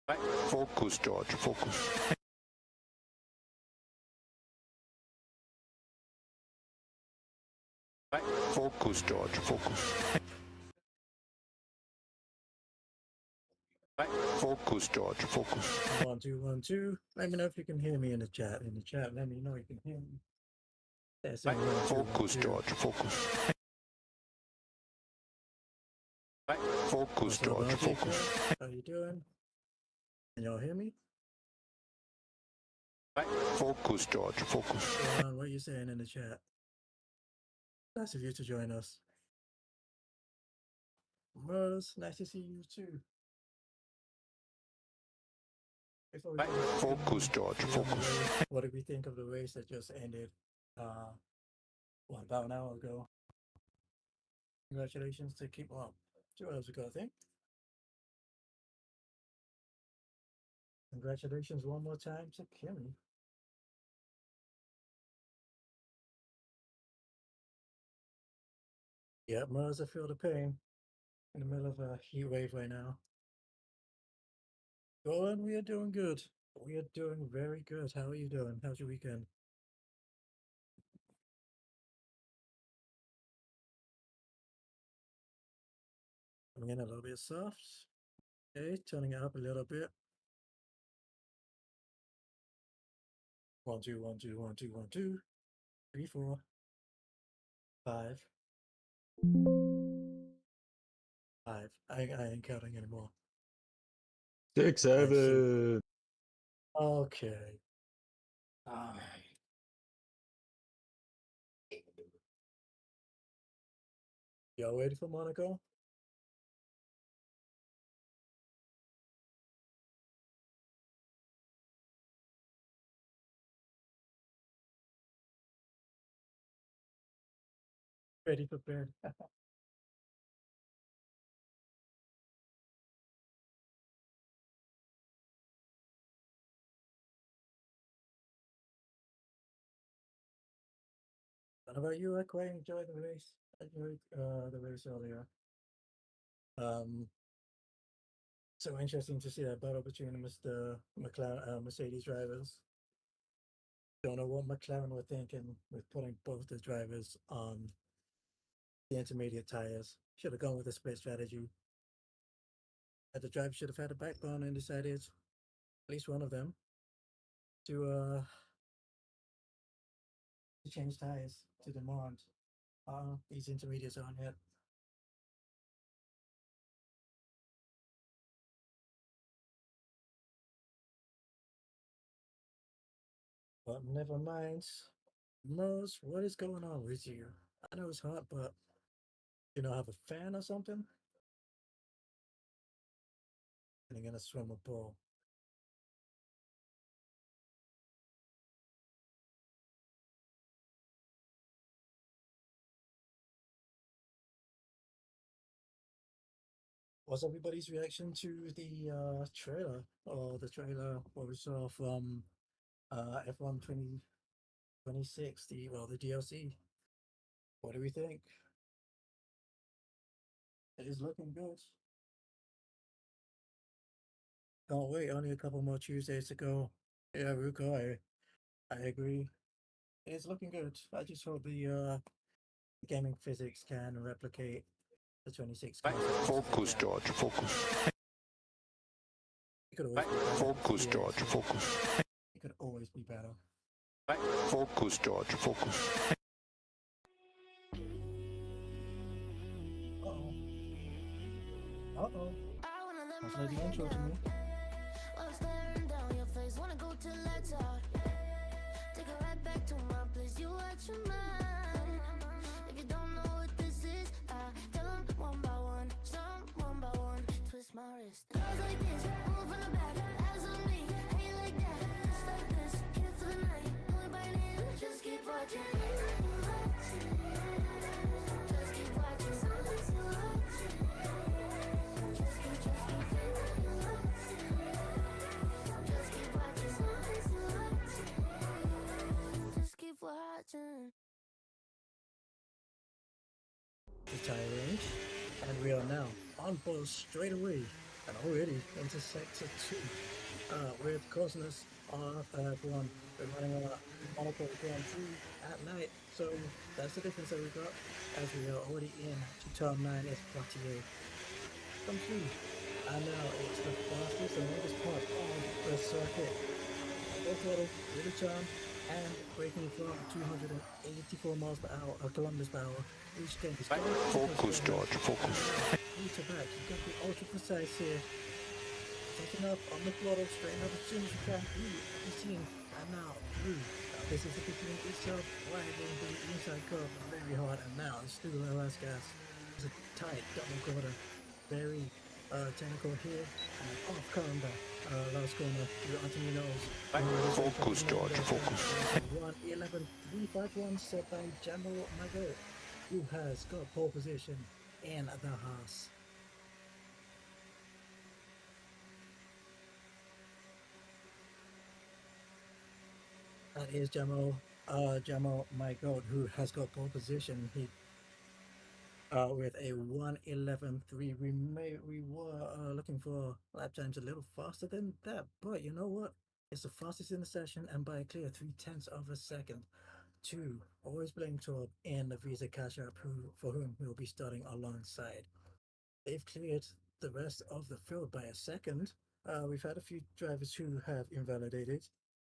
Focus, George, focus. Focus, George, focus. Focus, George, focus. 1, 2, 1, 2. Let me know if you can hear me in the chat. In the chat, let me know you can hear me. That's it. 1, 2, 1, Focus, 2. George, focus. Focus, What's up, George, RJ? focus. How you doing? Can y'all hear me? Focus, George, focus. Ron, what are you saying in the chat? Nice of you to join us. Rose, nice to see you too. Before we Focus, George, focus. what did we think of the race that just ended about an hour ago? Congratulations to keep up. 2 hours ago, I think. Congratulations one more time to Kimmy. Yeah, Mars, I feel the pain. In the middle of a heat wave right now. Going, we are doing good. We are doing very good. How are you doing? How's your weekend? Coming in a little bit soft. Okay, turning it up a little bit. 1, 2, 1, 2, 1, 2, 1, 2, 3, 4, 5. 5. I ain't counting anymore. 6, 7. Okay. Y'all ready for Monaco? Ready, prepared. What about you? I quite enjoyed the race. I enjoyed the race earlier. So interesting to see that battle between Mr. McLaren, Mercedes drivers. Don't know what McLaren were thinking with putting both the drivers on the intermediate tires. Should have gone with a split strategy. The driver should have had a backbone and decided, at least one of them, to change tires to demand. These intermediates aren't yet. But never mind. Mose, what is going on with you? I know it's hot, but you know, have a fan or something? And you're gonna swim a pool. What's everybody's reaction to the trailer or the trailer what we saw from F1 2026, the DLC? What do we think? It is looking good. Can't wait, only a couple more Tuesdays to go. Yeah, Ruko, I agree. It's looking good. I just hope the gaming physics can replicate the 26 cars as best as it Focus, can. George, focus. It could always be better. Focus, Yeah, George, so focus. it could always be better. Focus, George, focus. Uh-oh. Uh-oh. Sounds like the intro to me. My wrist. Girls like this, move from the back, eyes on me, ain't like that. Just like this, here for the night. Only biting in, just keep watching. Just keep watching. Just keep watching. Just keep watching. The tire range, and we are now on board straight away and already into sector 2 with Cosmos off at 1. We're running a monocle Grand Prix at night, so that's the difference that we got as we are already in to turn 9 as Poitier. Come through, and now it's the fastest and longest part of the circuit. Full throttle, with a charm, and braking from 284 miles per hour, kilometers per hour, which can be Focus, George, focus. to back. You got to be ultra precise here. Taking up on the throttle, straighten up as soon as you can. Through 18, and now through. This is the beginning itself, riding the inside curve very hard, and now it's through the last gas. It's a tight double quarter, very technical here, and off corner, last corner through Antonino's. Focus, George, focus. 1:11.351 set by Jamal Mago, who has got pole position in the Haas. That is Jamal Mago, who has got pole position. He with a 1:11.3. We were looking for lap times a little faster than that, but you know what? It's the fastest in the session, and by a clear 0.3 of a second. To always blame Torb and the Visa Cash App, for whom we'll be starting alongside. They've cleared the rest of the field by a second. We've had a few drivers who have invalidated.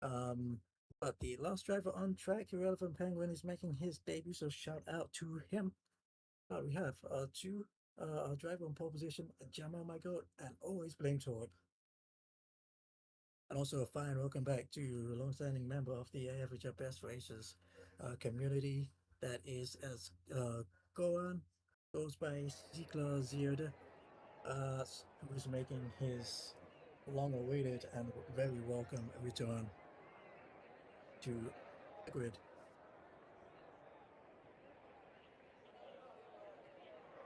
But the last driver on track, Irrelevant Penguin, is making his debut, so shout out to him. We have our driver on pole position, Jamal Magot, and always blame Torb. And also a fine welcome back to a long-standing member of the Average at Best Racers community that is as Goran goes by Zikla Zirde, who is making his long-awaited and very welcome return to the grid.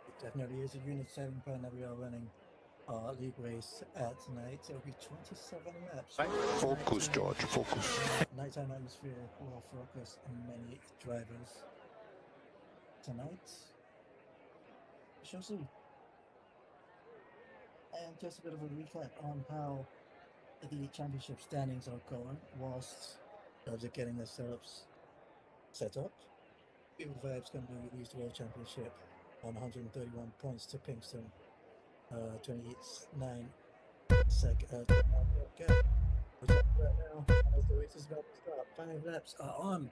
It definitely is a Unit 7 plan that we are running league race at tonight. It'll be 27 laps. Focus, George, focus. Nighttime atmosphere will focus on many drivers. Tonight, we shall see. And just a bit of a recap on how the championship standings are going whilst they're getting their setups set up. People Vibes going to release the World Championship on 131 points to Pinkston. 29 second gap. Which is right now as the race is about to start. 5 laps are on.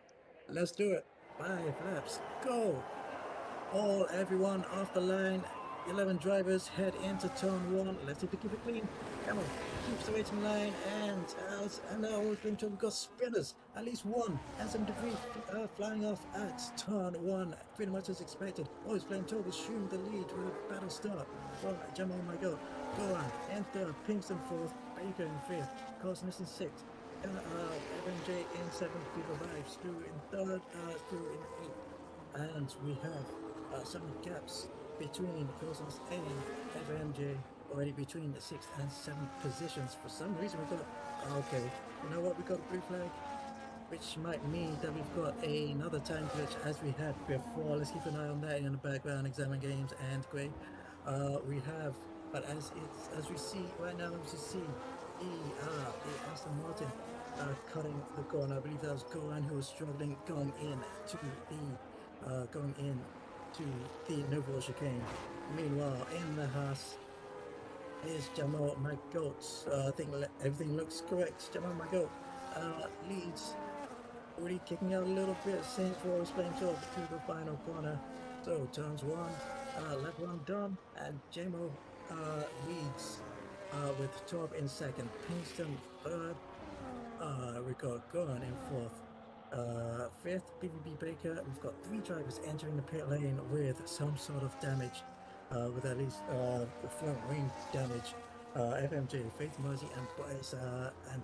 Let's do it. 5 laps. Go. Everyone off the line. 11 drivers head into turn 1. Let's see if we keep it clean. Come on. Keeps the racing line and now we've got spinners. At least one. And some debris flying off at turn 1. Pretty much as expected. Always playing to assume the lead with a battle start from Jamal Mago. Go on. And third. Pinkston 4th. Baker in 5th. Cosmos in 6th. FMJ in 7th. People Vibes Stu in 3rd. Stu in 8th. And we have some gaps between Cosmos and FMJ already between the 6th and 7th positions. For some reason we got okay, you know what, we got a blue flag, which might mean that we've got another time glitch as we had before. Let's keep an eye on that in the background. Examine Games and Grey. We have, but as we see right now, as you see the Aston Martin cutting the corner. I believe that was Goran who was struggling going in to the Novo chicane. Meanwhile, in the Haas is Jamal Magot. I think everything looks correct. Jamal Magot leads, already kicking out a little bit. Same for playing to the final corner. So turns 1, lap 1 done, and Jamal leads with Torb in 2nd, Pinkston 3rd, we got Goran in 4th. 5th, PvP Baker. We've got 3 drivers entering the pit lane with some sort of damage, with at least front wing damage. FMJ, Faith Mercy, and Boys, and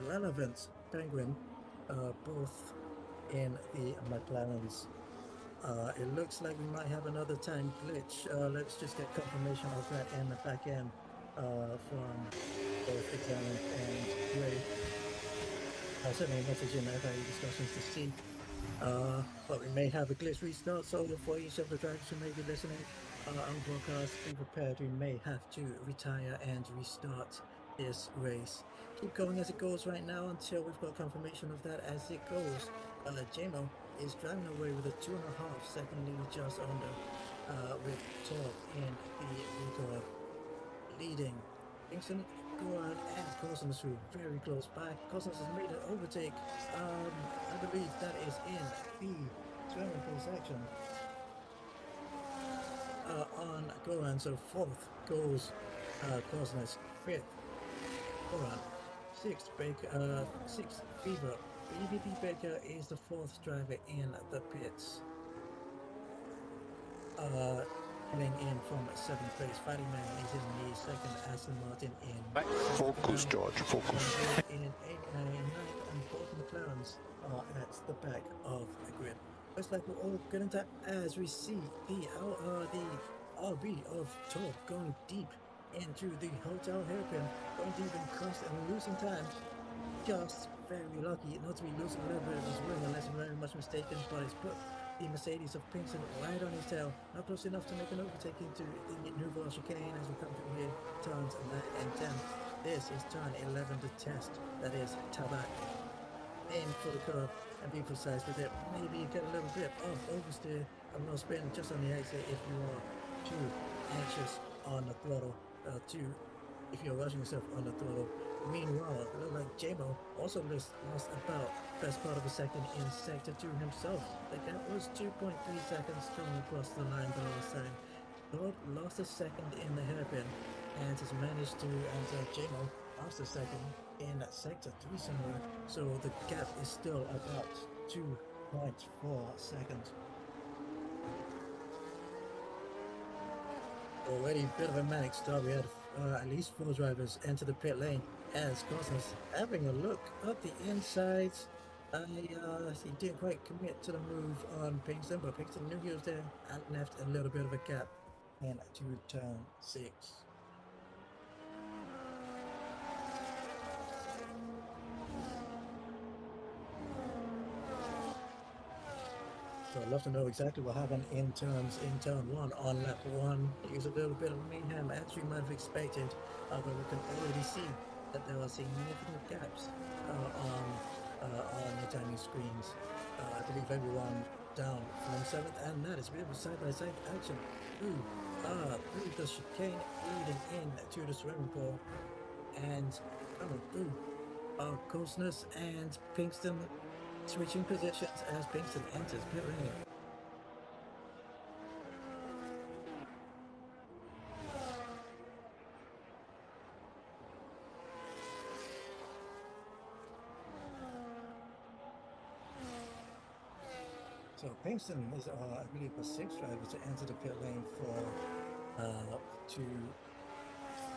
Irrelevant Penguin, both in the McLarens. It looks like we might have another time glitch. Let's just get confirmation of that in the back end from both Examined and Gray. I'll send me a message in the FIA discussions to see But we may have a glitch restart, so for each of the drivers who may be listening on broadcast, be prepared. We may have to retire and restart this race. Keep going as it goes right now until we've got confirmation of that as it goes. JMO is driving away with a 2.5 second lead just under, with 12 in the record, leading. Kingston, Goran, and Cousins who are very close by. Cousins has made an overtake. I believe that is in the swimming pool section. On Goran, so fourth goes Cousins, fifth Goran, sixth Baker, sixth Fever. BVP Baker is the fourth driver in the pits. Coming in from seventh place, Fighting Man is in the second, Aston Martin in Focus, George, focus. in ninth, and both McLarens are at the back of the grid. Looks like we're all good into as we see the RB of Torque going deep into the hotel hairpin, going deep in cost and losing time. Just very lucky not to be losing a little bit of his wing unless I'm very much mistaken, but it's put the Mercedes of Pinkston right on his tail, not close enough to make an overtake into the Nouveau chicane as we come through here, turns 9 and 10. This is turn 11 to test, that is Tabak. Aim for the curve and be precise with it. Maybe you get a little bit of oversteer and no spin just on the exit if you are too anxious on the throttle, if you're rushing yourself on the throttle. Meanwhile, it looked like JMO also lost about best part of a second in sector 2 himself. The gap was 2.3 seconds going across the line below the sign. Lord lost a second in the hairpin and has managed to enter JMO lost a second in sector 3 somewhere. So the gap is still about 2.4 seconds. Already a bit of a manic start. We had at least 4 drivers enter the pit lane as Cousins having a look at the insides. He didn't quite commit to the move on Pinkston, but Pinkston knew he was there and left a little bit of a gap into turn 6. So I'd love to know exactly what happened in turn 1 on lap 1. Use a little bit of mayhem as we might have expected, but we can already see that there are significant gaps on the timing screens. I believe everyone down from 7th, and that is a bit of a side-by-side action through the chicane leading in to the swimming pool, and coming through Cousins and Pinkston switching positions as Pinkston enters pit lane. So Pinkston is, I believe, a 6th driver to enter the pit lane to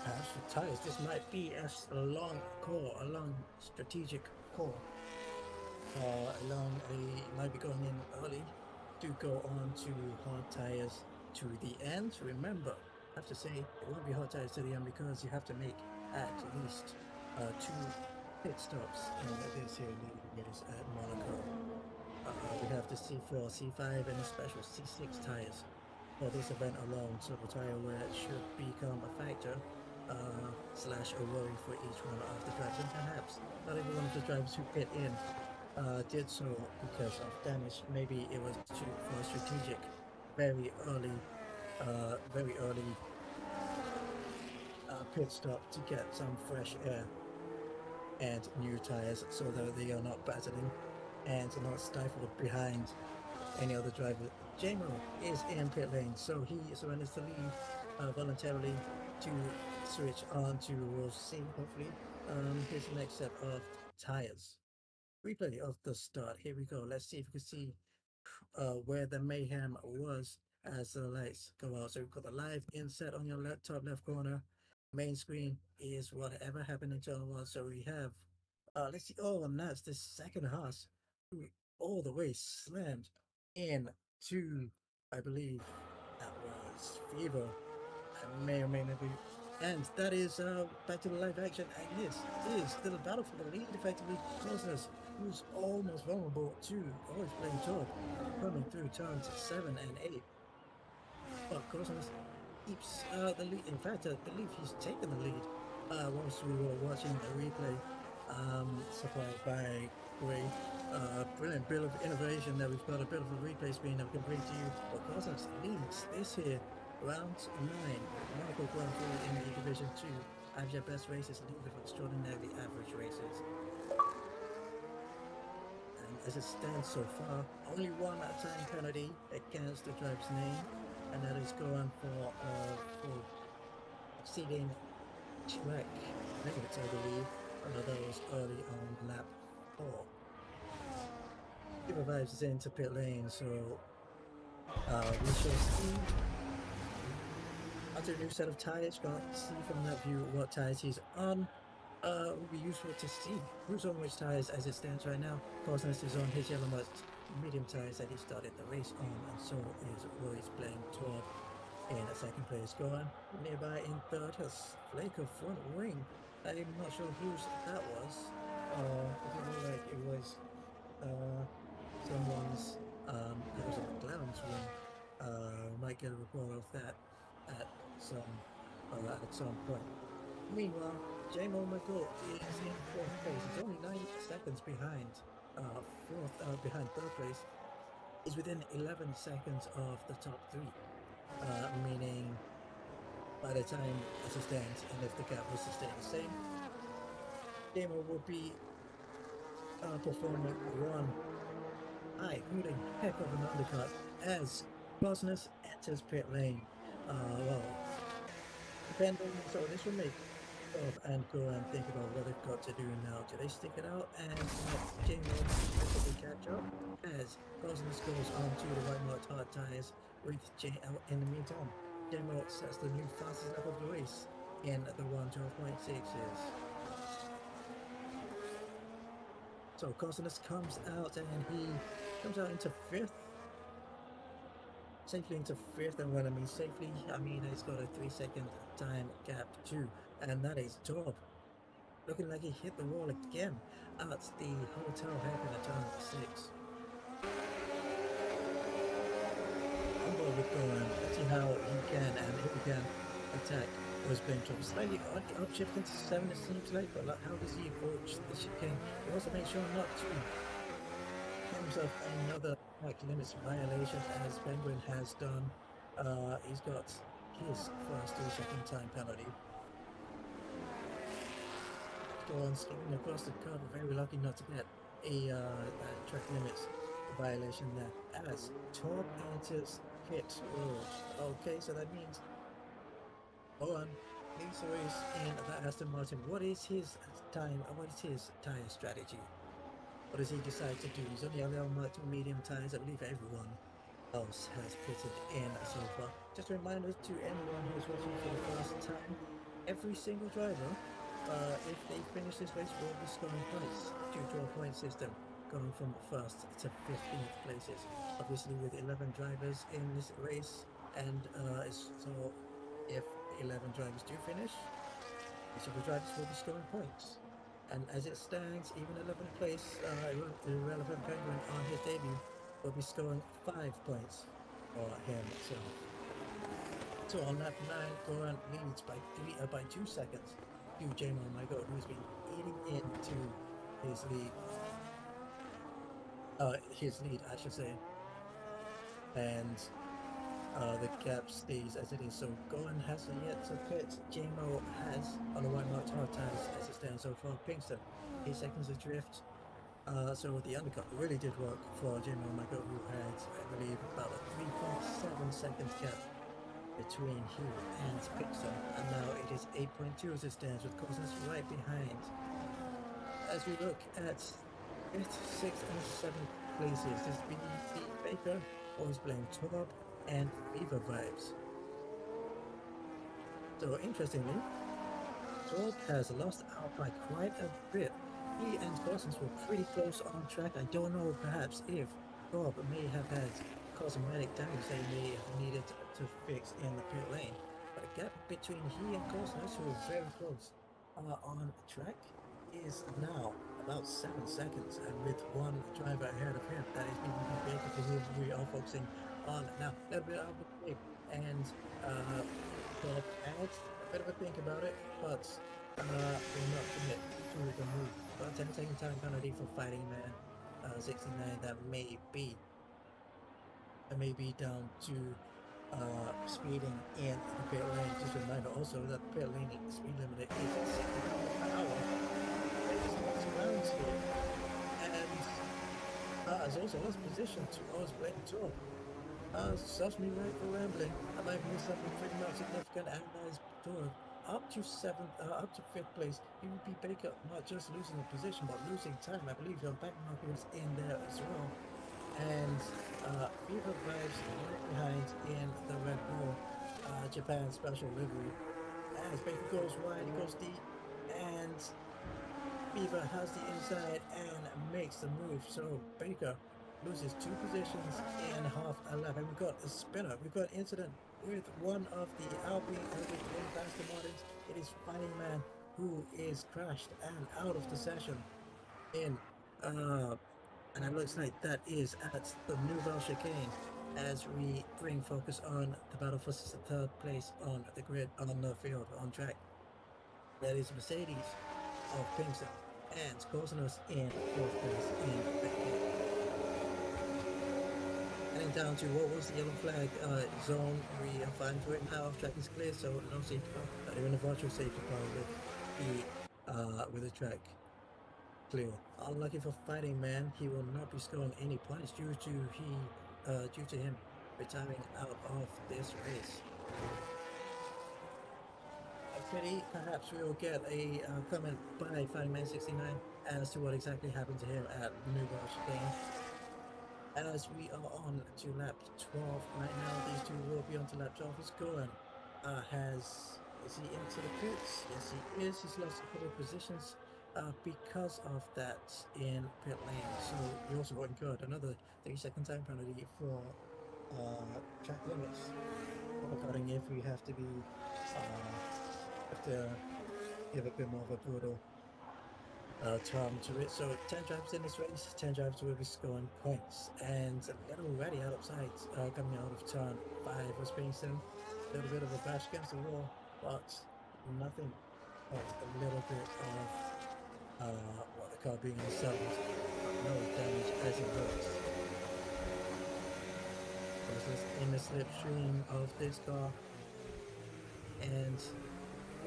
pass the tires. This might be a long strategic call. Might be going in early to go on to hard tires to the end. Remember, I have to say it won't be hard tires to the end because you have to make at least 2 pit stops in this here race at Monaco. We have the C4, C5, and a special C6 tires for this event alone, so the tire wear should become a factor slash a worry for each one of the drivers, and perhaps not every one of the drivers who pit in did so because of damage. Maybe it was for a strategic, very early pit stop to get some fresh air and new tires so that they are not battling and not stifled behind any other driver. JMO is in pit lane, so he surrenders to leave voluntarily to switch on to, we'll see, hopefully, his next set of tires. Replay of the start. Here we go. Let's see if we can see where the mayhem was as the lights go out. So we've got the live inset on your top left corner. Main screen is whatever happened in turn 1. So we have, let's see. Oh, and that's the second Haas who all the way slammed into, I believe that was Fever. I may or may not be. And that is back to the live action, and this is still a battle for the lead, effectively. Cousins who's almost vulnerable to always playing Todd, coming through turns 7 and 8. But Cosmos keeps the lead. In fact, I believe he's taken the lead whilst we were watching the replay supplied by Gray. Brilliant bit of innovation there. We've got a bit of a replay screen that we can bring to you. But Cosmos leads this here, round 9. Michael Grand Prix in the Division 2. Avia Best Races lead with extraordinarily average races. And as it stands so far, only one time penalty against the driver's name, and that is going for exceeding track limits, I believe. That was early on lap 4. He revives into pit lane, so we shall see. After a new set of tires, can't see from that view what tires he's on. Will be useful to see who's on which tires as it stands right now. Cosmos is on his yellow mud medium tires that he started the race on, and so is Royce playing toward in a second place. Going nearby in third has Flake of front wing. I'm not sure whose that was. It looked like it was someone's. It was a McLaren's wing. Might get a report of that at some point. Meanwhile, J-Mo McGill is in 4th place. He's only 9 seconds behind behind 3rd place. He's within 11 seconds of the top 3. Meaning by the time as it stands, and if the gap was to stay the same, J-Mo will be performing one hooting heck of an undercut as Cosmos enters pit lane. Well, depending, so this will make and go and think about what they've got to do now. Do they stick it out and let J-Mo quickly catch up as Cosmos goes on to the white marked hard tires with JL in the meantime? J-Mo sets the new fastest lap of the race in the 1:12.6s. So Cosmos comes out and he comes out into 5th. Safely into 5th, and when I mean safely, I mean he's got a 3-second time gap too, and that is top. Looking like he hit the wall again at the hotel hairpin at turn 6. I'm going with Goran. Let's see how he can and if he can attack those bench top. Slightly upshift into 7 it seems like, but how does he approach the chicane? He wants to make sure not to himself another track limits violation as Penguin has done. He's got his first 2-second time penalty. Go on skipping across the curb, very lucky not to get a track limits violation there as Torp enters pit road. Okay, so that means Owen leads the race in the Aston Martin. What is his tire strategy? What does he decide to do? He's only allowed to medium tires. I believe everyone else has pitted in so far. Just a reminder to anyone who's watching for the first time, every single driver, if they finish this race, will be scoring points due to a point system going from 1st to 15th places. Obviously with 11 drivers in this race, and so if 11 drivers do finish, each of the drivers will be scoring points. And as it stands, even 11th place, irrelevant Penguin on his debut will be scoring 5 points for himself. So on lap 9, Goran leads by 2 seconds to J-Mo McGill, who's been eating into his lead, I should say. And the gap stays as it is. So Goran hasn't yet to pit. J-Mo has on the white marked hard tires as it stands so far. Pinkston, 8 seconds adrift. So the undercut really did work for J-Mo McGill, who had, I believe, about a 3.7 seconds gap between him and Pinkston, and now it is 8.2 as it stands with Cosmos right behind. As we look at 5th, 6th, and 7th places, this is BD Baker, always playing Torp and Fever Vibes. So interestingly, Torp has lost out by quite a bit. He and Cosmos were pretty close on track. I don't know perhaps if Torp may have had cosmetic damage they may have needed to fix in the pit lane. But the gap between he and Cosmos, who are very close on track, is now about 7 seconds, and with one driver ahead of him. That is BVP Baker, for whom we are focusing on now. A little bit of a break, and Bob adds a bit of a think about it, but will not commit to the move. But 10-second time penalty for fighting man 69. That may be down to speeding in the pit lane. Just a reminder also that the pit lane speed limit is 60 miles per hour. There's lots of rounds here, and as also lost position to us playing tour. Such me right for rambling. I might miss something pretty much significant and nice tour. Up to fifth place. PvP Baker not just losing a position but losing time. I believe your back marker was in there as well. And Fever Vibes right behind in the Red Bull Japan special livery. As Baker goes wide, he goes deep, and Fever has the inside and makes the move. So Baker loses 2 positions in half a lap. And we've got a spinner. We've got incident with one of the Alpine Faster Martins. It is Fighting Man who is crashed and out of the session in and it looks like that is at the Nouvelle Chicane as we bring focus on the battle for 3rd place on the grid, on the field, on track. That is Mercedes of Pinkston and causing us in 4th place in the grid. Heading down to what was the yellow flag zone, we are fine for it now. Track is clear, so no safety car, not even a virtual safety car with the track clear. Unlucky for Fighting Man, he will not be scoring any points due to him retiring out of this race. A pity, perhaps we will get a comment by Fighting Man 69 as to what exactly happened to him at Nouvelle Chicane. As we are on to lap 12 right now, these two will be on to lap 12. Is Golan is he into the pits? Yes, he is. He's lost a couple of positions because of that in pit lane. So we also got incurred another 30-second time penalty for track limits. Regarding if we have to be have to give a bit more of a brutal term to it. So 10 drivers in this race, 10 drivers will be scoring points, and a little already out of sight coming out of turn 5 was Pinkston. A little bit of a bash against the wall, but nothing but a little bit of what the car being unsettled, but no damage as it looks. This in the slipstream of this car, and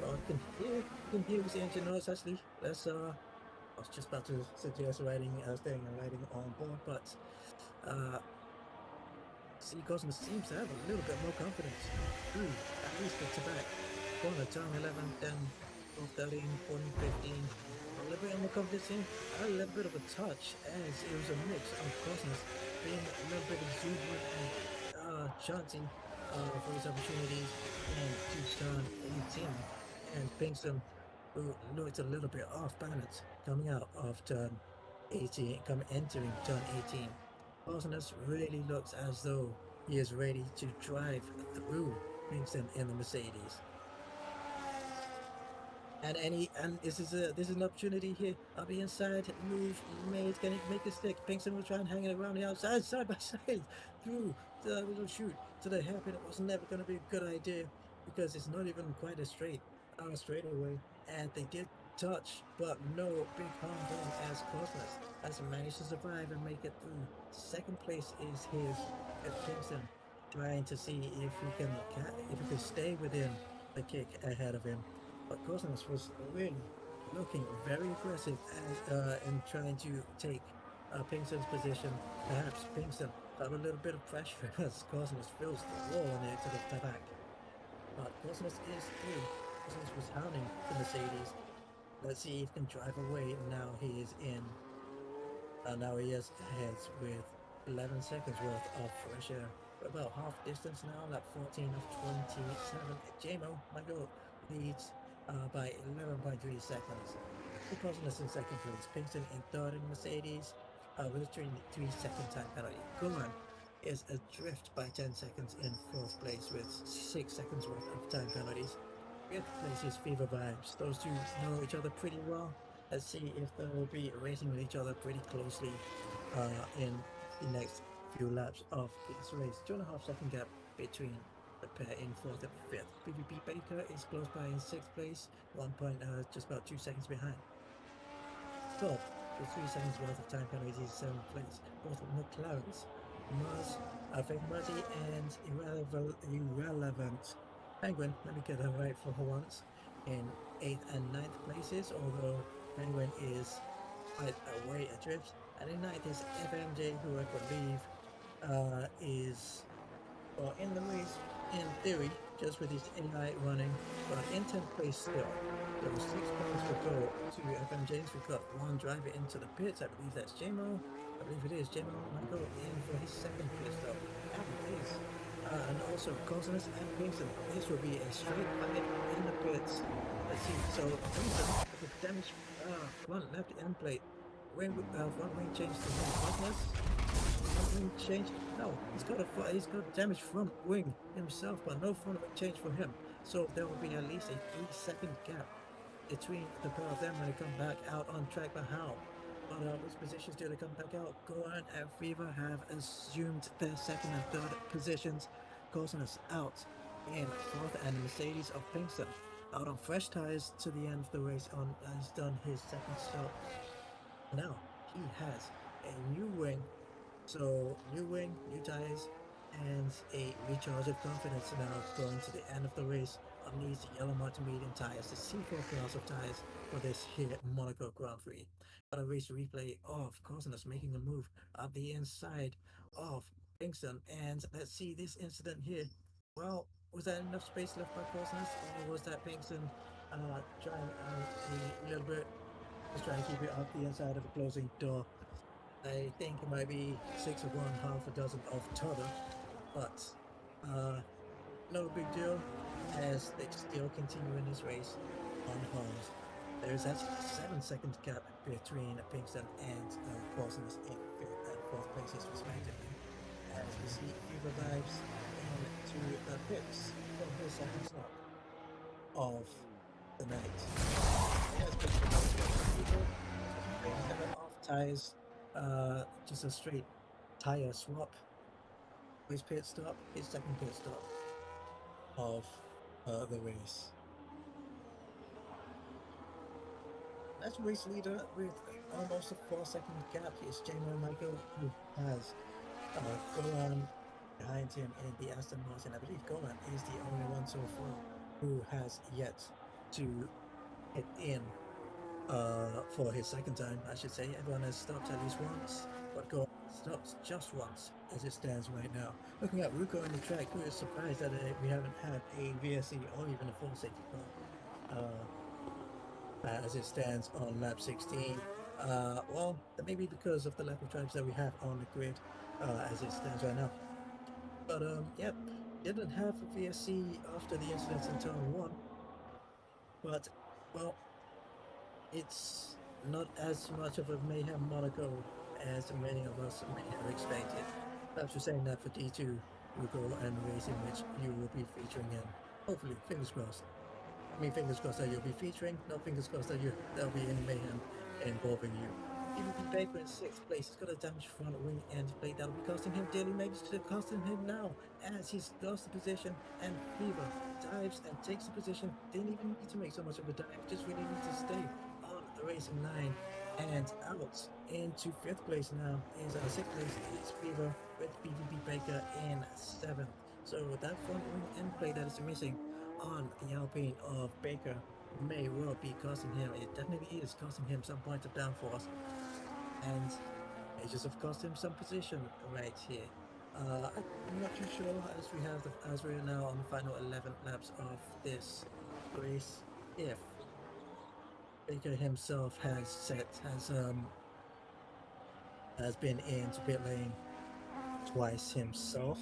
well, I can hear the engine noise actually. Let's I was just about to suggest staying and riding on board, but C Cosmos seems to have a little bit more confidence. At least get to back. Corner turn 11, then 12, 13, 14, 15. A little bit more confidence in. A little bit of a touch as it was a mix of Cosmos being a little bit exuberant and chanting for his opportunities and to turn 18. And Pinkston, who looked a little bit off balance coming out of turn 18, entering turn 18. Cosmos really looks as though he is ready to drive through Pinkston in the Mercedes. And this is an opportunity here. I'll be inside, move made, can he make a stick? Pinkston will try and hang it around the outside, side by side, through the little chute to the hairpin. It was never going to be a good idea because it's not even quite a straightaway, and they did touch, but no big harm done as Cosmos has managed to survive and make it through. Second place is his at Pinkston, trying to see if he can stay within the kick ahead of him. But Cosmos was really looking very aggressive and trying to take Pinkston's position. Perhaps Pinkston felt a little bit of pressure as Cosmos fills the wall near to the back. But Cosmos is through. Cosmos was hounding the Mercedes. Let's see if he can drive away. Now he is in. Now he is ahead with 11 seconds worth of fresh air. We're about half distance now, lap 14 of 27. JMO, my goal, leads by 11.3 seconds. Cosmos in second place. Pinkston in third in Mercedes with a 3-second time penalty. Golan is adrift by 10 seconds in fourth place with 6 seconds worth of time penalties. Fifth place is Fever Vibes. Those two know each other pretty well. Let's see if they will be racing with each other pretty closely in the next few laps of this race. 2.5 second gap between the pair in fourth and fifth. PvP Baker is close by in sixth place, 1 point, just about 2 seconds behind. Top with 3 seconds worth of time penalty is seventh place. Both McLarens, Mars, Fake Murty, and Irrelevant Penguin, let me get her right for once, in 8th and 9th places, although Penguin is quite away adrift. And in 9th is FMJ, who I believe is in the race in theory, just with his AI running, but in 10th place still. So 6 points will go to FMJ's. We've got one driver into the pits. I believe that's JMO. I believe it is. JMO might go in for his second pit stop. Yeah, it is. And also Cosmos and Kingston. This will be a straight fight in the pits. Let's see. So Kingston with a damage front left end plate. Front wing change to him. Cosmos. Front wing change. No, he's got damage front wing himself, but no front wing change for him. So there will be at least a 3-second gap between the pair of them when they come back out on track. But how? But which positions do they come back out? Goran and Fever have assumed their second and third positions, causing us out in fourth, and Mercedes of Pinkston out on fresh tires to the end of the race. Has done his second stop. Now he has a new wing, so new wing, new tires, and a recharge of confidence now going to the end of the race on these yellow Martin medium tires, the C4 class of tires for this here Monaco Grand Prix. Got a race replay of Cosmos making a move up the inside of Kingston, and let's see this incident here. Well, was that enough space left by Cosmos, or was that Kingston trying a little bit, just trying to keep it up the inside of the closing door? I think it might be 6 of one, half a dozen of t'other, but no big deal as they still continue in this race unharmed. There's actually a 7-second gap between Pinkston and Cosmos in 5th and 4th places respectively, as we see Fever dives into the pits for his second stop of the night. Off tires, just a straight tire swap. His pit stop, his second pit stop of the race. That's race leader with almost a 4-second gap is JMO Michael, who has Goran behind him in the Aston Martin. I believe Goran is the only one so far who has yet to hit in for his second time, I should say. Everyone has stopped at least once, but Goran stops just once as it stands right now. Looking at Ruko on the track, who is surprised that we haven't had a VSC or even a full safety car as it stands on lap 16. Well, that may be because of the lack of tribes that we have on the grid as it stands right now. But yep, didn't have a VSC after the incidents in turn 1. But, well, it's not as much of a mayhem Monaco as many of us may have expected. Perhaps you're saying that for D2, Ruko and Racing, which you will be featuring in. Hopefully, fingers crossed. I mean, fingers crossed that you'll be featuring, not fingers crossed that there'll be any mayhem involving you. PvP Baker in 6th place. He's got a damaged front wing end plate that'll be costing him dearly, maybe it's costing him now, as he's lost the position, and Fever dives and takes the position. Didn't even need to make so much of a dive, just really need to stay on the racing line. And out into 5th place now is 6th place is Fever with PvP Baker in 7th. So that front wing end plate that is missing on the Alpine of Baker may well be costing him, it definitely is costing him some points of downforce, and it just have cost him some position right here. I'm not too sure as we're now on the final 11 laps of this race, if Baker himself has been into pit lane twice himself.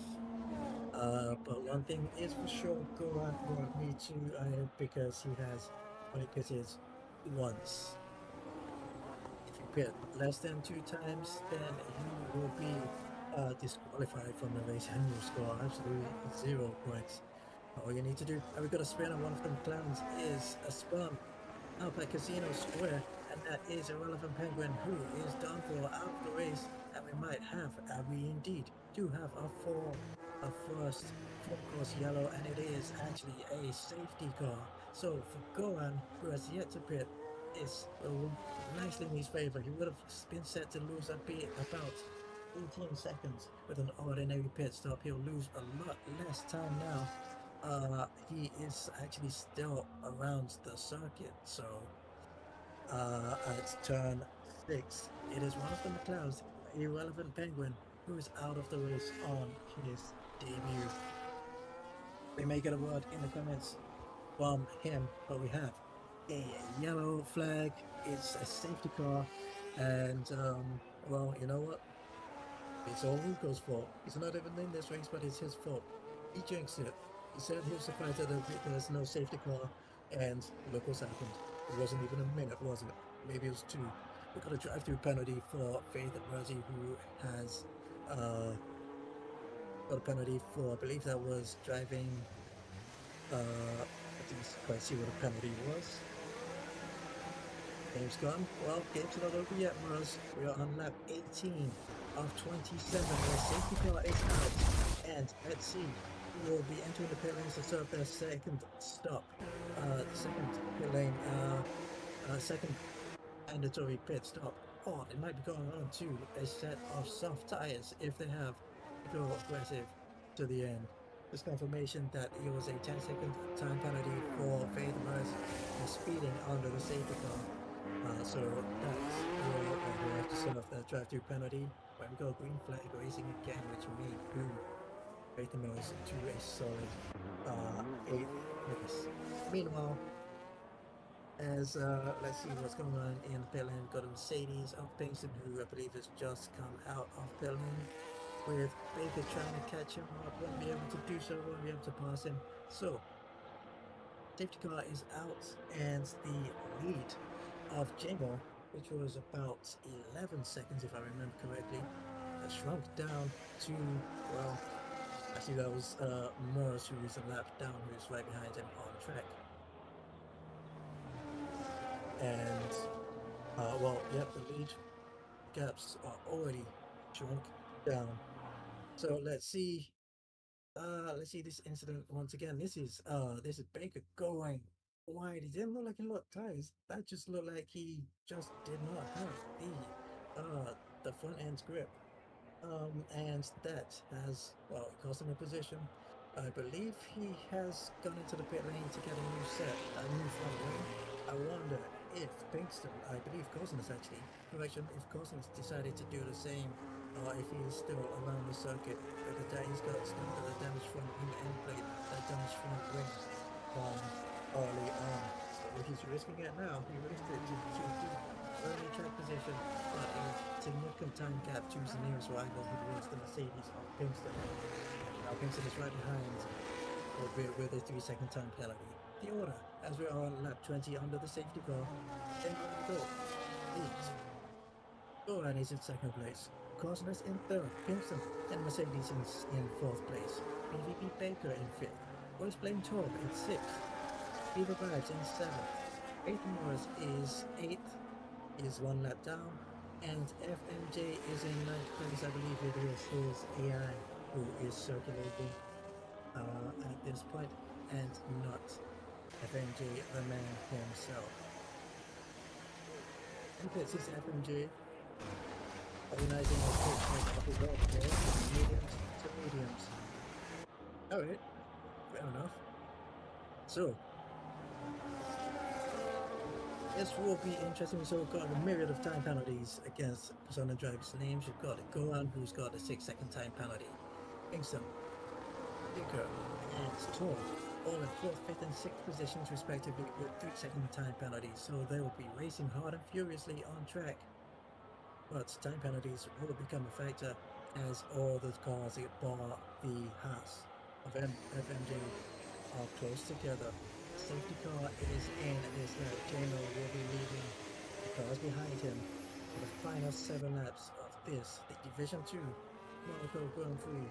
But one thing is for sure, Goran won't need to, because he has only pitted once. If you pit less than 2 times, then you will be disqualified from the race and you'll score absolutely 0 points. All you need to do, and we've got a spin on one of them clowns, is a spun up at Casino Square and that is Irrelevant Penguin, who is done for out of the race, and we might have, and we indeed do have a first full course yellow, and it is actually a safety car. So for Gohan, who has yet to pit, is nicely in his favor. He would have been set to lose a bit about 18 seconds with an ordinary pit stop. He'll lose a lot less time now. He is actually still around the circuit, so at turn 6, it is one of the McLeods, Irrelevant Penguin, who is out of the race on his debut. We may get a word in the comments from him, but we have a yellow flag. It's a safety car, and well, you know what? It's all Ruko's fault. He's not even in this race, but it's his fault. He jinxed it. He said he was surprised that there's no safety car, and look what's happened. It wasn't even a minute, was it? Maybe it was 2. We got a drive-through penalty for Faith Mercy, who has got a penalty for, I believe that was driving. I think let's quite see what the penalty was. Game's gone. Well, game's not over yet, Mars. We are on lap 18 of 27. The safety car is out, and let's see. Will be entering the pit lanes to serve their second stop. Second pit lane, second mandatory pit stop. Or it might be going on to a set of soft tires if they have to go aggressive to the end. There's confirmation that it was a 10-second time penalty for Faith Mercy for speeding under the safety car. So that's where we have to serve that drive-through penalty. When we go green flag racing again, which may boom Faith Mercy to a solid 8th place. Meanwhile, as let's see what's going on in the pit lane. We've got a Mercedes of Pinkston, who I believe has just come out of pit lane, with Baker trying to catch him up, won't be able to do so, won't be able to pass him. So safety car is out, and the lead of Jingle, which was about 11 seconds if I remember correctly, has shrunk down to, well, actually that was Morris, who is a lap down, who's right behind him on track. And well, yep, the lead gaps are already shrunk down. So let's see this incident once again. This is Baker going wide. He didn't look like he lost tires. That just looked like he just did not have the front end grip. And that has, well, cost him a position. I believe he has gone into the pit lane to get a new set, a new front wing. I wonder if Pinkston, I believe Cousins actually, correction, if Cousins decided to do the same, or if he is still around the circuit, because he's got still got a damaged front wing end plate, a damaged front wing from early on. So if he's risking it now, he risked it to keep early track position, but a significant time gap to the nearest rival, who was the Mercedes of Pinkston. Now Pinkston is right behind with a 3-second time penalty. The order, as we are on lap 20 under the safety car, then we go. Leads. Goran is in second place. Cosmos in third. Pinkston and Mercedes in fourth place. PvP Baker in fifth. West Blame Torb in sixth. Beaver Vibes in seventh. Eighth Morris is eighth. Is one lap down. And FMJ is in ninth place. I believe it is his AI who is circulating at this point, and not FMJ, the man himself. And this is FMJ organizing a picture of his own mediums to mediums. Alright, fair enough. So, this will be interesting. So we've got a myriad of time penalties against Persona drivers' names. You've got Gohan, who's got a 6-second time penalty. Pinkston, Baker, and Tor, all in 4th, 5th, and 6th positions respectively, with 3-second time penalties. So they will be racing hard and furiously on track. But time penalties will become a factor as all the cars that bar the house of FMJ are close together. Safety car is in this lap. J-Mo will be leaving the cars behind him for the final 7 laps of this, the Division 2 Monaco Grand Prix.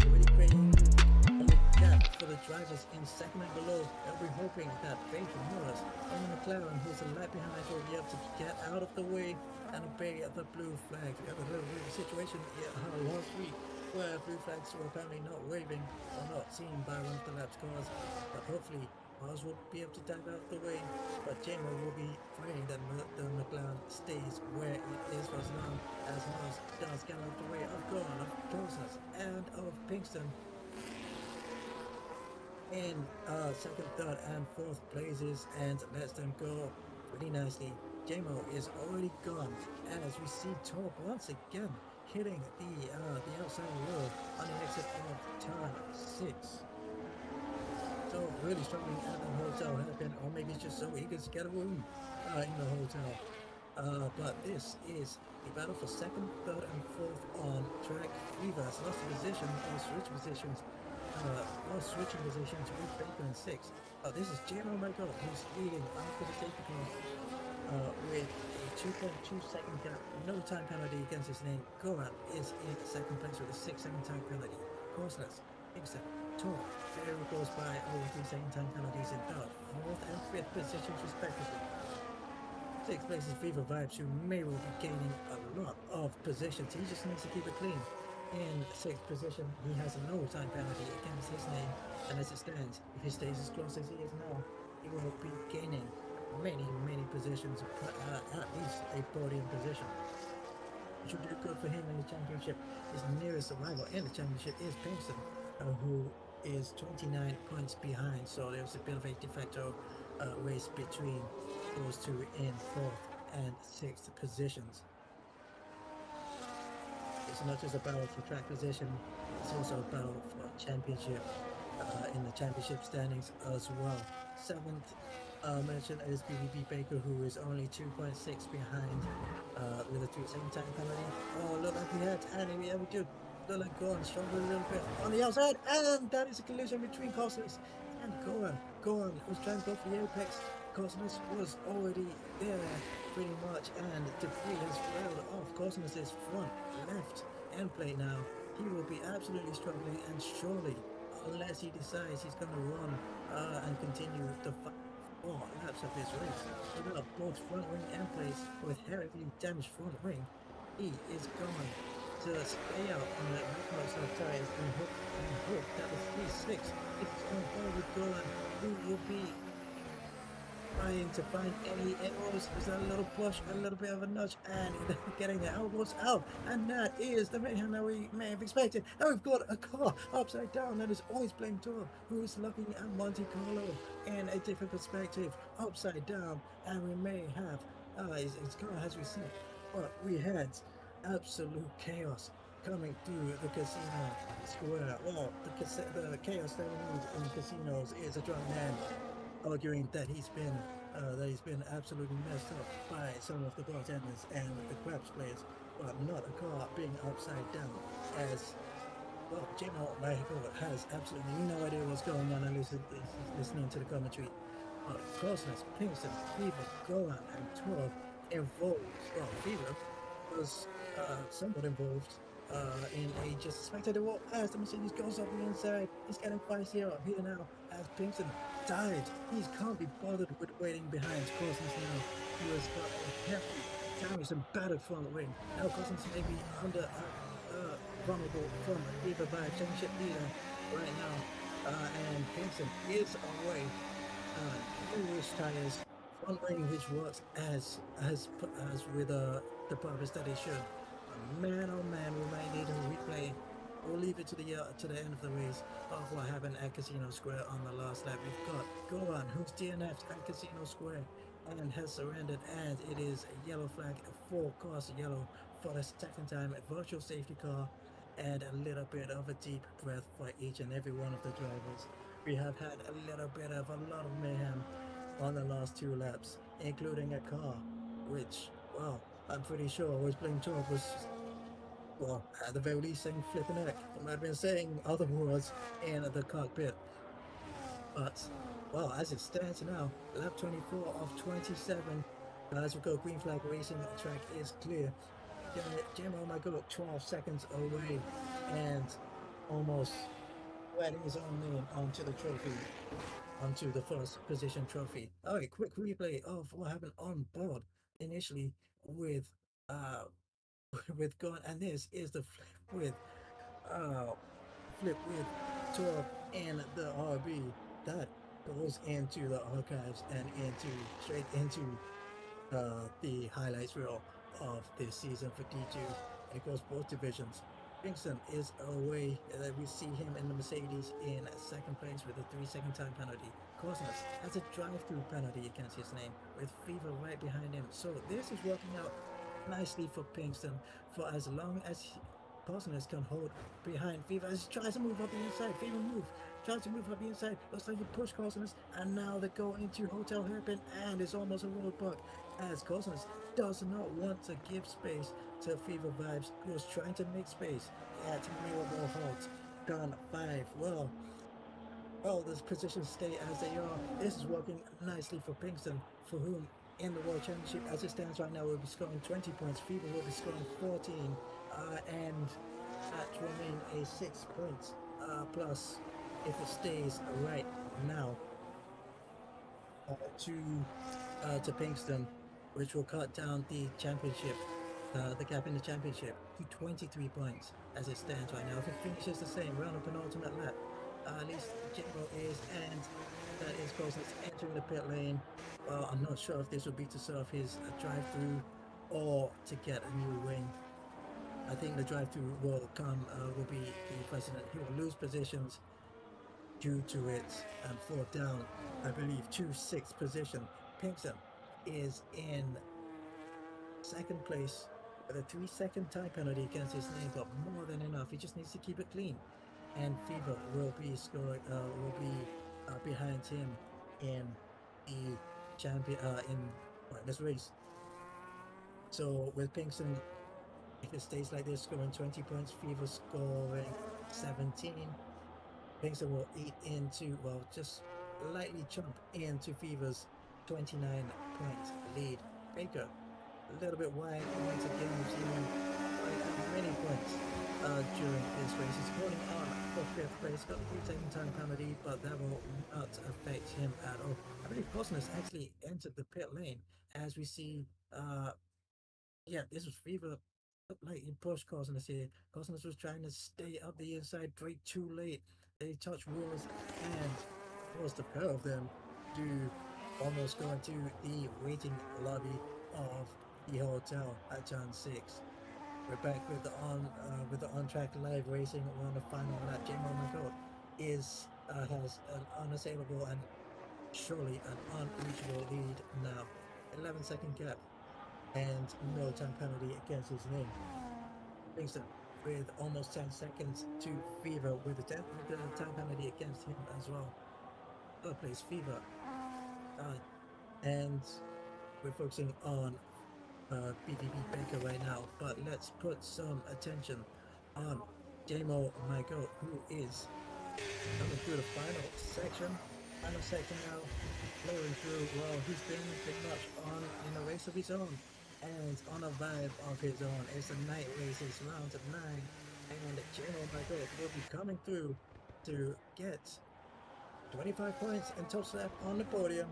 Already creating a gap for the drivers in second and below, and we're hoping that Faith Morris and McLaren, who's a lap behind, will be able to get out of the way and obey the blue flag. We have a little bit of a situation last week where blue flags were apparently not waving or not seen by one of the laps cars, but hopefully Mars will be able to dive out of the way, but Jamo will be praying that the McLaren stays where it is for as long as Mars does get out of the way of Goran, of Dawson's, and of Pinkston in second, third, and fourth places, and lets them go pretty nicely. Jamo is already gone, and as we see Torp once again hitting the outside road on the exit of turn 6. So really struggling at the hotel hairpin, or maybe it's just so eager to get a room in the hotel. But this is the battle for second, third, and fourth on track. Rivas lost position or switching positions with Baker in 6th. This is Jamo Michael who's leading after the safety car with a 2.2 second gap, no time penalty against his name. Goran is in second place with a 6-second time penalty. Korsness, Pinkston, Tor, very close by over 3-second time penalties in third, fourth, and fifth positions respectively. 6th place is Viva Vibes, who may well be gaining a lot of positions. He just needs to keep it clean. In 6th position, he has no time penalty against his name, and as it stands, if he stays as close as he is now, he will be gaining many positions, at least a podium position, which will do good for him in the championship. His nearest rival in the championship is Pinkston, who is 29 points behind, so there's a bit of a de facto race between those two in 4th and 6th positions. It's not just a battle for track position, it's also a battle for championship in the championship standings as well. 7th mentioned is BBB Baker, who is only 2.6 behind with a 3-second time penalty. Oh, look like we had Annie, we do. Look like Goran struggled a little bit on the outside, and that is a collision between Cosmos and Goran. Goran was trying to go for the apex. Cosmos was already there pretty much, and debris has trailed off Cosmos' front left end plate now. He will be absolutely struggling, and surely, unless he decides he's going to run and continue the 4 laps of this race, without both front wing end plates with heavily damaged front wing, he is going to stay out on the outside of tires and hope that with 3-6, it's on hold with Goran, who will be trying to find any elbows. There's a little push, a little bit of a nudge, and getting the elbows out, and that is the mayhem that we may have expected. And we've got a car upside down that is always playing Tor, who is looking at Monte Carlo in a different perspective, upside down, and we may have his car as we see, but we had absolute chaos coming through the casino square. Well, the chaos that we need in casinos is a drunk man arguing that he's been absolutely messed up by some of the bartenders and the craps players, but not a car being upside down. As well, Jamo Michael has absolutely no idea what's going on and is listening to the commentary. But Cosmos, Pinkston, Fever, Goran, and 12 involved. Well, Fever was somewhat involved in a just spectator walk as the Mercedes goes up the inside. He's getting 5-0 here now as Pinkston died. He can't be bothered with waiting behind Cosmos now. He has got a heavy damage and battered front wing. Now Cosmos may be under vulnerable from Viva by championship leader right now. And Pinkston is away. Bluish tires, front wing which works as with the purpose that it should. Man, oh man, we might need a replay. We'll leave it to the end of the race of what happened at Casino Square on the last lap. We've got Goran, who's DNF'd at Casino Square and has surrendered, and it is a yellow flag, a 4 cars yellow for the second time, a virtual safety car, and a little bit of a deep breath for each and every one of the drivers. We have had a little bit of a lot of mayhem on the last 2 laps, including a car, which, well, I'm pretty sure was playing talk was, well, at the very least saying flipping heck. He might have been saying other words in the cockpit. But, well, as it stands now, lap 24 of 27, as we go green flag racing, the track is clear. Jamo Michael 12 seconds away and almost writing his own name onto the trophy, onto the first position trophy. Oh, a quick replay of what happened on board initially with uh with Gon, and this is the uh flip with Torb and the RB that goes into the archives and into straight into the highlights reel of this season for D2 across both divisions. Kingston is away. We see him in the Mercedes in second place with a 3-second time penalty. Cosmos has a drive-through penalty against his name with Fever right behind him. So this is working out nicely for Kingston for as long as Cosmos can hold behind Fever as he tries to move up the inside. Fever tries to move up the inside. Looks like he pushed Cosmos, and now they go into Hotel Hairpin, and it's almost a roadblock as Cosmos does not want to give space to Fever Vibes, who is trying to make space at Mirabelle Halt. Gun 5. Well, the positions stay as they are. This is working nicely for Kingston, for whom in the World Championship, as it stands right now, will be scoring 20 points. Fever will be scoring 14, and that will mean a 6 points plus if it stays right now to Kingston, which will cut down the championship, the gap in the championship to 23 points as it stands right now. If it finishes the same, round of penultimate lap, at least Jimbo is, and that is Cosmos entering the pit lane. Well, I'm not sure if this will be to serve his drive-through or to get a new wing. I think the drive-through will be the precedent. He will lose positions due to it and fall down, I believe, to 6th position. Kingston is in second place with a 3-second time penalty against his name, but more than enough. He just needs to keep it clean, and Fever will be scoring. Will be behind him in the champion in this race. So with Kingston, if it stays like this, scoring 20 points, Fever scoring 17. Kingston will eat into, well, just lightly jump into Fever's 29-point lead. Baker, a little bit wide once again, receiving many points during this race. He's holding on for 5th place, got a 3-second time penalty, but that will not affect him at all. I believe Cosmos actually entered the pit lane, as we see, yeah, this was Fever. Looked like he pushed Cosmos here. Cosmos was trying to stay up the inside, brake too late. They touch wheels, and force the pair of them to almost go into the waiting lobby of the hotel at John 6. We're back with the on-track live racing on the final lap. J-Mo Magot has an unassailable and surely an unreachable lead now. 11-second gap and no time penalty against his name. Kingston with almost 10 seconds to Fever with the time penalty against him as well. Third place Fever, and we're focusing on BVB Baker right now, but let's put some attention on J-Mo Magot, who is coming through the final section now, flowing through. Well, he's been pretty much on in a race of his own and on a vibe of his own. It's a night race, it's round of 9, and J-Mo Magot will be coming through to get 25 points and top lap on the podium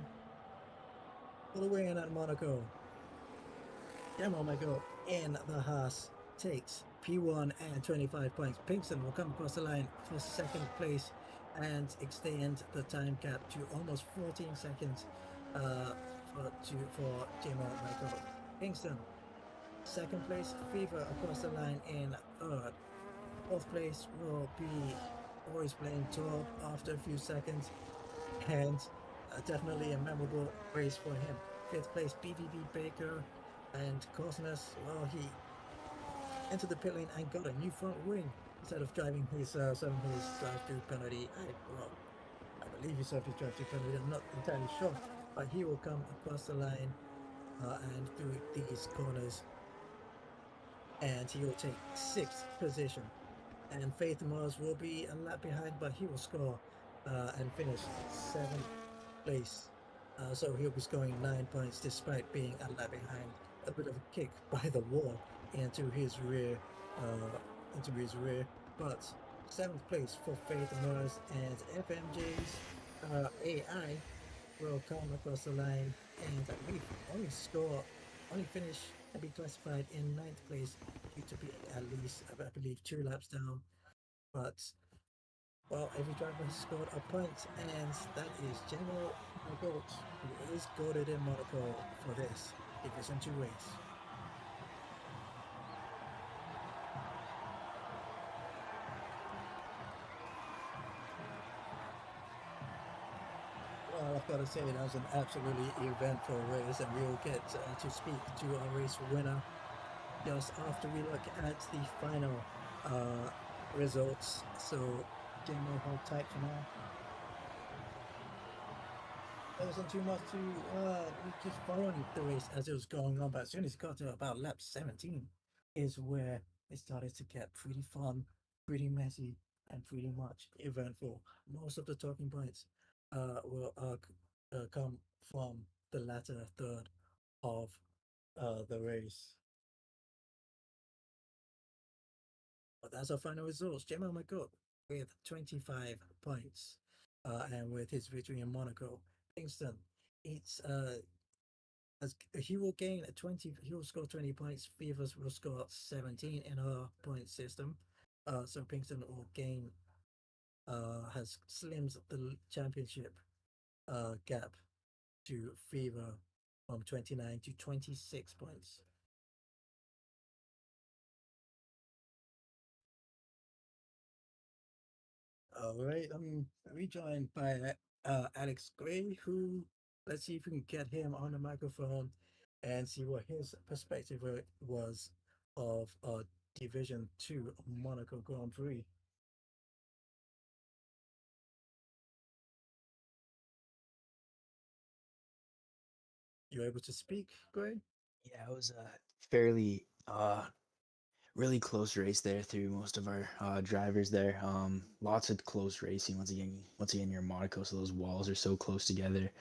for the win at Monaco. J-Mo Magot in the Haas takes P1 and 25 points. Kingston will come across the line for 2nd place and extend the time gap to almost 14 seconds for J-Mo Magot. Kingston, 2nd place, Fever across the line in 3rd. 4th place will be Boys playing Torb after a few seconds, and definitely a memorable race for him. 5th place, BVB Baker, and Cosmos, well, he entered the pit lane and got a new front wing instead of driving his drive-through penalty. I believe he served his drive-through penalty, I'm not entirely sure, but he will come across the line and through these corners, and he will take 6th position. And Faith Mars will be a lap behind, but he will score and finish 7th place. So he'll be scoring 9 points despite being a lap behind. A bit of a kick by the wall into his rear, but seventh place for Faith Mars and FMJ's AI will come across the line, and we only finish and be classified in ninth place due to be at least, I believe, 2 laps down. But well, every driver has scored a point, and that is General Goat, who is goaded in Monaco for this Division 2 race. Well, I've got to say, that was an absolutely eventful race, and we'll get to speak to our race winner just after we look at the final results. So, General, hold tight for now. There wasn't too much to just following the race as it was going on, but as soon as it got to about lap 17 is where it started to get pretty fun, pretty messy, and pretty much eventful. Most of the talking points will come from the latter third of the race. But that's our final results. Gemma McGook with 25 points, and with his victory in Monaco. Kingston, it's as he will gain a 20. He will score 20 points. Fevers will score 17 in her point system. So Kingston will gain. Has slimmed the championship gap to Fever from 29 to 26 points. All right, I'm rejoined by Alex Gray, who let's see if we can get him on the microphone and see what his perspective was of Division 2 Monaco Grand Prix. You able to speak, Gray? Yeah, it was a fairly really close race there through most of our drivers there. Lots of close racing once again you're in Monaco, so those walls are so close together.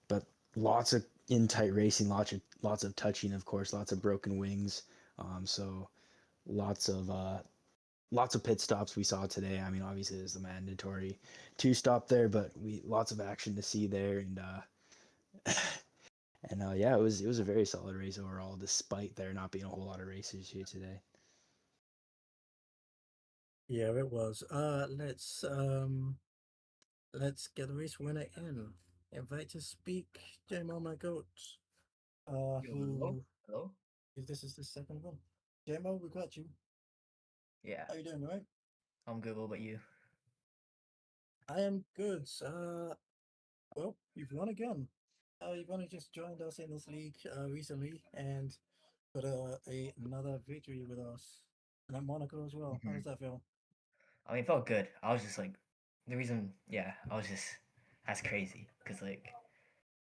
But lots of in tight racing, lots of touching, of course, lots of broken wings. So lots of pit stops we saw today. I mean, obviously there's the mandatory 2 stop there, but we lots of action to see there, and yeah, it was a very solid race overall, despite there not being a whole lot of racers here today. Yeah, it was. Let's get the race winner in. Invite to speak, J-Mo, my goat. Yo, Who hello? if this is the second one. J-Mo, we got you. Yeah, How you doing, right? I'm good. What about you? I am good. Well, you've won again. You've only just joined us in this league recently and got another victory with us. And at Monaco as well. How Mhm. does that feel? I mean, it felt good. I was just like, the reason, yeah, I was just, that's crazy. Because, like,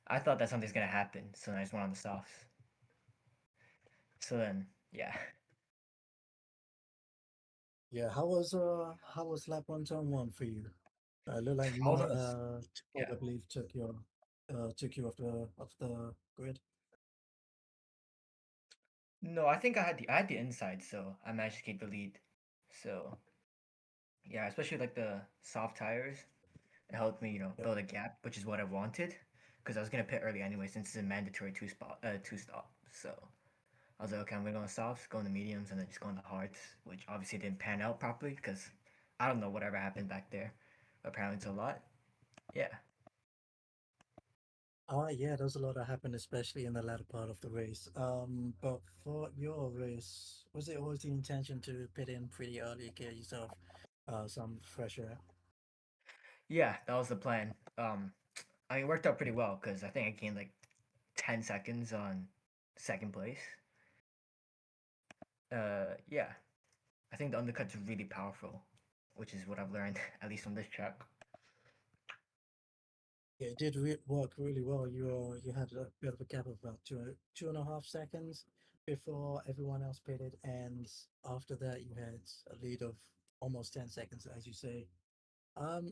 I thought that something's gonna happen. So then I just went on the softs. So then, yeah. Yeah, how was lap 1 for you? Looked like I was on the, Ford, yeah. I believe, took you off the grid. No, I think I had the inside, so I managed to keep the lead. So, yeah, especially like the soft tires, it helped me, Yep. build a gap, which is what I wanted. Because I was gonna pit early anyway, since it's a mandatory two stop. So I was like, okay, I'm gonna go on softs, go on the mediums, and then just go on the hards, which obviously didn't pan out properly because I don't know whatever happened back there. But apparently it's a lot. Yeah. Yeah, there's a lot that happened, especially in the latter part of the race. But for your race, was it always the intention to pit in pretty early, get yourself some fresh air? Yeah, that was the plan. I mean, it worked out pretty well because I think I gained like 10 seconds on second place. Yeah. I think the undercut's really powerful, which is what I've learned, at least on this track. Yeah, it did work really well. You had a bit of a gap of about 2.5 seconds before everyone else pitted, and after that you had a lead of almost 10 seconds, as you say.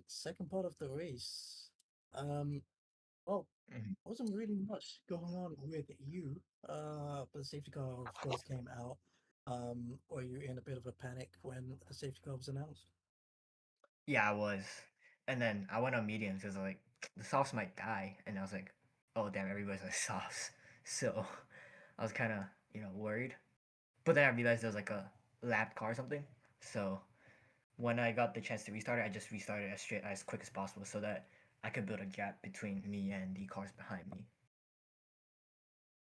Second part of the race. Well, Mhm. wasn't really much going on with you. But the safety car, of course, came out. Were you in a bit of a panic when a safety car was announced? Yeah, I was. And then I went on mediums because like the softs might die, and I was like, oh damn, everybody's on softs. So I was kind of worried. But then I realized there was like a lap car or something. So when I got the chance to restart it, I just restarted as quick as possible so that I could build a gap between me and the cars behind me.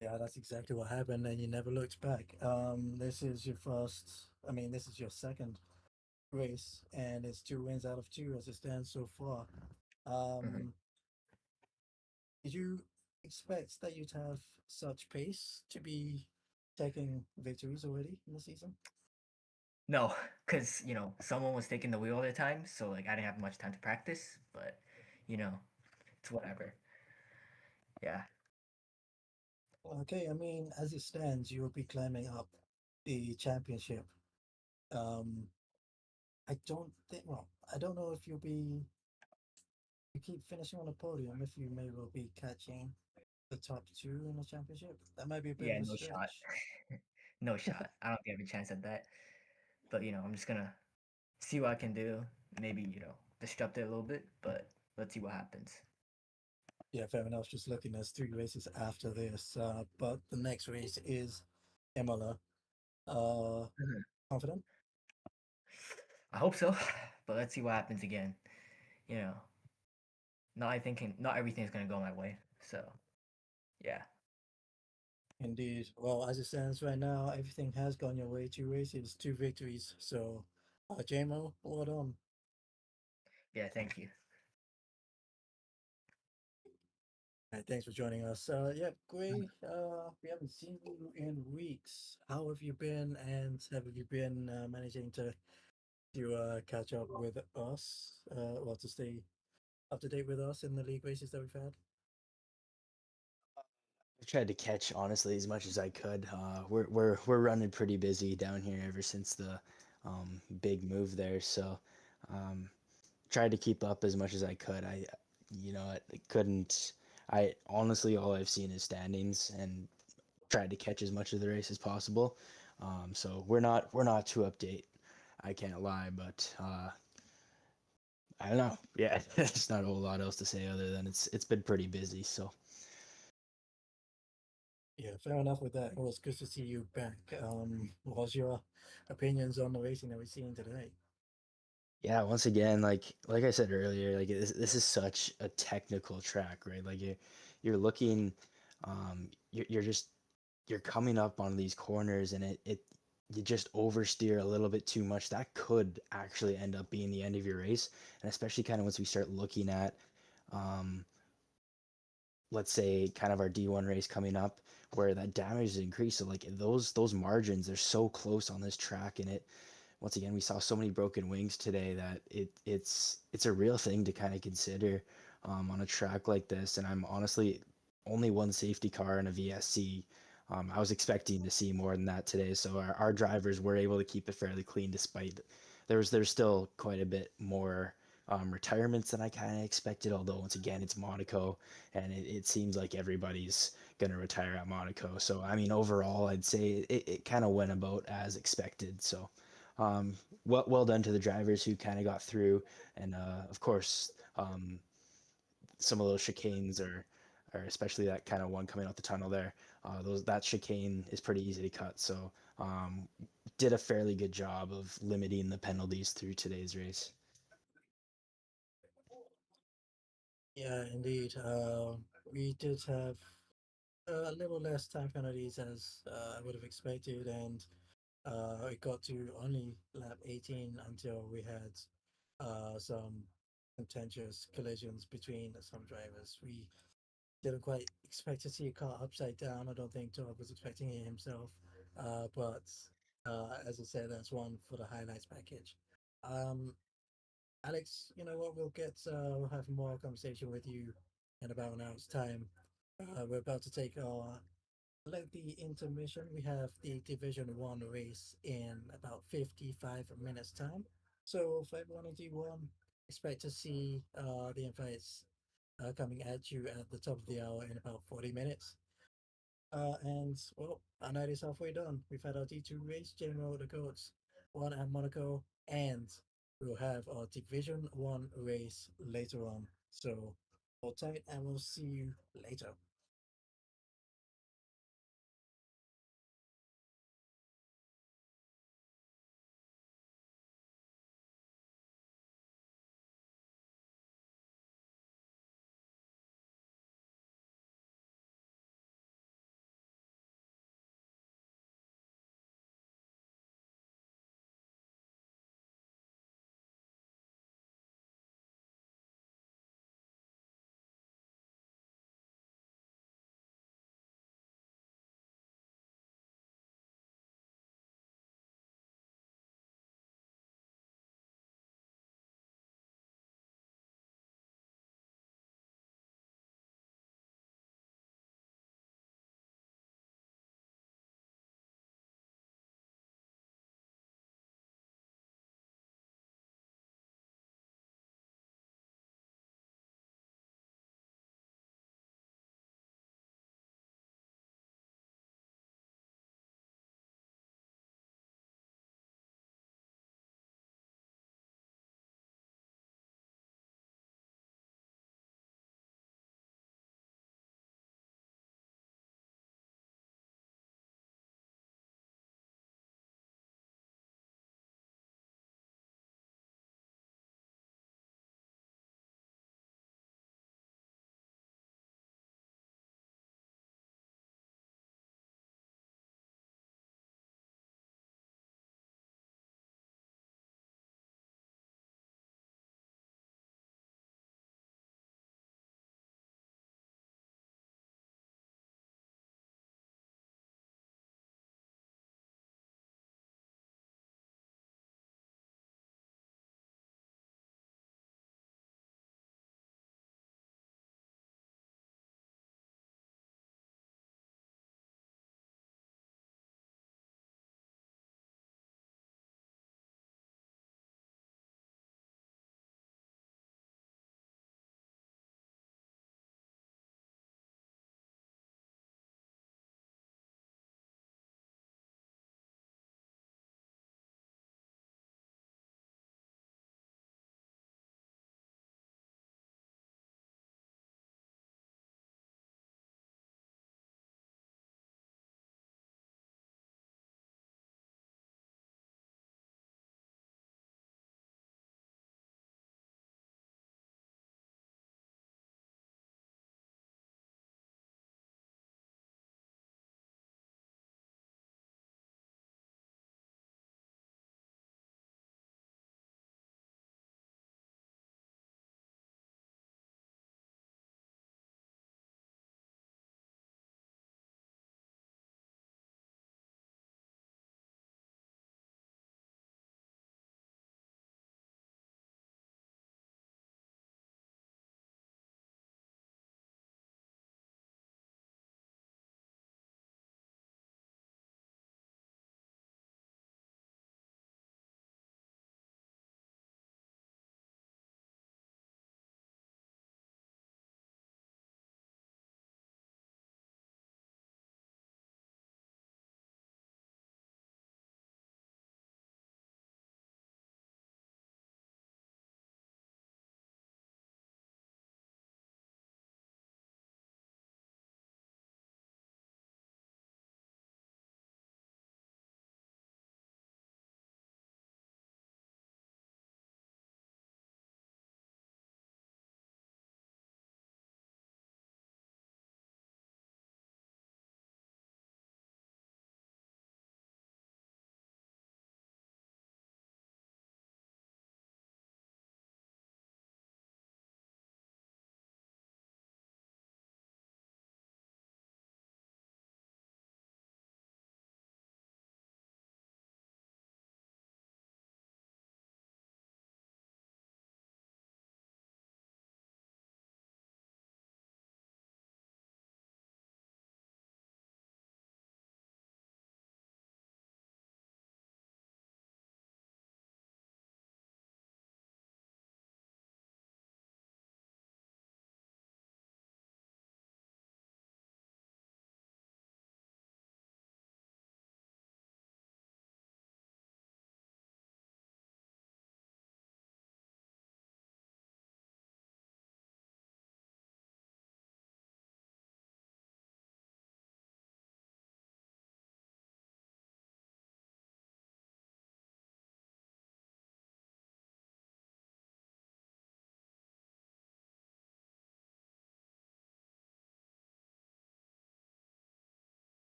Yeah, that's exactly what happened, and you never looked back. This is your first. I mean, this is your second race, and it's 2 wins out of 2 as it stands so far. Mhm. Um, did you expect that you'd have such pace to be taking victories already in the season? No, because someone was taking the wheel all the time, so like I didn't have much time to practice. But you know, it's whatever. Yeah. Okay, I mean, as it stands, you'll be climbing up the championship. Um, I don't think. Well, I don't know if you'll be. You keep finishing on the podium if you may well be catching the top 2 in the championship. That might be a bit Yeah, of a no shot. stretch. No shot. I don't think I have a chance at that. But I'm just gonna see what I can do. Maybe disrupt it a little bit, but let's see what happens. Yeah, fair enough. Just looking, there's 3 races after this, but the next race is Imola. Uh, Mhm. confident? I hope so, but let's see what happens again. You know, not everything is gonna go my way. So yeah, Indeed. Well, as it stands right now, everything has gone your way. 2 races, 2 victories. So, JMO, well done. yeah. Thank you. Right, thanks for joining us. Yeah, Gray, we haven't seen you in weeks. How have you been, and have you been managing to catch up with us, or to stay up to date with us in the league races that we've had? I tried to catch honestly as much as I could. We're running pretty busy down here ever since the big move there. So um, tried to keep up as much as I could. I couldn't. I honestly all I've seen is standings and tried to catch as much of the race as possible. So we're not to update. I can't lie, but I don't know. Yeah, there's not a whole lot else to say other than it's been pretty busy. So Yeah, fair enough with that. Well, it's good to see you back. What's your opinions on the racing that we're seeing today? yeah, once again, like I said earlier, like this is such a technical track, right? Like you're looking, you're just you're coming up on these corners and it you just oversteer a little bit too much. That could actually end up being the end of your race, and especially kind of once we start looking at um, let's say kind of our D1 race coming up where that damage is increased. So like those margins are so close on this track, and it once again we saw so many broken wings today that it's a real thing to kind of consider on a track like this. And I'm honestly only one safety car in a VSC. I was expecting to see more than that today, so our drivers were able to keep it fairly clean despite there's still quite a bit more retirements than I kind of expected. Although once again, it's Monaco, and it seems like everybody's gonna retire at Monaco. So I mean, overall, I'd say it kind of went about as expected. So well done to the drivers who kind of got through, and of course, some of those chicanes or especially that kind of one coming out the tunnel there. That chicane is pretty easy to cut. So did a fairly good job of limiting the penalties through today's race. Yeah, indeed. We did have a little less time penalties as I would have expected, and it got to only lap 18 until we had some contentious collisions between some drivers. We didn't quite expect to see a car upside down. I don't think Todd was expecting it himself. But as I said, that's one for the highlights package. Um, Alex, you know what? We'll have more conversation with you in about an hour's time. We're about to take our lengthy intermission. We have the Division 1 race in about 55 minutes' time. So, for everyone in D1, expect to see the invites coming at you at the top of the hour in about 40 minutes. And well, our night is halfway done. We've had our D2 race, General the Codes, one at Monaco, and we'll have our Division 1 race later on. So hold tight and we'll see you later.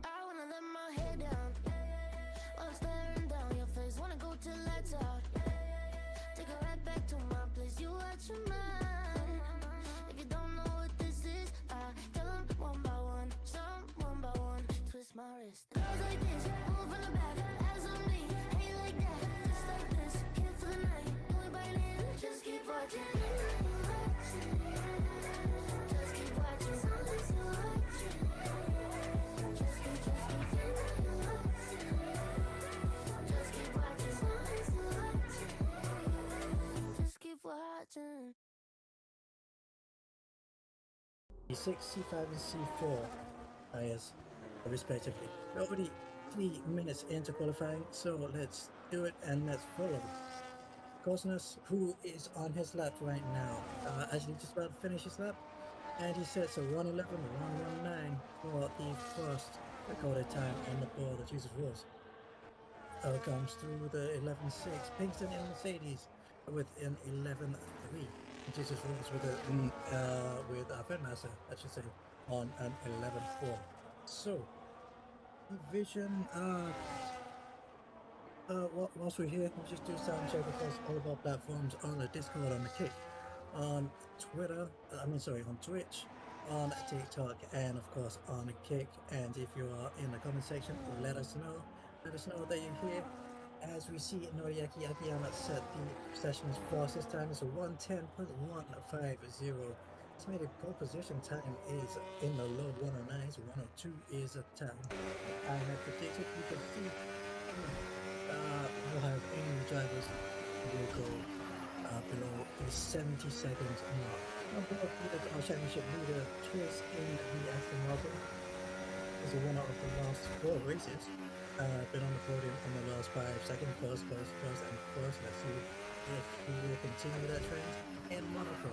I wanna let my head down while I'm staring down your face. Wanna go till lights out. Take a ride back to my place. You out your mind. If you don't know what this is, I tell them one by one, some one by one. Twist my wrist. Girls like this, move from the back. C6, C5, and C4 tires, respectively. We're already 3 minutes into qualifying, so let's do it and let's follow. Cosnus, who is on his lap right now, actually just about to finish his lap, and he sets a 1:11, 1:19 for the first recorded time on the board that Jesus was. Comes through the 11.6. Pinkston in Mercedes with an 11.3. Jesus Rules with Fedmaster, I should say, on an 11.4. So, Vision, whilst we're here, we'll just do a sound check across all of our platforms on the Discord, on the Kick, on Twitter, on Twitch, on TikTok, and of course on the Kick. And if you are in the comment section, let us know. Let us know that you're here. As we see, Noriaki Akiyama set the session's fastest time is a 1:10.150. Estimated pole position time is in the low 109s. 102 is a time I had predicted. You can see we'll have any drivers will go below the 70 seconds mark. On board with our championship leader, Chris in the Aston Martin, is the winner of the last 4 races. Been on the podium in the last 5 seconds, first, and first. Let's see if he will continue that trend. In Monaco,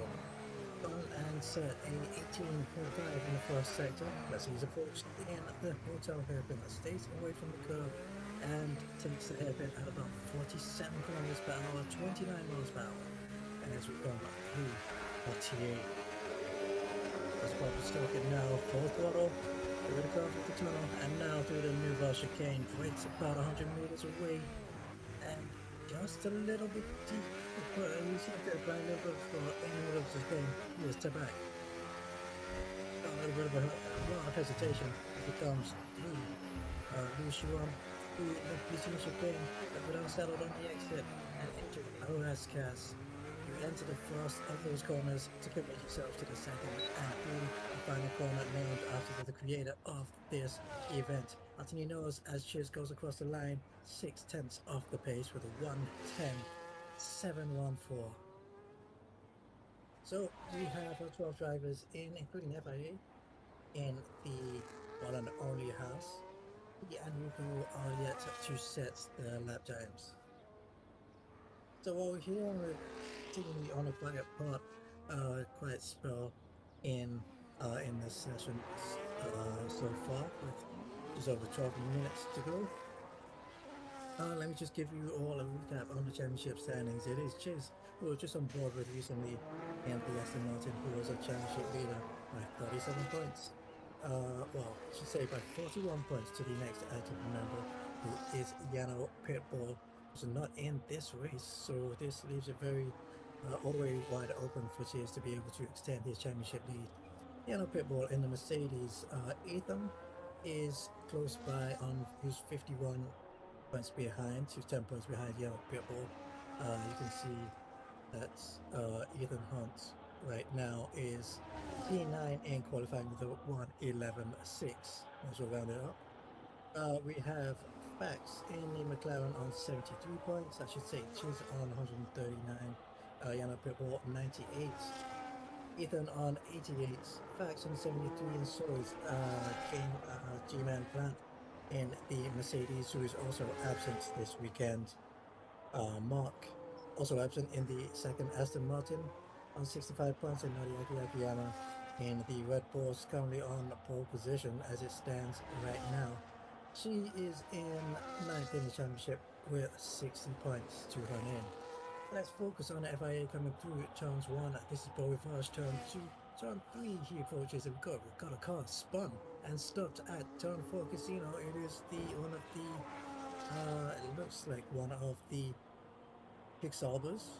gone and set a 18.5 in the first sector. Let's see his approach in the hotel hairpin that stays away from the curb and takes the hairpin at about 47 kilometers per hour, 29 miles per hour. And as we come through RTA, let's pop the stroke it now, full throttle. Through the curve of the tunnel, and now through the Nouveau chicane. Brakes about 100 meters away, and just a little bit deep. But you see the blind level for any of the chicane. He is to back. A little bit of a lot of hesitation as it comes through Lu Shuan, through the Lucien chicane, but now settled on the exit and entered Oascas. You enter the first of those corners to commit yourself to the second and through the final corner named after the creator of this event. Anthony knows as Chiz goes across the line 6/10 off the pace with a 1:10.714. So we have our 12 drivers including FIA, in the one and only house. And who are yet to set the lap times. So over here we're seemingly on a quiet part, quiet spell in this session so far, with just over 12 minutes to go. Let me just give you all a recap on the championship standings. It is Chiz, who was just on board with recently, and the Aston Martin, who was a championship leader by 37 points. Well, I should say by 41 points to the next active member, who is Yano Pitbull, who's not in this race. So this leaves it very already wide open for Chiz to be able to extend his championship lead. Yano Pitbull in the Mercedes. Ethan is close by on who's 51 points behind, who's 10 points behind Yano Pitbull. You can see that Ethan Hunt right now is P9 in qualifying with a 1:11.6. As we'll round it up. We have Fax in the McLaren on 73 points. I should say Chiz on 139. Yano Pitbull 98. Ethan on 88. Fax on 73, and so is G-Man Plant in the Mercedes, who is also absent this weekend. Mark also absent in the second Aston Martin on 65 points, and Noriaki Akiyama in the Red Bulls, currently on pole position as it stands right now. She is in 9th in the championship with 60 points to her name. Let's focus on the FIA coming through turns 1. This is Bowie Fars, turn 2. Turn 3 he approaches, and we've got a car spun and stopped at turn 4 Casino. It is it looks like one of the Pixarbers.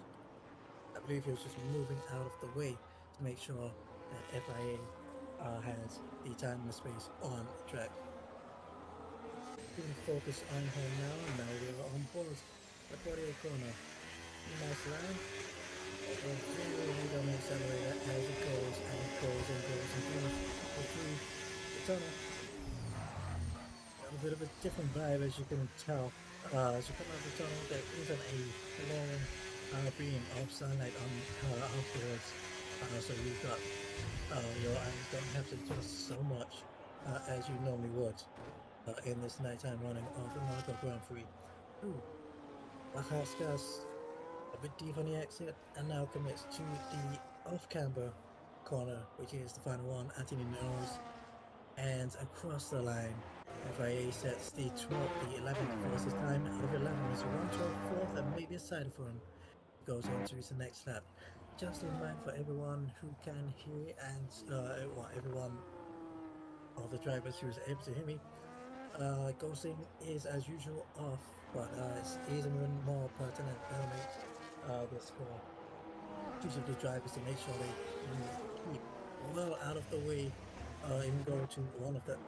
I believe he was just moving out of the way to make sure that FIA has the time and the space on the track. We can focus on her now, and now we are on board. The 48 corner. Nice line. Really on the accelerator as it goes and it goes and goes and goes through the tunnel. A bit of a different vibe, as you can tell. As you come out of the tunnel, there isn't a long beam of sunlight on her afterwards, So you've got your eyes don't have to adjust so much as you normally would in this nighttime running of the Monaco Grand Prix. Ooh, Lajascas a bit deep on the exit and now commits to the off-camber corner, which is the final one. Anthony knows, and across the line, FIA sets the 11th fastest time out of 11. It's 1:12.4 and maybe a side for him. Goes on to his next lap. Just in mind for everyone who can hear and everyone of the drivers who is able to hear me, ghosting is as usual off, but it's even more pertinent this for each of the drivers to make sure they keep well out of the way, even go to one of the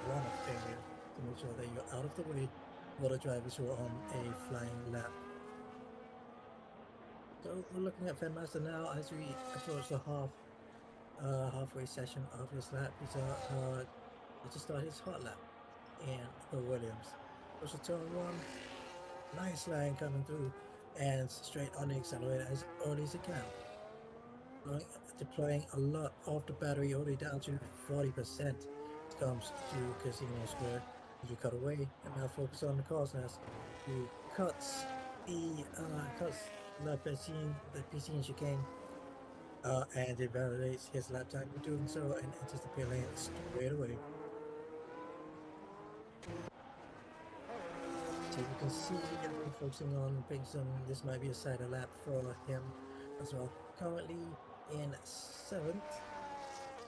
runoff area to make sure that you're out of the way for the drivers who are on a flying lap. So we're looking at Fenmaster now as we approach the halfway session of his lap. He's to start his hot lap in the Williams. Push the turn one, nice line coming through, and straight on the accelerator as early as it can. Deploying a lot of the battery already down to 40%. Comes to Casino Square. You cut away and now focus on the cars nest. He cuts the Piscine chicane and it validates his lap time in doing so and enters the pit lane straight away. So you can see focusing on Pinkston, this might be a side lap for him as well. Currently in 7th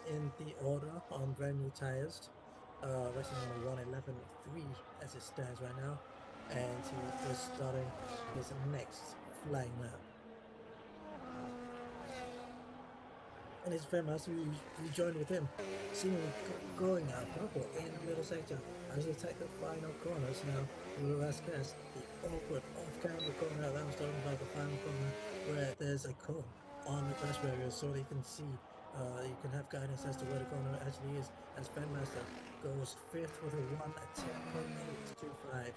in the order on brand new tires, racing on a 1:11.3 as it stands right now, and he is starting his next flying lap. And it's Fenmaster we joined with him, seeing him going out purple in the middle sector as they take the final corners now. Velasquez, the awkward off-camera corner that I was talking about, the final corner where there's a cone on the crash barrier so they can see, you can have guidance as to where the corner actually is, as Fenmaster goes 5th with a 1:10.825.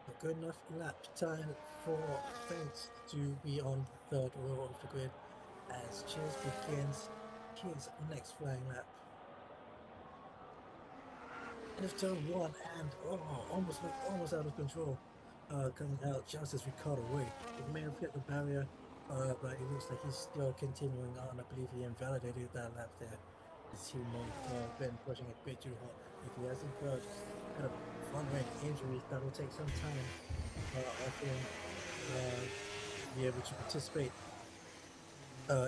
A good enough lap time for Fence to be on the 3rd row of the grid as Chase begins his next flying lap. And it's turn 1 and almost out of control. Coming out just as we cut away. It may have hit the barrier, but it looks like he's still continuing on. I believe he invalidated that lap there. As he may have been pushing it a bit too hard. If he hasn't got kind of front-range injuries, that will take some time of him be able to participate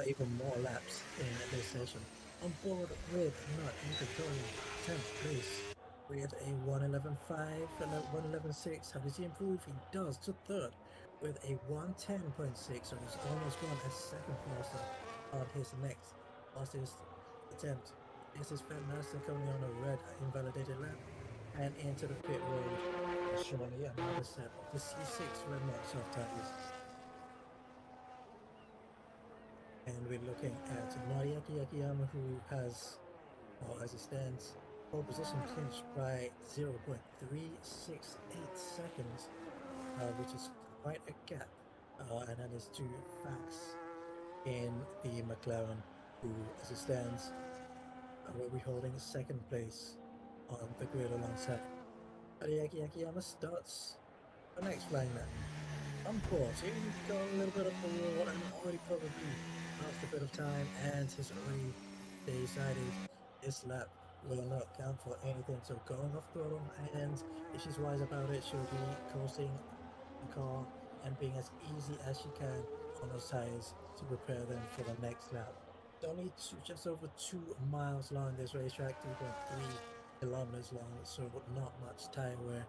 even more laps in this session. On board with Nut in Victoria, 10th place with a 1:11.5 and a 1:11.6. How does he improve? He does to 3rd with a 1:10.6, so he's almost gone a second faster on his next fastest attempt. This is Fenmaster coming on a red invalidated lap and into the pit road. Surely another set of the C6 Red Mark soft tires. And we're looking at Noriaki Akiyama, who has, as it stands, pole position clinched by 0.368 seconds, which is quite a gap. And that is to Fax in the McLaren, who, as it stands, will be holding 2nd place on the grid alongside. Noriaki Akiyama starts the next flying lap. On course, he's got a little bit of the wall and already probably lost a bit of time, and has already decided this lap will not count for anything. So going off throttle, and if she's wise about it, she'll be coasting the car and being as easy as she can on those tires to prepare them for the next lap. It's only just over 2 miles long, this racetrack, 2.3 kilometers long, so not much tire wear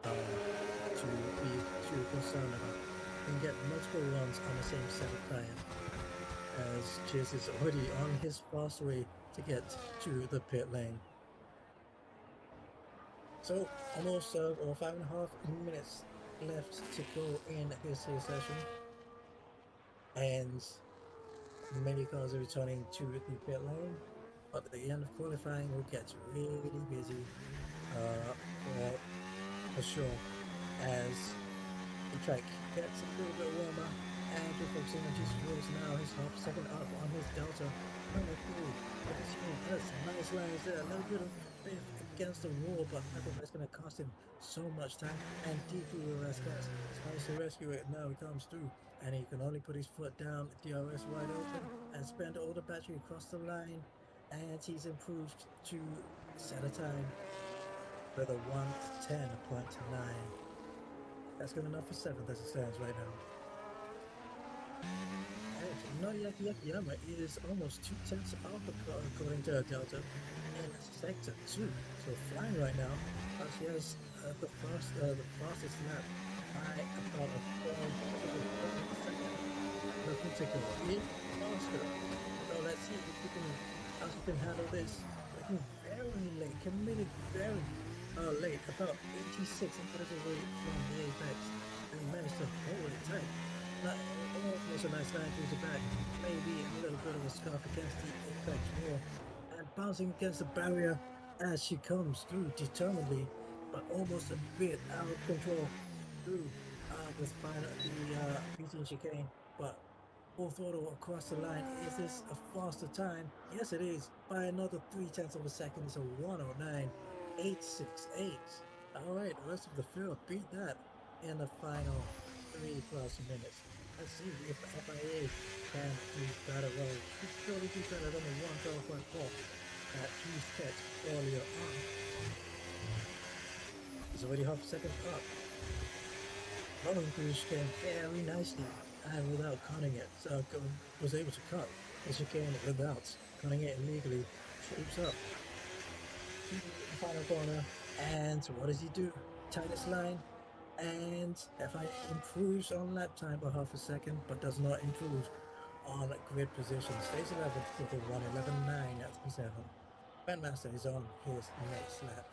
to be too concerned about. You can get multiple runs on the same set of tires, as Chase is already on his fast way to get to the pit lane. So almost 5.5 minutes left to go in this session, and many cars are returning to the pit lane, but at the end of qualifying will get really busy for sure, as the track gets a little bit warmer And you're focusing on Jesus Rules now. His half second up on his Delta. Running through. That's nice lines there. A little bit of faith against the wall, but nothing that's going to cost him so much time. And deeply with Raskas tries to rescue it. Now he comes through. And he can only put his foot down, DRS wide open, and spend all the battery across the line. And he's improved to set a time with a 1:10.9. That's good enough for 7th as it stands right now. And Noriaki Akiyama is almost 2/10 off according to Delta in sector 2. So flying right now. She has the fastest lap by about a second. No particular. Faster. So let's see if we can, how she can handle this. Looking very late, committed very late, about 86 meters away from the apex, and managed to hold it tight. Not almost a nice line through the back, maybe a little bit of a scarf against the apex more, and bouncing against the barrier as she comes through determinedly, but almost a bit out of control through this final the PT chicane, but full throttle across the line. Is this a faster time? Yes, it is. By another 0.3 of a second. It's a 1:09.868. All right, the rest of the field beat that in the final 3+ minutes. Let's see if FIA can do better. Well, should surely do better than the 1:12.4 that he's catch earlier on. He's already half a second up. Rolling through the chicane very nicely and without cutting it. So was able to cut the chicane without cutting it illegally. Shapes up to the final corner, and what does he do? Tightest line, and FI improves on lap time by half a second, but does not improve on grid position. Stays 11th with a 1:11.9 Grandmaster is on his next lap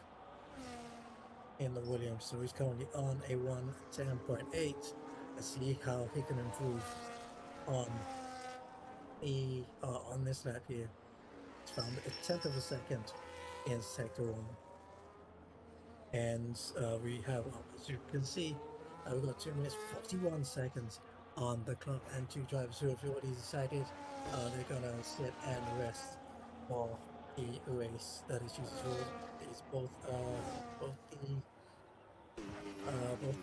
in the Williams, so he's currently on a 1:10.8. Let's see how he can improve on the on this lap here. It's found a 1/10 of a second in sector 1, and we have, as you can see, we've got 2 minutes 41 seconds on the clock, and 2 drivers who have already decided they're gonna sit and rest for the race that is used for. It's both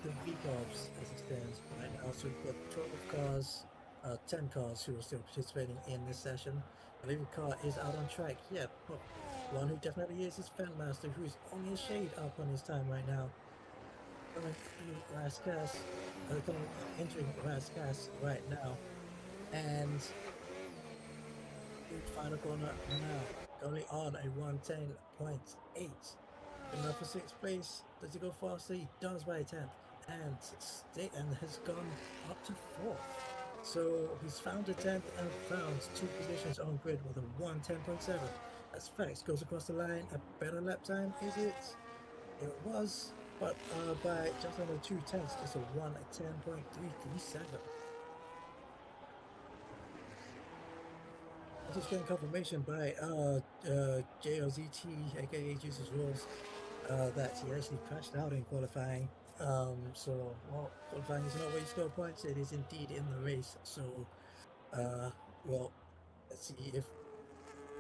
the VCOPs as it stands right now. So we've got 12 cars, 10 cars who are still participating in this session. I believe the car is out on track. Yeah, but one who definitely is Fentmaster, who is only a shade up on his time right now. Going through Raskas, entering Raskas right now, and final corner now, only on a 1:10.8. Enough for 6th place. Does he go faster? He does by a 10th, and has gone up to 4th. So he's found a 10th and found 2 positions on grid with a 1:10.7. As facts goes across the line. A better lap time, is it? It was, but by just under 2/10, it's a 1:10.337. I'm just getting confirmation by JLZT, aka Jesus Rules, that he actually crashed out in qualifying. So, well, qualifying is not where you score points, it is indeed in the race. So, well, let's see if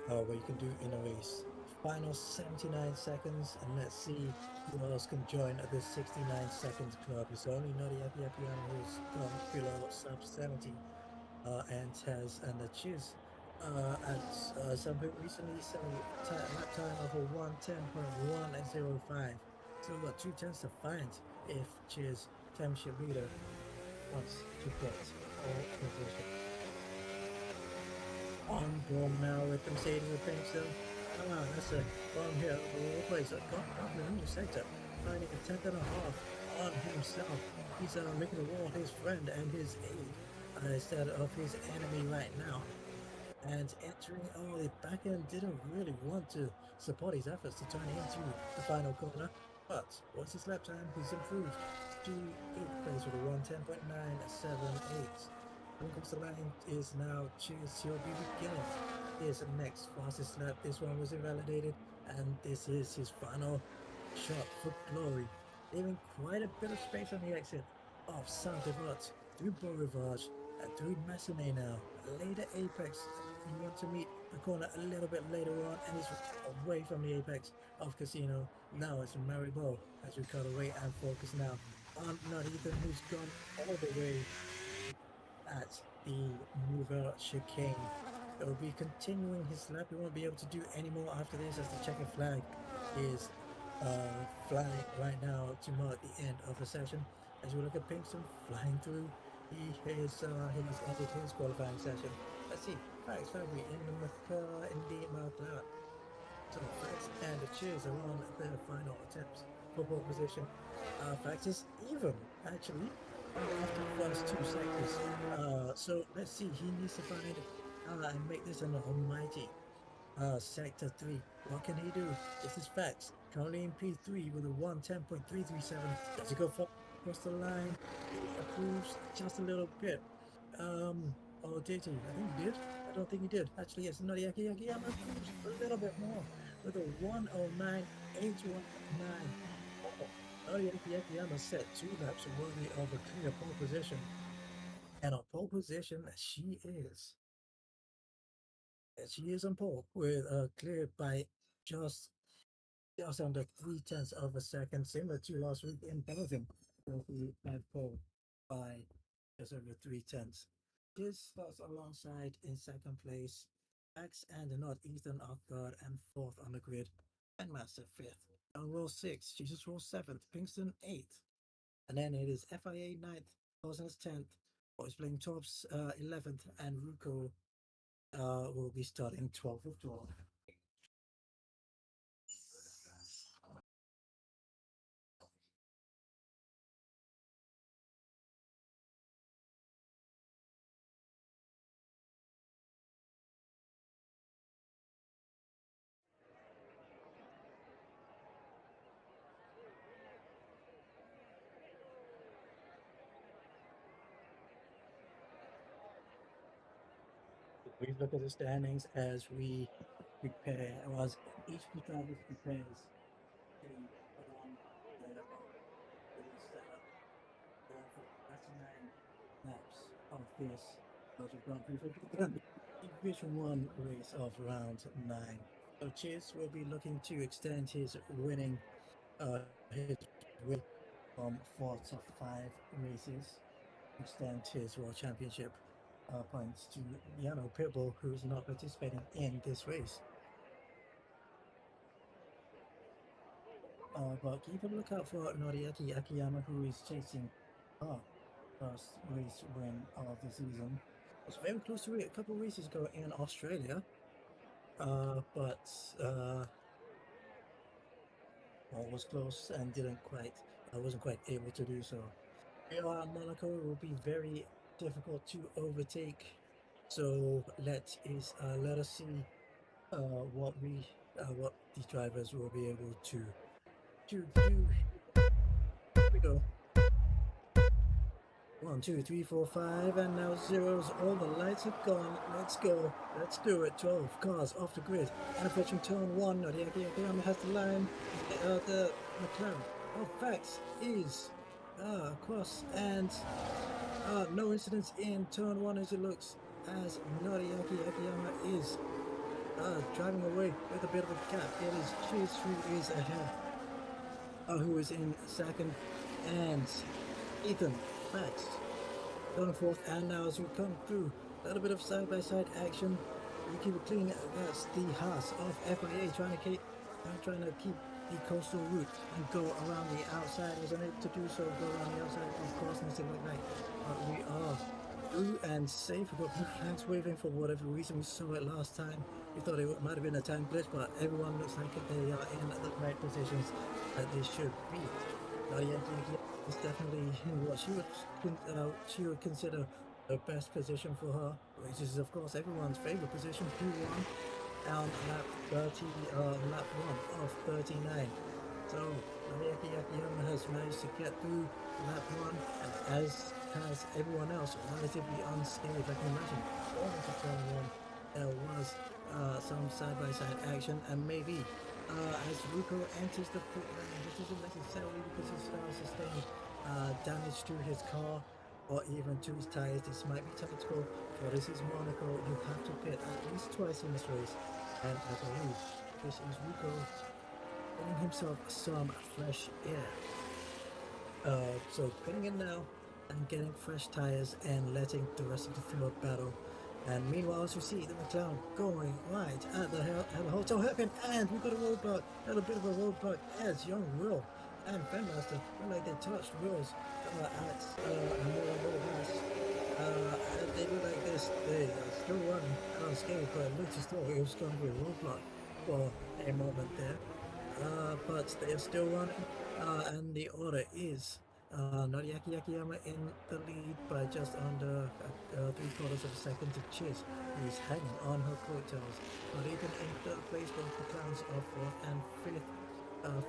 what you can do in a race. Final 79 seconds, and let's see who else can join the 69 seconds club. It's only Noriaki Akiyama who's gone below sub 70, and the Chiz at some point recently set a lap time of a 1:10.105. So we've got 2/10 to find if Chiz championship leader wants to get all position. On board now with the Mercedes and Paintsville. That's a bomb here all over the place. Got up in the new sector, finding a 10.5 on himself. He's making the wall his friend and his aid instead of his enemy right now. And entering, the back end didn't really want to support his efforts to turn into the final corner. But what's his lap time? He's improved to 8th place with a 1:10.978. Across the line is now Chiz. He'll be beginning his next fastest lap. This one was invalidated, and this is his final shot for glory, leaving quite a bit of space on the exit of Saint-Devote through Beau Rivage through Masane now. Later apex. You want to meet the corner a little bit later on, and he's away from the apex of Casino. Now it's Maribel as we cut away and focus now on not Ethan, who's gone all the way at the mover chicane. It will be continuing his lap. He won't be able to do any more after this as the checkered flag is flying right now to mark the end of the session. As we look at Pinkston flying through, he has ended his qualifying session. Let's see, Fax Fabry in the McLaren. So Fax and the Cheers are on their final attempts for pole position. Fax is even actually after the first two sectors. So let's see, he needs to find and make this an almighty sector 3. What can he do? This is Fax, currently in P3 with a 110.337. Does he go for across the line? He approves just a little bit. Or did he? I think he did. I don't think he did. Actually, yes, Noriaki Akiyama approves a little bit more with a 109.819. Noriaki Akiyama set 2 laps worthy of a clear pole position. And on pole position, she is. She is on pole with cleared by just under 0.3 of a second, similar to last week in Belgium, where we had pole by just over 0.3. This starts alongside in second place. Max and the Northeastern off guard and 4th on the grid, and Master 5th. On row 6, Jesus row 7th, Pinkston 8th, and then it is FIA 9th, Cousins 10th, Boys playing tops 11th, and Ruko will be starting 12th of 12. We look at the standings as we prepare, or as each driver prepares to put on their setup for 39 laps of this Belgian Grand Prix. Division 1 race of round 9. So Chase will be looking to extend his winning his win from 4 to 5 races, extend his World Championship points to Yano Pitbull, who is not participating in this race. But keep a lookout for Noriaki Akiyama, who is chasing first race win of the season. Was very close to it a couple of races ago in Australia, but was close and wasn't quite able to do so. Monaco will be very difficult to overtake, so let us see what these drivers will be able to do. Here we go. 1, 2, 3, 4, 5, and now zeros. All the lights have gone. Let's go. Let's do it. 12 cars off the grid. And approaching turn 1. Noriaki Akiyama has the line. The McLaren of Fax is across, and no incidents in turn 1 as it looks, as Noriaki Akiyama is driving away with a bit of a gap. It is Chase who is ahead, who is in second, and Ethan Fax going 4th. And now as we come through, a little bit of side-by-side action. We keep it clean. That's the Haas of FIA trying to keep the coastal route and go around the outside. Was unable to do so, go around the outside of course, and like that. But we are through and safe. We've got blue flags waving for whatever reason. We saw it last time. We thought it might have been a time glitch, but everyone looks like they are in the right positions that they should be. Is definitely in what she would consider the best position for her, which is of course everyone's favorite position, P1, down lap 1 of 39. So Noriaki Akiyama has managed to get through lap 1, and as has everyone else, relatively unscathed. I can imagine going into turn 1 there was some side-by-side action, and maybe as Ruko enters the pit lane, this isn't necessarily because he's sustained damage to his car, or even to his tires. This might be tactical, but this is Monaco. You have to pit at least twice in this race, and I believe this is Rico getting himself some fresh air. So pitting in now and getting fresh tires and letting the rest of the field battle. And meanwhile, as you see, the McLaren going right at the hotel hairpin, and we got a roadblock, a little bit of a roadblock as Young Will and Fanmaster look like they touched wheels at Moore West. They look like they are still running unscathed, but it looks as though it was going to be a roadblock for a moment there. But they are still running, and the order is Noriaki Yakiyama in the lead by just under 3/4 of a second to Chiz, who is hanging on her coattails. But even in third place, both the clowns are 4th and 5th.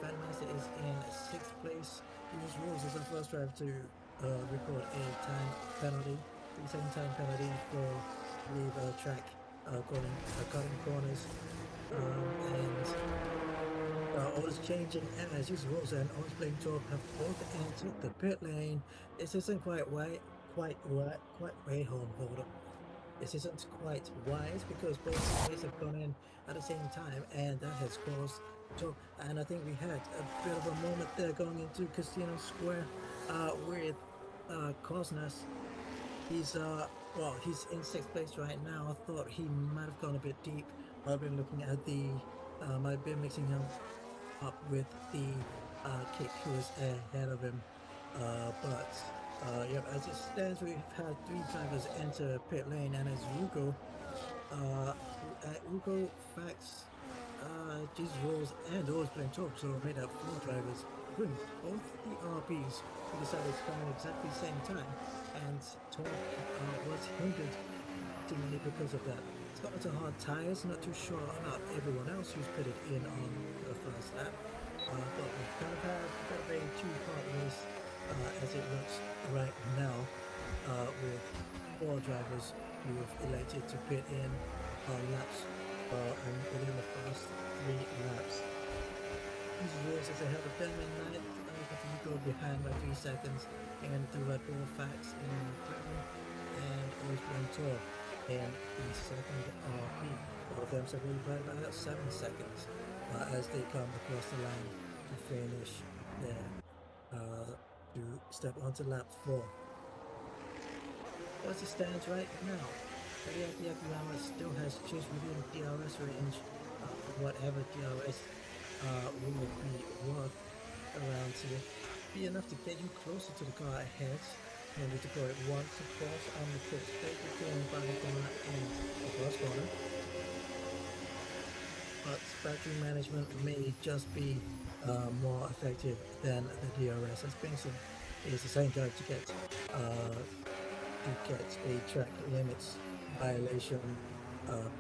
Fanmaster is in 6th place. Jesus Rules is the first driver to record a time penalty, 3-second time penalty for, I believe, track cutting corners. All is changing as Jesus Rules and Orange Flame Top have both entered the pit lane. This isn't hold up. This isn't quite wise because both players have gone in at the same time, and that has caused trouble. And I think we had a bit of a moment there going into Casino Square with Cosnas. He's in 6th place right now. I thought he might have gone a bit deep. I've been looking at the might have been mixing him up with the Kick, who is ahead of him. Yep, as it stands, we've had 3 drivers enter pit lane, and as Ruko, Fax, Jesus Rolls, and Always Playing Top, so we made up 4 drivers, including both the RPs, who decided to come in exactly the same time, and Top was hindered seemingly because of that. It's got into hard tires, not too sure about everyone else who's pitted in on the first lap, but we kind of had a 2-part race as it looks right now, with 4 drivers who have elected to pit in laps and within the first 3 laps. These rules as ahead of them in 9th, but go behind by 3 seconds, and the Red Bull Facts in 3rd, and Always Playing Top and the 2nd RP. All of them separated by about 7 seconds as they come across the line to finish there, to step onto lap 4. As it stands right now, Noriaki Yakiyama still has Chiz within DRS range for whatever DRS will be worth around here. Be enough to get you closer to the car ahead. And we deploy it once across on the pit straight between Barry corner and the first corner. But battery management may just be more effective than the DRS, as Benson is the same drive to get a track limits violation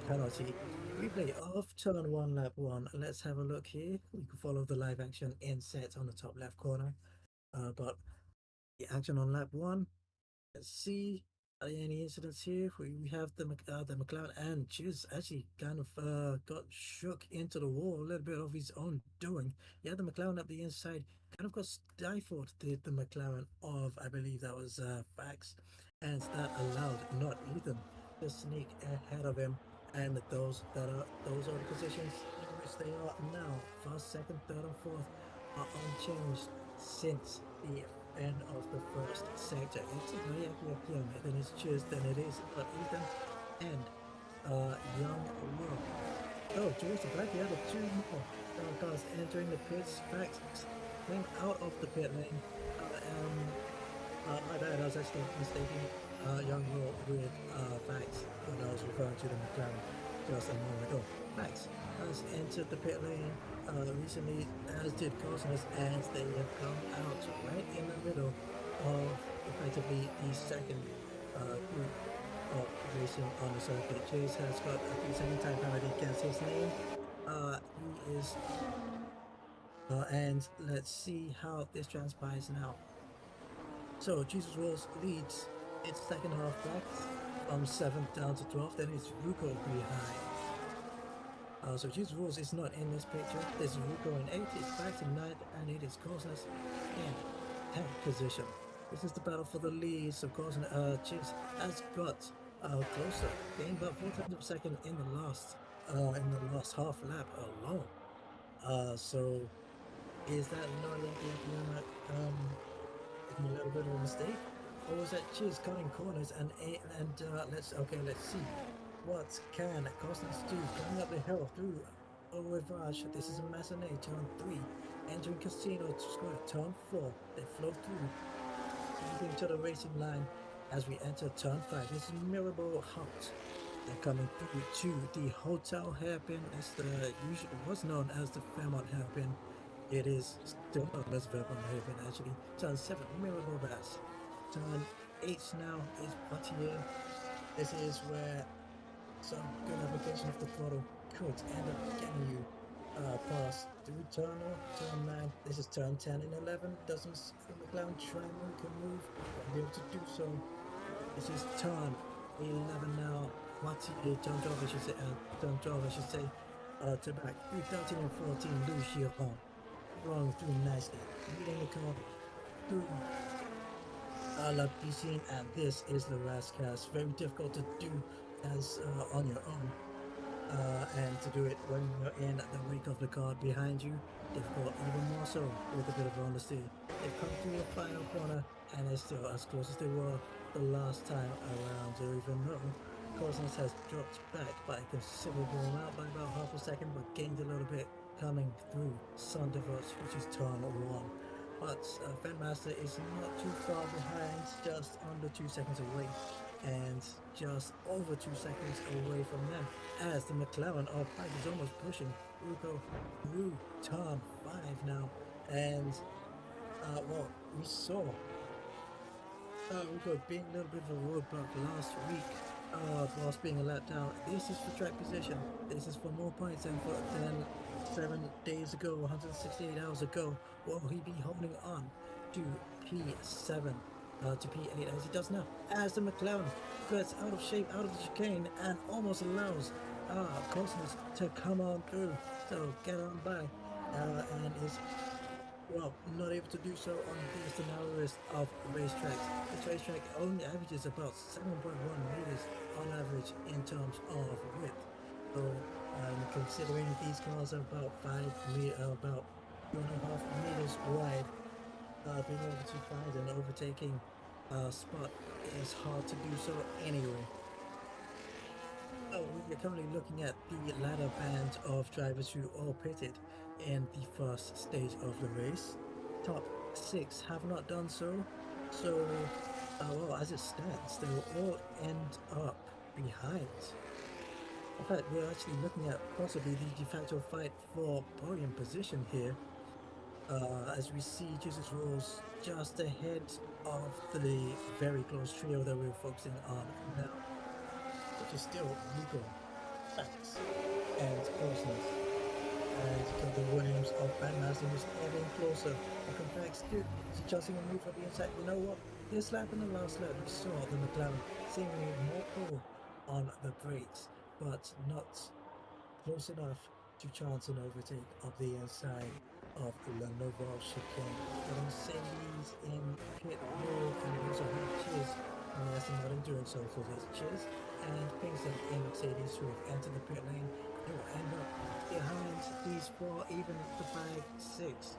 penalty. Replay of turn 1, lap 1. Let's have a look here. We can follow the live action inset on the top left corner. But the action on lap 1. Let's see any incidents here. We have the McLaren, and Chiz actually kind of got shook into the wall, a little bit of his own doing. Yeah, the McLaren up the inside kind of got stifled. The McLaren of, I believe that was Fax, and that allowed not Ethan to sneak ahead of him. And those are the positions in which they are now. 1st, 2nd, 3rd, and 4th are unchanged since the end of the 1st sector. It's Noriaki Yakiyama, then it's Chiz, then it is Ethan and Young Will. Oh, towards the back, the other 2 more cars entering the pits. Fax came out of the pit lane. My bad, I was actually mistaken. Young Will with Fax when I was referring to the McLaren just a moment ago. Fax has entered the pit lane recently, as did Cosmos, as they have come out right in the middle of effectively the 2nd group of racing on the circuit. Chase has got a 3-second time penalty against his name. He is and let's see how this transpires now. So Jesus Rolls leads its 2nd half back from 7th down to 12th, then it's Ruko behind. So Jesus Rolls is not in this picture. There's Ruko in 8th, it's back to 9th, and it is Cosas in 10th position. This is the battle for the lead. So Carson Chase has got closer, gained about 4 tenths of a second in the last half lap alone. So is that Nolan making a little bit of a mistake, or was that Chiz cutting corners let's see what can Costas do coming up the hill through Rivage. This is a Massenet turn 3, entering Casino Square turn 4. They flow through leading to the racing line as we enter turn 5. This is Mirabel House. They're coming through to the Hotel Hairpin. It's the usually was known as the Fairmont Hairpin. It is still known as Fairmont Hairpin actually. Turn 7, Mirabel Bass. Turn 8 now is Poitiers. This is where some good application of the throttle could end up getting you pass through turn 9. This is turn 10 and 11. Doesn't McLaren try and move, but be able to do so. This is turn 11 now. Turn 12, I should say. Turn 12, I should say. To back through 13 and 14. Lucia on. Rolling through nicely. Leading the car through La Piscine, and this is the Rascas. Very difficult to do as on your own. And to do it when you're in the wake of the car behind you, difficult even more so with a bit of honesty. They've come through the final corner and they're still as close as they were the last time around, even though Cousins has dropped back by a considerable amount, by about half a second, but gained a little bit coming through Sandevos, which is turn 1. But Fenmaster is not too far behind, just under 2 seconds away, and just over 2 seconds away from them, as the McLaren of 5 is almost pushing Ruko through turn 5 now. And well, we saw Ruko being a little bit of a roadblock last week, whilst being a lap down. This is for track position. This is for more points than 7 days ago, 168 hours ago. Will he be holding on to P7, to P8 as he does now? As the McLaren gets out of shape, out of the chicane, and almost allows Cosmos to come on through. So get on by, and is, well, not able to do so on the narrowest of racetracks. This racetrack only averages about 7.1 meters on average in terms of width. So, considering these cars are about 2.5 meters wide, being able to find an overtaking spot is hard to do so anyway. Oh, we're currently looking at the latter band of drivers who all pitted in the first stage of the race. Top 6 have not done so. So, well, as it stands, they will all end up behind. In fact, we're actually looking at possibly the de facto fight for podium position here, as we see Jesus Rolls just ahead of the very close trio that we're focusing on now, which is still Rico, Fax, and Closeness. And the Williams of Bandmaster is getting closer. But Fax is adjusting a move for the inside. You know what? This lap and the last lap, we saw the McLaren seemingly more pull on the brakes, but not close enough to chance an overtake of the inside of the Noval chicane. The Mercedes in pit road, and we also have Chiz and Aston Martin doing so. So there's Chiz and Pinkston in Mercedes who have entered the pit lane. They will end up behind these 4, even the 5, 6.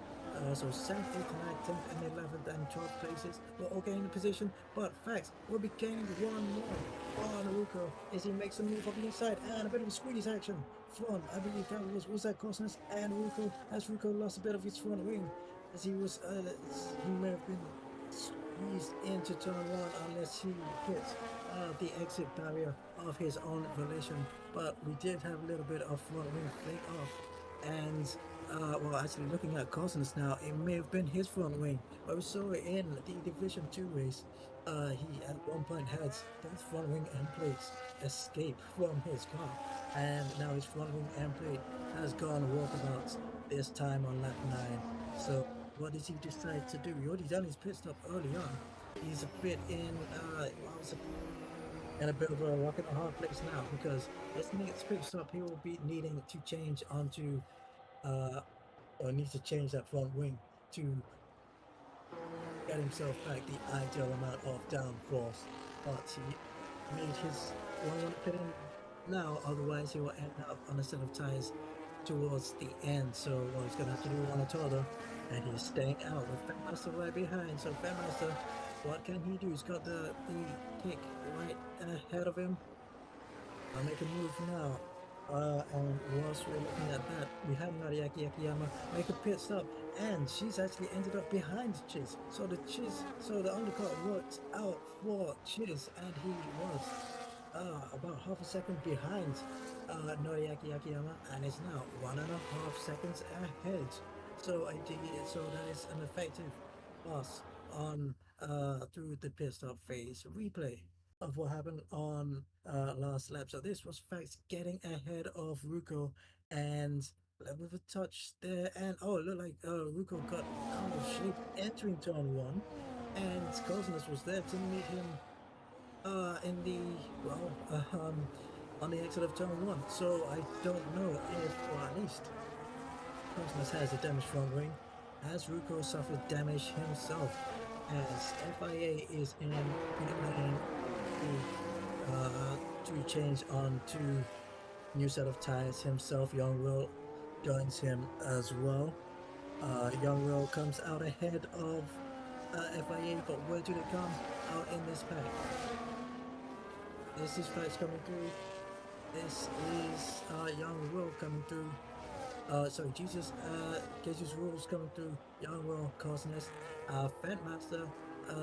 So 7th, 8th, 9th, 10th, and 11th, and 12th places will all gain the position. But Fax will be gaining one more on Naruko as he makes a move on the inside, and a bit of a squeeze action from, I believe that was that Cosmos and Ruko, as Ruko lost a bit of his front wing as he was he may have been squeezed into turn 1 unless he hit the exit barrier of his own volition. But we did have a little bit of front wing flake off, and well, actually looking at Cosmos now, it may have been his front wing, but we saw it in the Division 2 race. He at one point had both front wing and plates escape from his car, and now his front wing and plate has gone walkabouts this time on lap 9. So what does he decide to do? He already done his pit stop early on. He's a bit in a bit of a rock and a hard place now, because his next pit stop he will be needing to change onto or needs to change that front wing to get himself back the ideal amount of downforce, but he made his one pit in now, otherwise he will end up on a set of tires towards the end. So what he's gonna have to do one or two other, and he's staying out with Fatmaster right behind. So Fatmaster, what can he do? He's got the kick right ahead of him. I'll make a move now. And whilst we're looking at that, we have Noriaki Akiyama make a pit stop, and she's actually ended up behind Chiz. So the undercut worked out for Chiz, and he was about half a second behind Noriaki Akiyama, and is now 1.5 seconds ahead. So so that is an effective pass on through the pit stop phase. Replay of what happened on last lap. So this was Fax getting ahead of Ruko, and with a touch there, and oh, it looked like Ruko got out of shape entering turn 1, and Cosmos was there to meet him in the on the exit of turn 1. So I don't know if, or at least Cosmos has a damage front wing, as Ruko suffered damage himself, as FIA is in pit lane to change on to new set of tires himself. Young Will joins him as well. Young Will comes out ahead of FIA, but where do they come out in this pack? This is Fax coming through. This is Young Will coming through. Sorry, Jesus Rules coming through. Young Will, Cosness, Fatmaster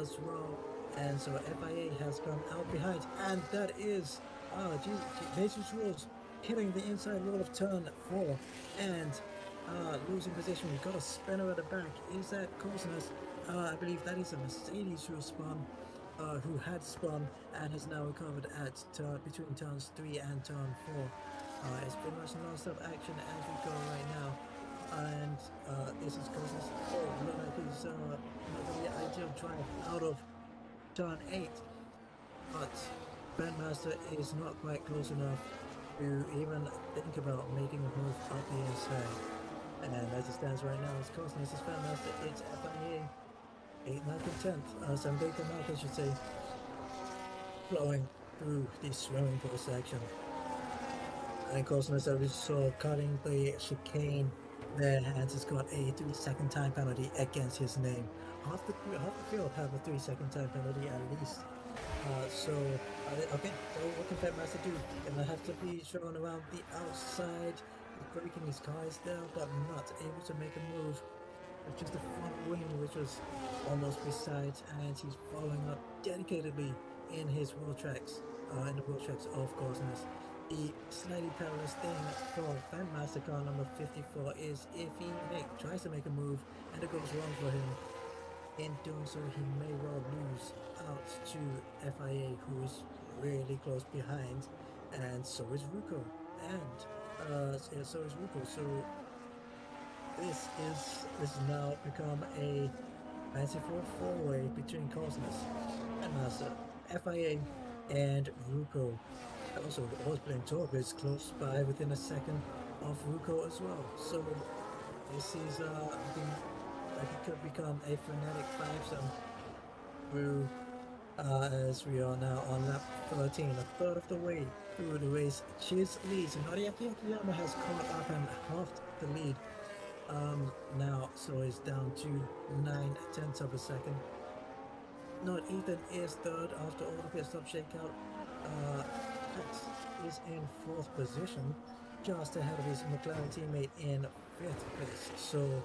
as well. And so FIA has come out behind, and that is Jesus Rules hitting the inside wall of turn 4 and losing position. We've got a spinner at the back. Is that Cosness? I believe that is a Mercedes who spun, who had spun and has now recovered at between turns 3 and turn 4. It's pretty much non-stop action as we go right now, and this is Cosmos. Oh, look like he's not the ideal drive out of turn 8, but Grandmaster is not quite close enough to even think about making a move up the inside. And as it stands right now, it's Cosmos, it's Grandmaster, it's FIA 8th, 9th, and 10th, some data mark I should say, flowing through the swimming pool section. And Cosmos, as we saw, cutting the chicane there, and has got a 3-second time penalty against his name. Half the field have a 3-second time penalty at least. Okay, so what can Fatmaster do? Gonna have to be shown around the outside, breaking his cars there, but not able to make a move. It's just the front wing, which was almost beside, and he's following up dedicatedly in his wheel tracks, in the wheel tracks of Cosmos. The slightly perilous thing for Fatmaster car number 54 is if he tries to make a move and it goes wrong for him, in doing so he may well lose out to FIA, who is really close behind, and so is Ruko, and so is Ruko. So this has now become a fancy four-way between Cosmos, Fatmaster, FIA, and Ruko. Also, the Horseplane Torp is close by, within a second of Ruko as well. So this is looking like it could become a frenetic five-some through as we are now on lap 13, a third of the way through the race. Chiz leads, and Noriaki Akiyama has caught up and halved the lead now, so it's down to 9/10 of a second. Not Ethan is third after all the pit stop shakeout. Fax is in 4th position, just ahead of his McLaren teammate in 5th place. So,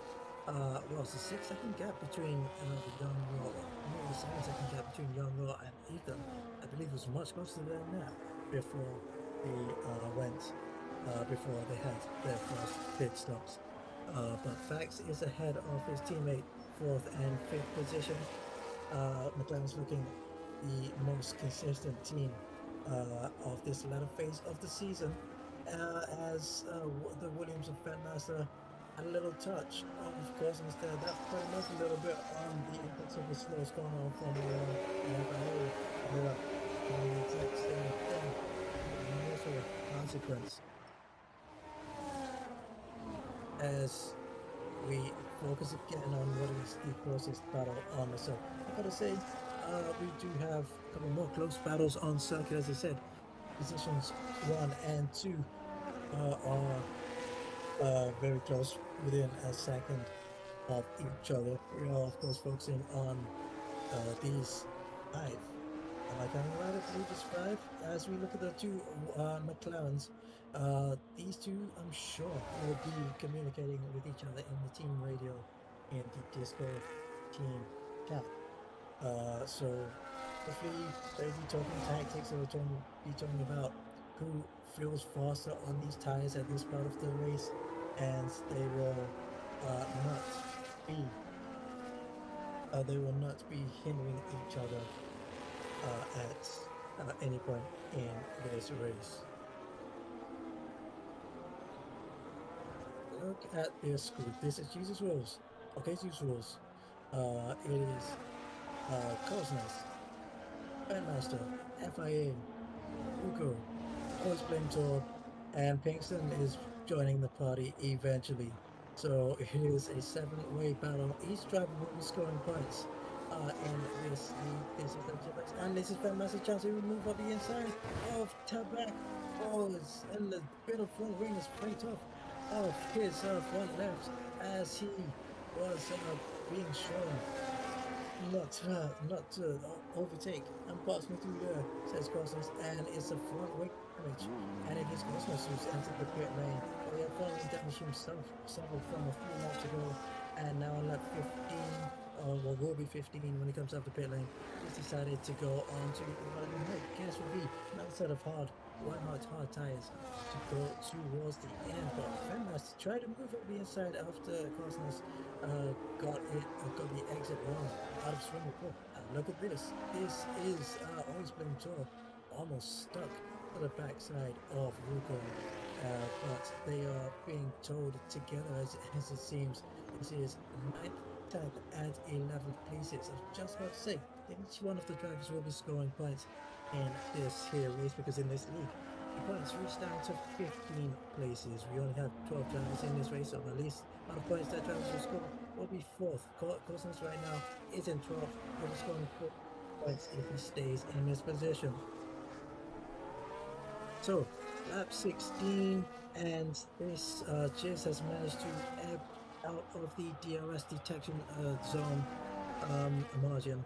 it's a 6-second gap between Young Will, a 7-second gap between Young Will and Ethan. I believe it was much closer than that before before they had their first pit stops. But Fax is ahead of his teammate, 4th and 5th position. McLaren's looking the most consistent team of this latter phase of the season, as the Williams and Fatmaster had a little touch of course instead. That pretty much a little bit on the inputs of the slowest corner from the exact same thing, and also a consequence, as we focus again on what is the closest battle on the circuit. I gotta say, we do have a couple more close battles on circuit, as I said. Positions 1 and 2 are very close, within a second of each other. We are, of course, focusing on these 5. Am I counting right? I believe it's 5. As we look at the 2 McLarens, these 2, I'm sure, will be communicating with each other in the team radio, in the Discord team chat. So hopefully they'll be talking tactics, they'll be talking about who feels faster on these tires at this part of the race, and they will not be hindering each other at any point in this race. Look at this group. This is Jesus Rules. Okay, Jesus Rules. It is Cosness, Bandmaster, FIA, Ugo, Always Blame Tor, and Pinkston is joining the party eventually. So it is a 7-way battle. Each driver will be scoring points in this league. This is the Jibbex, and this is Bandmaster Chance to move up the inside of Tabak. And the bit of front wing is right off of his front left as he was being shown not to overtake and pass me through there, says Cosmos, and it's a front wing damage, and it is Cosmos who's entered the pit lane. We have front wing damage himself suffered from a few laps ago, and now on lap 15, well, will be 15 when he comes out the pit lane, he's decided to go on to what I guess would be another set of hard tires to go towards the end. But Fenmaster tried to move up the inside after Cosmos got the exit wrong out of swing. Look at this. This is Always Blame Tor, almost stuck to the backside of Ruko. But they are being towed together as it seems. This is 9th, 10th, and 11th places. I was just about to say, each one of the drivers will be scoring points in this here race, because in this league, the points reach down to 15 places. We only have 12 drivers in this race, so the least amount of points that drivers will score will be 4th. Cosmos right now is in 12th, will be scoring 4 points if he stays in this position. So, lap 16, and this Jizz has managed to ebb out of the DRS detection zone margin.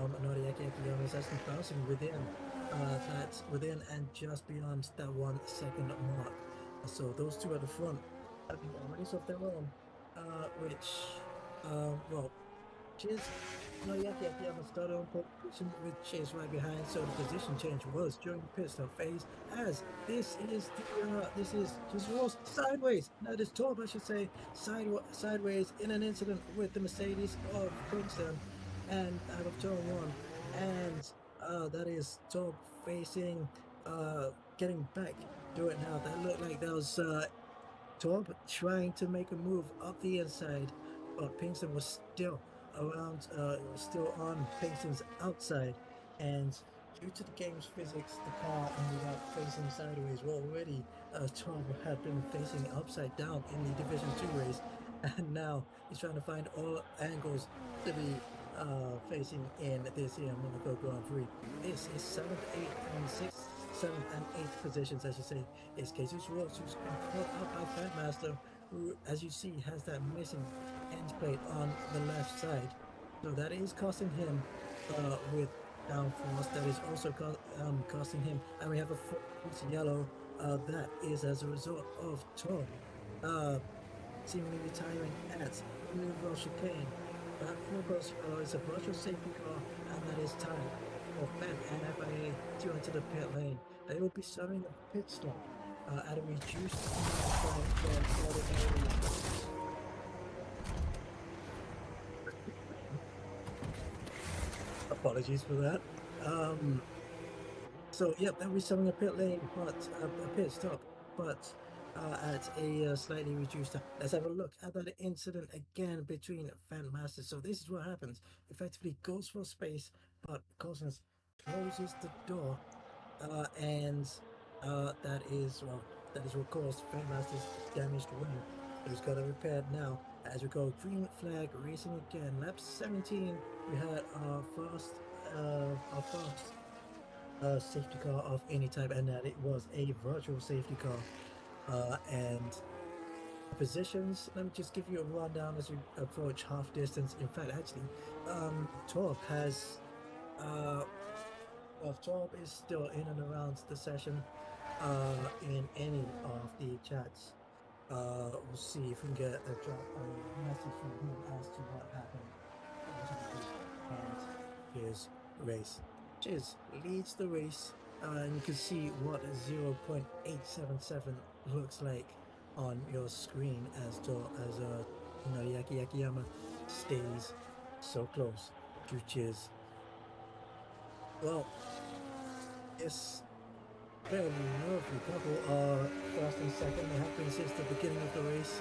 Noriaki is actually bouncing within and just beyond that 1 second mark. So those 2 at the front have a race of their own, well, Chiz, Noriaki started on pole position with Chase right behind, so the position change was during the pit stop phase, as this is just rolls sideways. Now this Torb, I should say, sideways in an incident with the Mercedes of Kingston and out of turn 1, and that is Torb facing getting back to it now. That looked like that was Torb trying to make a move up the inside, but Pinkston was still around, still on Pinkston's outside, and due to the game's physics, the car ended up facing sideways. Well, already Torb had been facing upside down in the Division 2 race, and now he's trying to find all angles to be facing in this here Monaco Grand Prix. This is 7th, 8th, and 6th, 7th, and 8th positions, as you say. It's Jesus Ross, who's been caught up by Fatmaster, who, as you see, has that missing end plate on the left side. So that is costing him with downforce. That is also costing him. And we have a full yellow. That is as a result of Tor seemingly retiring at Newville Chicane. That foremost is a virtual safety car, and that is time for Ben and FIA to enter the pit lane. They will be serving a pit stop at a reduced time than ordinary. Apologies for that. So yep, they'll be serving a pit lane, but a pit stop, but at a slightly reduced time. Let's have a look at that incident again between Fanmaster. So this is what happens. Effectively goes for space, but Cosmos closes the door, and that is what caused Fanmaster's damaged wing. He's got it repaired now, As we go, green flag racing again. Lap 17, we had our first safety car of any type, and that it was a virtual safety car. And positions, let me just give you a rundown as we approach half distance. In fact, actually, Torb has well, Torb is still in and around the session in any of the chats. We'll see if we can get a drop a message from him as to what happened. And his race. Chiz leads the race, and you can see what 0.877 looks like on your screen as Noriaki Akiyama stays so close to Chiz. Well, it's fairly lovely couple are first and second. They have been since the beginning of the race,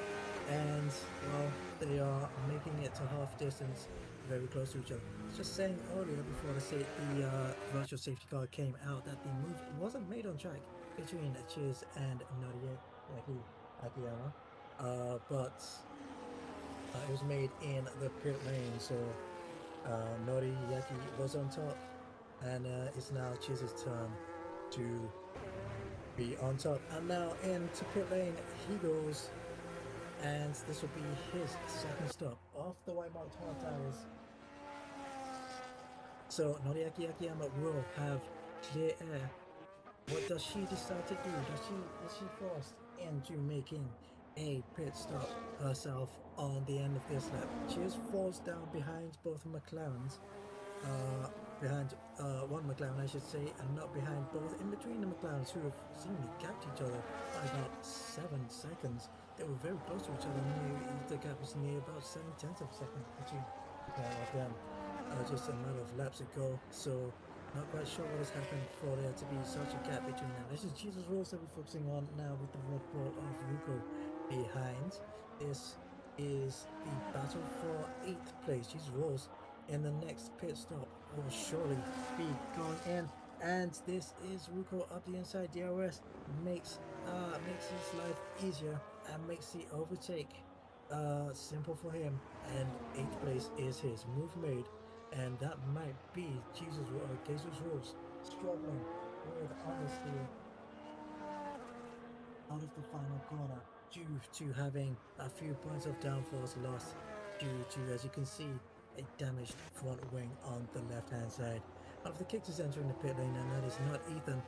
and well, they are making it to half distance, very close to each other. Just saying earlier before the virtual safety car came out that the move wasn't made on track between Chiz and Noriaki Akiyama, but it was made in the pit lane. So Noriaki was on top, and it's now Chiz's turn to be on top. And now into pit lane he goes, and this will be his second stop off the white marked hard tires. So Noriaki Akiyama will have clear air. What does she decide to do? Is she forced into making a pit stop herself on the end of this lap? Chiz falls down behind both McLarens, behind one McLaren I should say, and not behind both, in between the McLarens, who have seemingly gapped each other by about 7 seconds. They were very close to each other. The gap was near about 7/10 of a second between the pair of them. Just a matter of laps ago, so not quite sure what has happened for there to be such a gap between them. This is Jesus Rules that we're focusing on now, with the Red Bull of Ruko behind. This is the battle for 8th place. Jesus Rules in the next pit stop will surely be going in, and this is Ruko up the inside. DRS makes his life easier and makes the overtake simple for him, and 8th place is his. Move made. And that might be Jesus Rules struggling with understeer out of the final corner due to having a few points of downforce lost due to, as you can see, a damaged front wing on the left hand side. One of the kicks is entering the pit lane, and that is not Ethan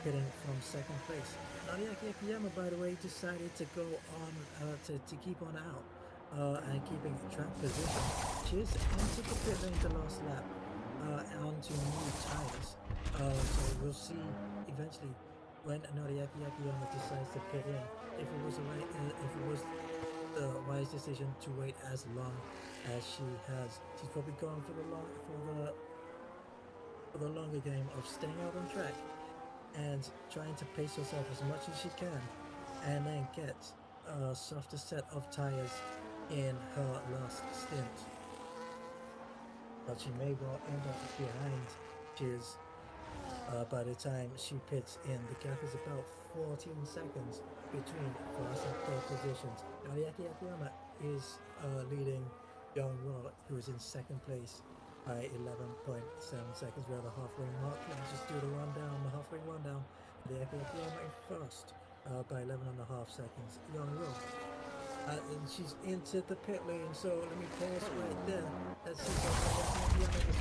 pitting from 2nd place. Noriaki Akiyama, by the way, decided to go on to keep on out. And keeping track position. Chiz entered the pit lane the last lap onto new tires. So we'll see eventually when Noriaki Akiyama decides to pit in if it was the wise decision to wait as long as she has. She's probably gone for the longer game of staying out on track and trying to pace herself as much as she can, and then get a softer set of tires in her last stint. But she may well end up behind Chiz by the time she pits in. The gap is about 14 seconds between first and third positions. Noriaki Akiyama is leading Young Will, who is in 2nd place by 11.7 seconds. We're at the halfway mark. Let's just do the rundown, the halfway rundown. Noriaki Akiyama in first by 11.5 seconds. Young Will. And she's into the pit lane, so let me pause right there. Let's see what Noriaki is going to do.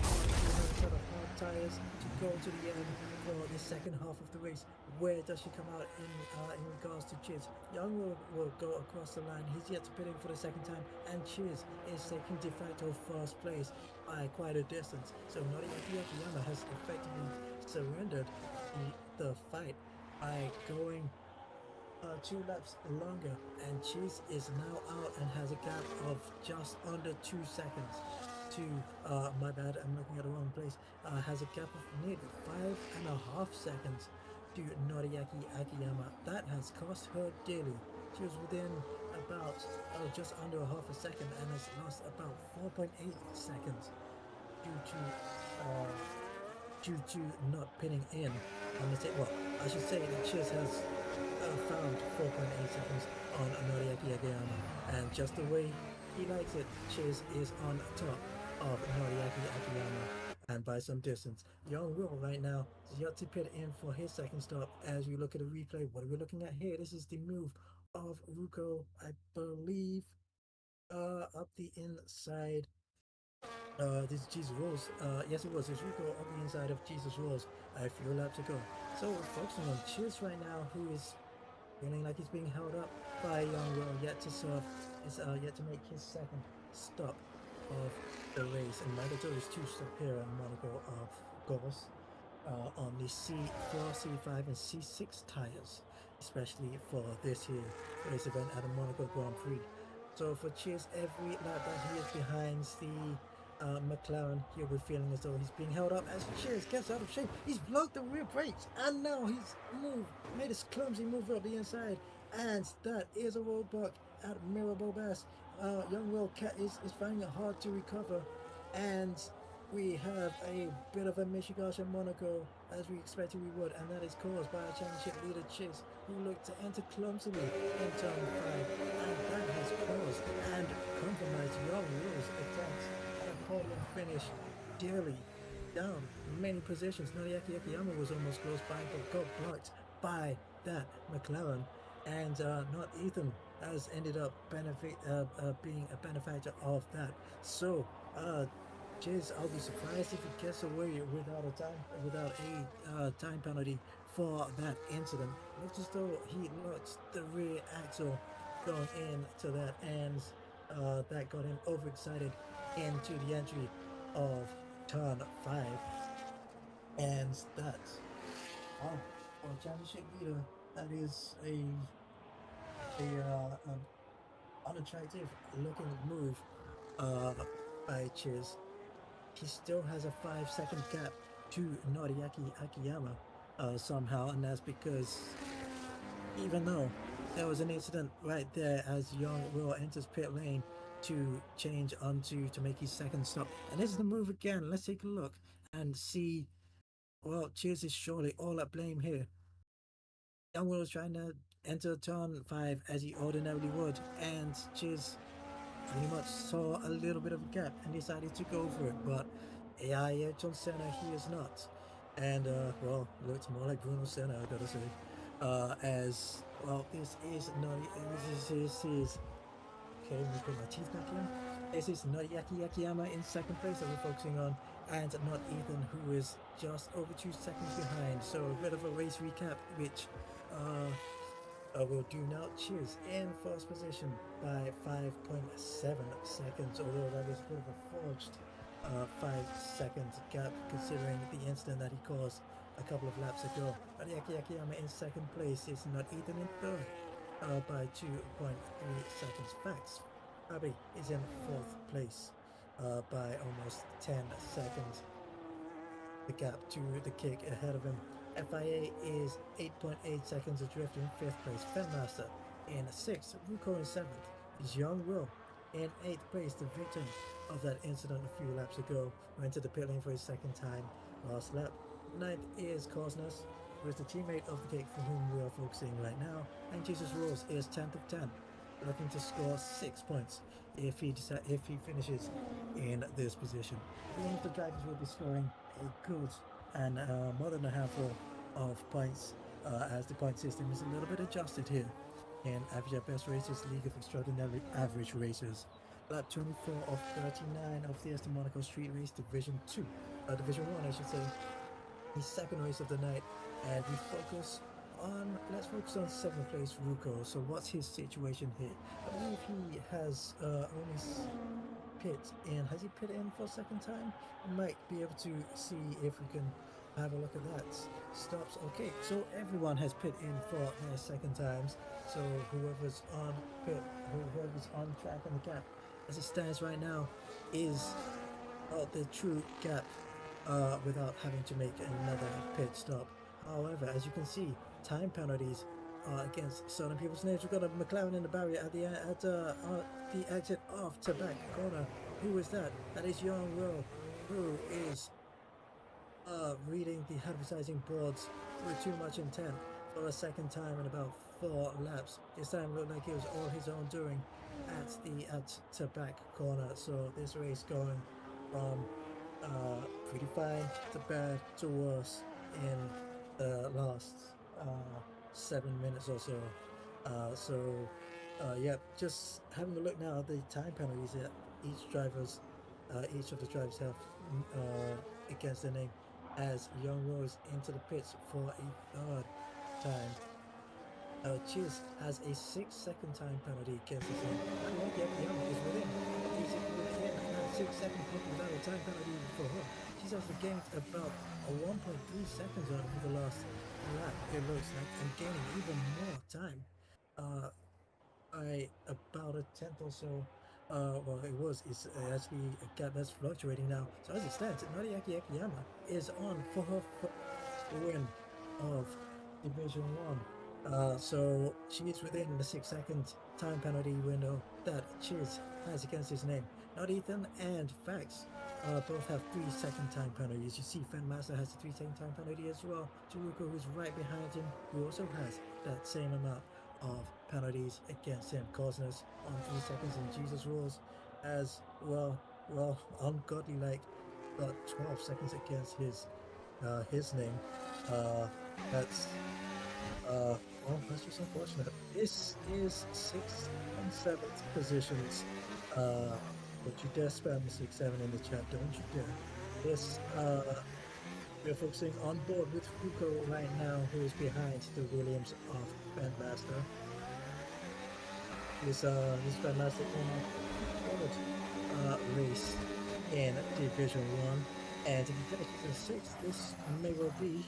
Another set of hard tires to go to the end for the second half of the race. Where does she come out in regards to Chiz? Young will go across the line. He's yet to pit in for the second time, and Chiz is taking de facto first place by quite a distance. So Noriaki Akiyama has effectively surrendered the fight by going 2 laps longer, and Chiz is now out and has a gap of just under 2 seconds to my bad, I'm looking at the wrong place. Has a gap of nearly 5.5 seconds to Noriaki Akiyama. That has cost her dearly. She was within about just under half a second and has lost about 4.8 seconds due to not pinning in I'm gonna say, well, I should say that Chiz has found 4.8 seconds on Noriaki Akiyama, and just the way he likes it, Chiz is on top of Noriaki Akiyama, and by some distance. Young Will right now is yet to pit in for his second stop. As we look at the replay, what are we looking at here? This is the move of Ruko, I believe, up the inside. This is Jesus Rose. Yes, it was. It's Ruko up the inside of Jesus Rose a few laps ago. So we're focusing on Chiz right now, who is feeling like he's being held up by Young Will, yet to serve, is yet to make his second stop of the race. And Michael is two-stop here in Monaco, of course, on the C4, C5, and C6 tires, especially for this here race event at the Monaco Grand Prix. So for Chiz, every lap that he is behind the McLaren, he'll be feeling as though he's being held up as Chiz gets out of shape. He's blocked the rear brakes, and now he's made a clumsy move up the inside, and that is a roadblock at Mirabel Bass. Young Will is finding it hard to recover, and we have a bit of a Michigash in Monaco, as we expected we would, and that is caused by our championship leader Chiz, who looked to enter clumsily in turn 5, and that has caused and compromised Young Will's attempts at a podium finish dearly down many positions. Noriaki Akiyama was almost close by, but got blocked by that McLaren, and not Ethan has ended up being a benefactor of that. So Chiz, I'll be surprised if he gets away without a time penalty for that incident. Looks as though he lost the rear axle going into that, and that got him overexcited into the entry of turn 5, and that's for a championship leader, that is an unattractive looking move by Chiz. He still has a 5-second gap to Noriaki Akiyama somehow, and that's because even though there was an incident right there as Young Will enters pit lane to change onto to make his second stop, and this is the move again. Let's take a look and see. Well, Chiz is surely all at blame here. Young Will is trying to enter turn 5 as he ordinarily would, and Chiz pretty much saw a little bit of a gap and decided to go for it, but Ayrton Senna, he is not. And well, looks more like Bruno Senna, I gotta say. As well, this is okay, let me put my teeth back in. This is Noriaki Akiyama in second place that we're focusing on, and not Ethan, who is just over 2 seconds behind. So a bit of a race recap, which we'll do now. Chiz in first position by 5.7 seconds, although that is a bit of a forged 5-second gap considering the incident that he caused a couple of laps ago. Noriaki Akiyama in second place is not Ethan in third by 2.3 seconds. Facts, Abe is in fourth place by almost 10 seconds. The gap to the kick ahead of him. FIA is 8.8 seconds adrift in 5th place. Fenmaster in 6th. Ruko in 7th. Is Young Will in 8th place, the victim of that incident a few laps ago, who entered the pit lane for his second time last lap. 9th is Cosness, who is the teammate of the kick for whom we are focusing right now. And Jesus Rose is 10th of 10, looking to score 6 points if he finishes in this position. All of the drivers will be scoring a good and more than a handful of points as the point system is a little bit adjusted here in Average Best Racers League of Extraordinary Average Racers. Lap 24 of 39 of the Fiesta Monaco Street Race Division 2, Division 1 I should say, the second race of the night, and let's focus on 7th place Ruko. So what's his situation here? I believe he has only has he pit in for a second time? I might be able to see if we can have a look at that. Stops. Okay, so everyone has pit in for their second times. So whoever's on track on the gap, as it stands right now, is the true gap without having to make another pit stop. However, as you can see, time penalties against certain people's names. We've got a McLaren in the barrier at the exit of Tobacco Corner. Who is that? That is Young Will, who is reading the advertising boards with too much intent for a second time in about 4 laps. This time looked like it was all his own doing at back corner. So this race going from pretty fine to bad to worse in the last 7 minutes or so. Yeah, just having a look now at the time penalties that each of the drivers have against their name, as Young Rose into the pits for a 3rd time. Chiz has a 6-second time penalty against his name. Yama is within. He's within that 6-second time penalty for her. She's actually gained about a 1.3 seconds over the last lap, it looks like, and gaining even more time. By about a tenth or so. Well, it's actually a gap that's fluctuating now. So as it stands, Noriaki Akiyama is on for her win of Division 1. So she is within the 6-second time penalty window that Chiz has against his name. Not Ethan and Fax both have 3-second time penalties. You see Fenmaster has a 3-second time penalty as well. Chiruko, who's right behind him, who also has that same amount of penalties against him, causing us on 3 seconds in Jesus rules as well, ungodly like, but 12 seconds against his name. That's just unfortunate. This is 6th and 7th positions. But you dare spam the 6-7 in the chat, don't you dare. This we're focusing on board with Fuko right now, who is behind the Williams of Bandmaster. This Bandmaster in a race in Division 1, and if he finishes in 6th, this may well be,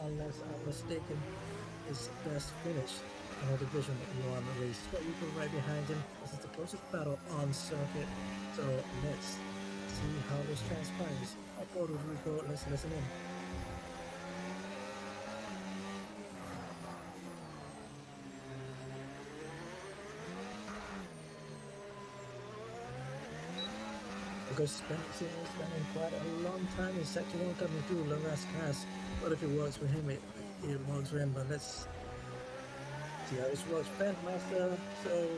unless I'm mistaken, his best finish in a Division 1 race. But we go right behind him. This is the closest battle on circuit, so let's see how this transpires. Aboard with Rico, let's listen in. Because spending quite a long time in Sector 1 coming through Loras Pass. But if it works for him, it works for him. But let's see how this works. Bandmaster, so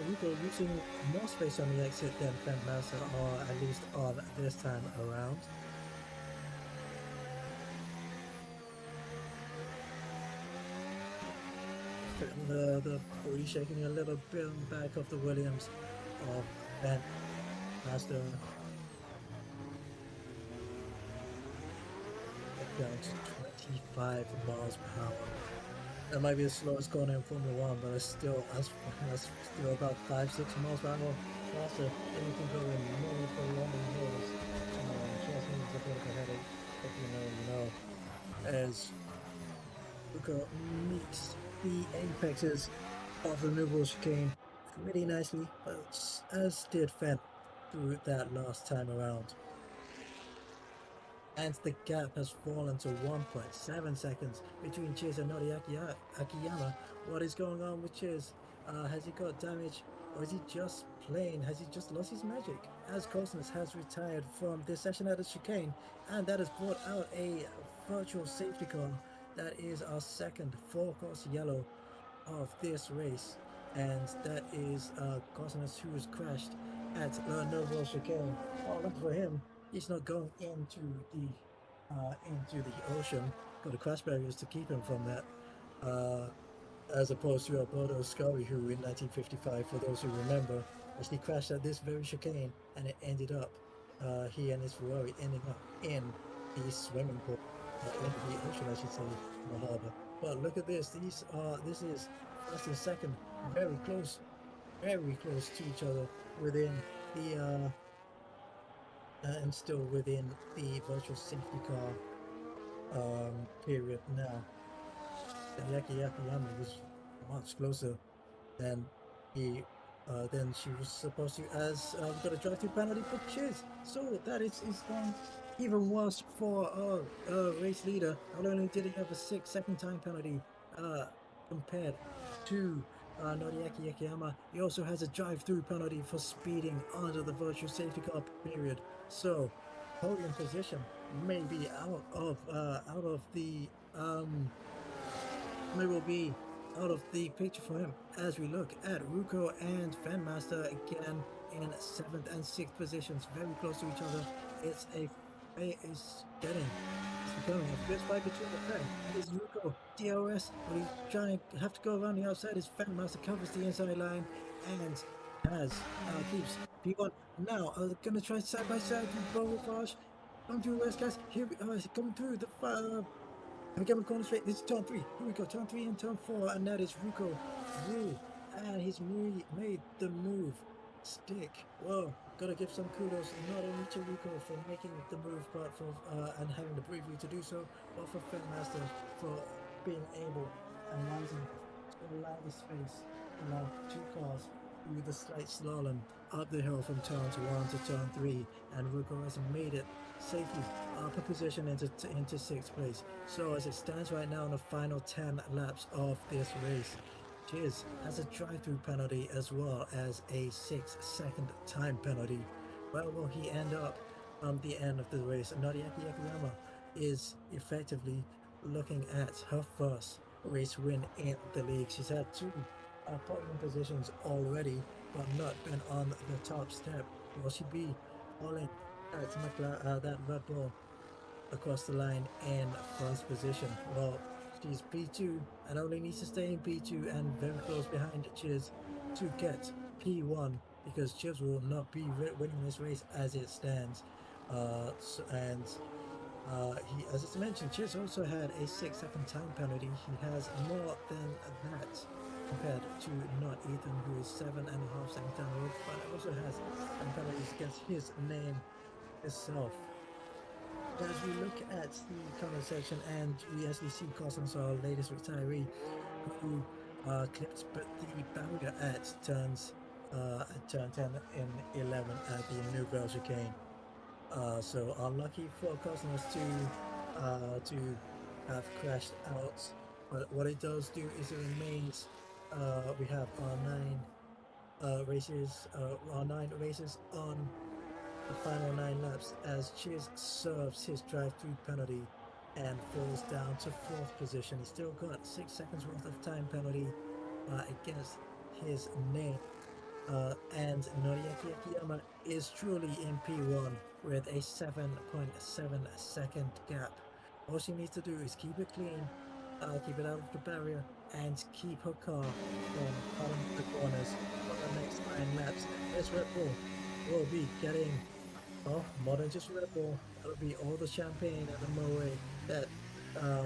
Rico using more space on the exit than Bandmaster, or at least on this time around. The booty shaking a little bit on the back of the Williams of Bandmaster. Down to 25 miles per hour. That might be the slowest corner in Formula 1, but it's still about 5-6 miles per hour faster than you can go in multiple London hills. Trust me, it's a bit of a headache, if you know. As Luca meets the apexes of the Newville chicane pretty nicely, but as did Fenn through that last time around. And the gap has fallen to 1.7 seconds between Chiz and Noriaki Akiyama. What is going on with Chiz? Has he got damage, or is he just plain? Has he just lost his magic? As Cosness has retired from this session at the chicane, and that has brought out a virtual safety car. That is our second 4-course yellow of this race, and that is Cosness, who has crashed at the Novo chicane. Oh, look for him. He's not going into the ocean. Got the crash barriers to keep him from that. As opposed to Alberto Ascari, who in 1955, for those who remember, actually crashed at this very chicane, and it ended up, he and his Ferrari ending up in the swimming pool, in the ocean, I should say, in the harbour. But look at this. This is first and second, very close to each other within the. And still within the virtual safety car period now. Yaki Akiyama was much closer than than she was supposed to, as we got a drive-through penalty for Chiz. So that is going even worse for our race leader. Not only did he have a 6-second time penalty compared to Noriaki Akiyama, he also has a drive-through penalty for speeding under the virtual safety car period. So, podium position maybe out of the maybe will be out of the picture for him as we look at Ruko and Fanmaster again in 7th and 6th positions, very close to each other. It's becoming a fist fight between the pair. Is Ruko DOS, but he's trying to have to go around the outside. His Fanmaster covers the inside line and keeps P1 now. Gonna try side by side with Bovage. Come through, West guys. Here we are, coming through the we come corner straight. This is turn 3. Here we go. Turn 3 and turn 4, and that is Ruko through. And he's made the move stick. Whoa, gotta give some kudos not only to Ruko for making the move, but for and having the bravery to do so, but for Fanmaster for being able and rising to allow the space, allow 2 cars through the slight slalom up the hill from turns 1 to turn 3, and Ruko has made it safely up a position into 6th place. So as it stands right now in the final 10 laps of this race, Chiz has a drive-through penalty as well as a 6-second time penalty. Where will he end up on the end of the race? Noriaki Akiyama is effectively looking at her first race win in the league. She's had 2 podium positions already, but not been on the top step. Will she be falling at that Red Bull across the line in first position? Well, she's P2 and only needs to stay in P2 and very close behind Chiz to get P1, because Chiz will not be winning this race as it stands. He, as it's mentioned, Chiz also had a 6-second time penalty. He has more than that compared to not Ethan, who is 7.5 seconds down the road, but also has some penalties against his name itself. As we look at the comment section, and we actually see Cosmos, our latest retiree, who clipped the barrier at turn 10 in 11 at the Nouvelle Chicane. So unlucky for Cosmos to have crashed out, but what it does do is it remains. We have our 9 races on the final 9 laps as Chiz serves his drive-through penalty and falls down to 4th position. He's still got 6 seconds worth of time penalty against his name. And Noriaki Akiyama is truly in P1 with a 7.7 second gap. All she needs to do is keep it clean, keep it out of the barrier, and keep her car from cutting the corners for the next 9 laps. This Red Bull will be getting more than just Red Bull. It'll be all the champagne and the Moe that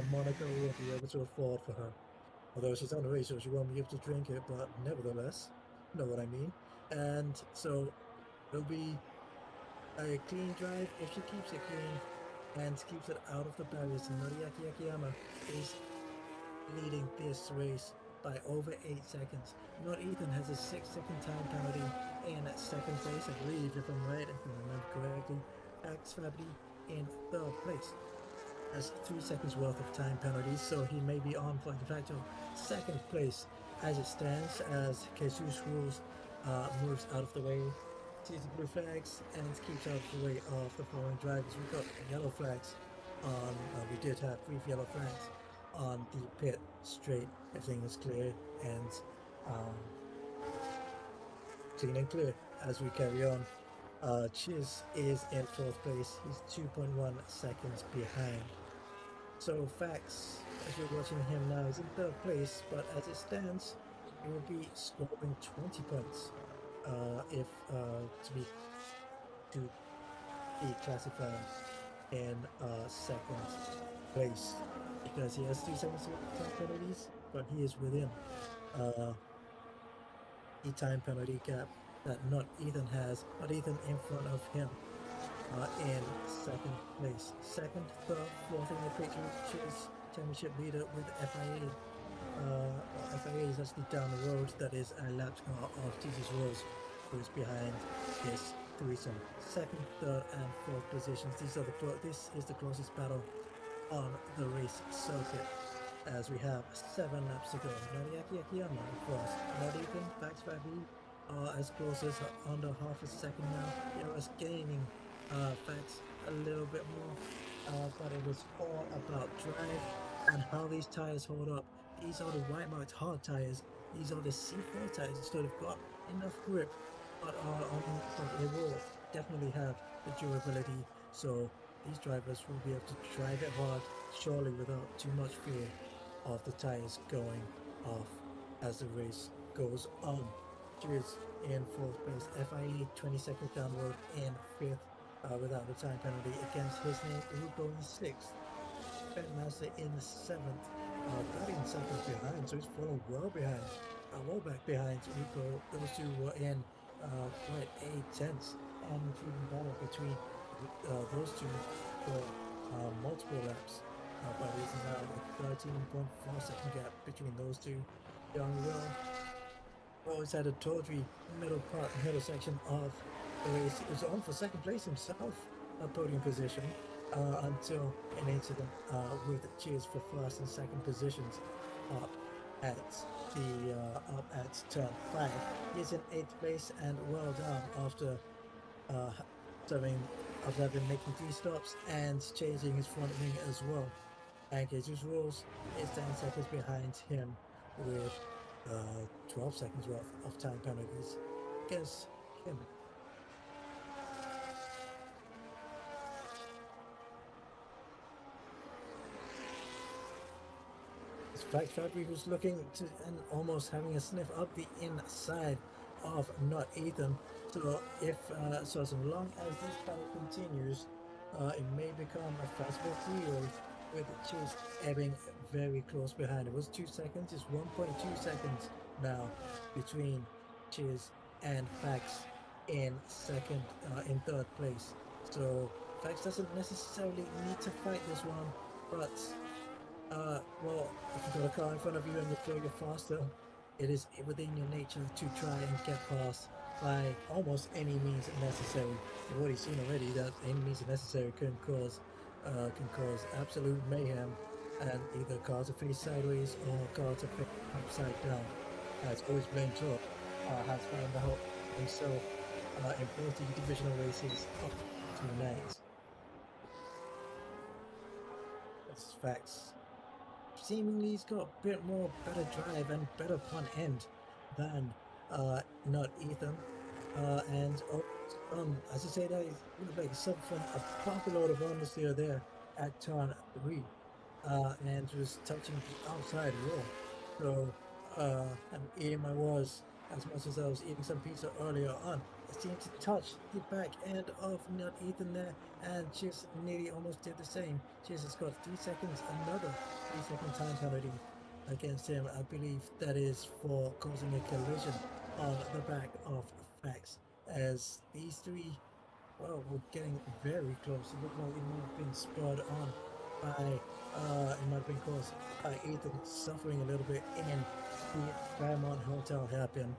Monaco will be able to afford for her. Although she's on the race, so she won't be able to drink it, but nevertheless, you know what I mean. And so it'll be a clean drive if she keeps it clean and keeps it out of the barriers. And Noriaki Akiyama is leading this race by over 8 seconds. Not Ethan has a 6-second time penalty in 2nd place, I believe, if I'm right, if I remember correctly. Max Fabry in 3rd place has 3 seconds worth of time penalties, so he may be on for de facto 2nd place as it stands, as Jesus Rules moves out of the way, sees the blue flags, and keeps out of the way of the following drivers. We've got yellow flags on, we did have 3 yellow flags on the pit straight. Everything is clear and clean and clear as we carry on. Chiz is in 4th place. He's 2.1 seconds behind. So Fax, as you're watching him now, is in 3rd place, but as it stands, he will be scoring 20 points if to be classified in 2nd place, because he has 2 seconds of time penalties, but he is within the time penalty gap that not Ethan has, but Ethan in front of him in 2nd place. 2nd, 3rd, 4th in the picture, Chiz championship leader with FIA. FIA is actually down the road. That is a lap car of Jesus Rose, who is behind this threesome. 2nd, 3rd, and 4th positions. This is the closest battle on the race circuit, as we have 7 laps to go. Noriaki Akiyama first. Not Ethan, Fax Fabi are as close as under half a second now. Yours gaining Fax a little bit more but it was all about drive and how these tires hold up. These are the white marked hard tires. These are the C4 tires, so they've got enough grip, but they will definitely have the durability. So these drivers will be able to drive it hard, surely without too much fear of the tires going off as the race goes on. Cheers in fourth place, FIE 20 seconds down the road in fifth without the time penalty against his name, Rupo in sixth, Ben Master in seventh, 13 seconds behind, so he's falling well behind, well back behind Rupo. Those two were in quite a tense and even battle between those two for multiple laps. But it's now a 13.4 second gap between those two. Young Will is at a tawdry middle section of the race. He was on for second place himself, a podium position, until an incident with Cheers for first and second positions up at turn 5. He's in 8th place and well down after having making 3 stops and changing his front wing as well. And Jesus Rules is 10 seconds behind him with 12 seconds worth of time penalties against him. It's Fact Factory who's looking to and almost having a sniff up the inside of not Ethan. So if so as long as this battle continues, it may become a fastball 3-0 with Chase ebbing very close behind. It was 2 seconds, it's 1.2 seconds now between Chase and Fax in third place. So Fax doesn't necessarily need to fight this one, but well, if you've got a car in front of you and you feel you're faster, it is within your nature to try and get past by almost any means necessary. You've already seen that any means necessary can cause absolute mayhem, and either cars are face sideways or cars are face upside down. As always, Blaine Top has found out himself in both the divisional races up to night. That's facts. Seemingly he's got a bit more better drive and better front end than not Ethan. And as I say, that he's like suffered from a bucket load of understeer there at turn 3, and was touching the outside wall. So I'm eating my words as much as I was eating some pizza earlier on. I seemed to touch the back end of not Ethan there, and Chase nearly almost did the same. Chase has got 3 seconds, another 3-second time penalty against him. I believe that is for causing a collision on the back of Fax, as these three, well, were getting very close. It looked like it might have been spurred on by, it might have been caused by Ethan suffering a little bit in the Fairmont Hotel hairpin.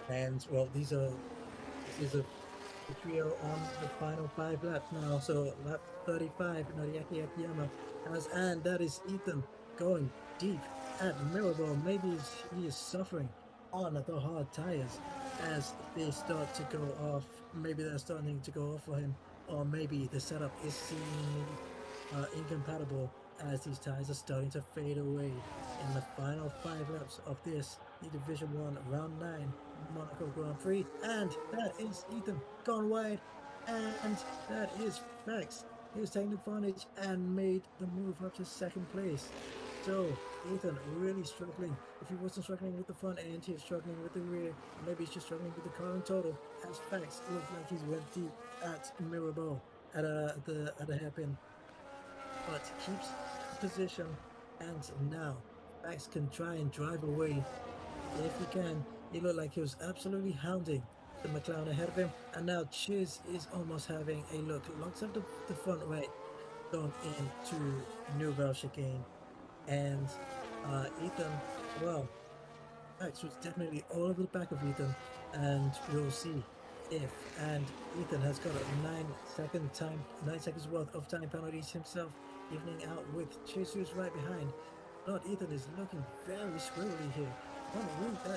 And well, this is a trio on the final 5 laps now. So lap 35, Noriaki Akiyama has, and that is Ethan going deep at Mirabel. Maybe he is suffering on the hard tires as they start to go off. Maybe they're starting to go off for him, or maybe the setup is seemingly incompatible as these tires are starting to fade away in the final 5 laps of this, the Division 1 Round 9 Monaco Grand Prix. And that is Ethan gone wide, and that is Fax. He was taking advantage and made the move up to 2nd place. So Ethan really struggling. If he wasn't struggling with the front end, he's struggling with the rear. Maybe he's just struggling with the car in total. As Fax looks like he's went deep at Mirabel at a hairpin, but keeps position. And now Fax can try and drive away if he can. He looked like he was absolutely hounding the McLaren ahead of him, and now Chiz is almost having a look. Locks up the front right, going into Nouvelle Chicane. And Ethan, well, Fax was definitely all over the back of Ethan, and we'll see if, and Ethan has got a 9 seconds worth of time penalties himself, evening out with Chiz, who's right behind. Not Ethan is looking very squirrely here. front wing, a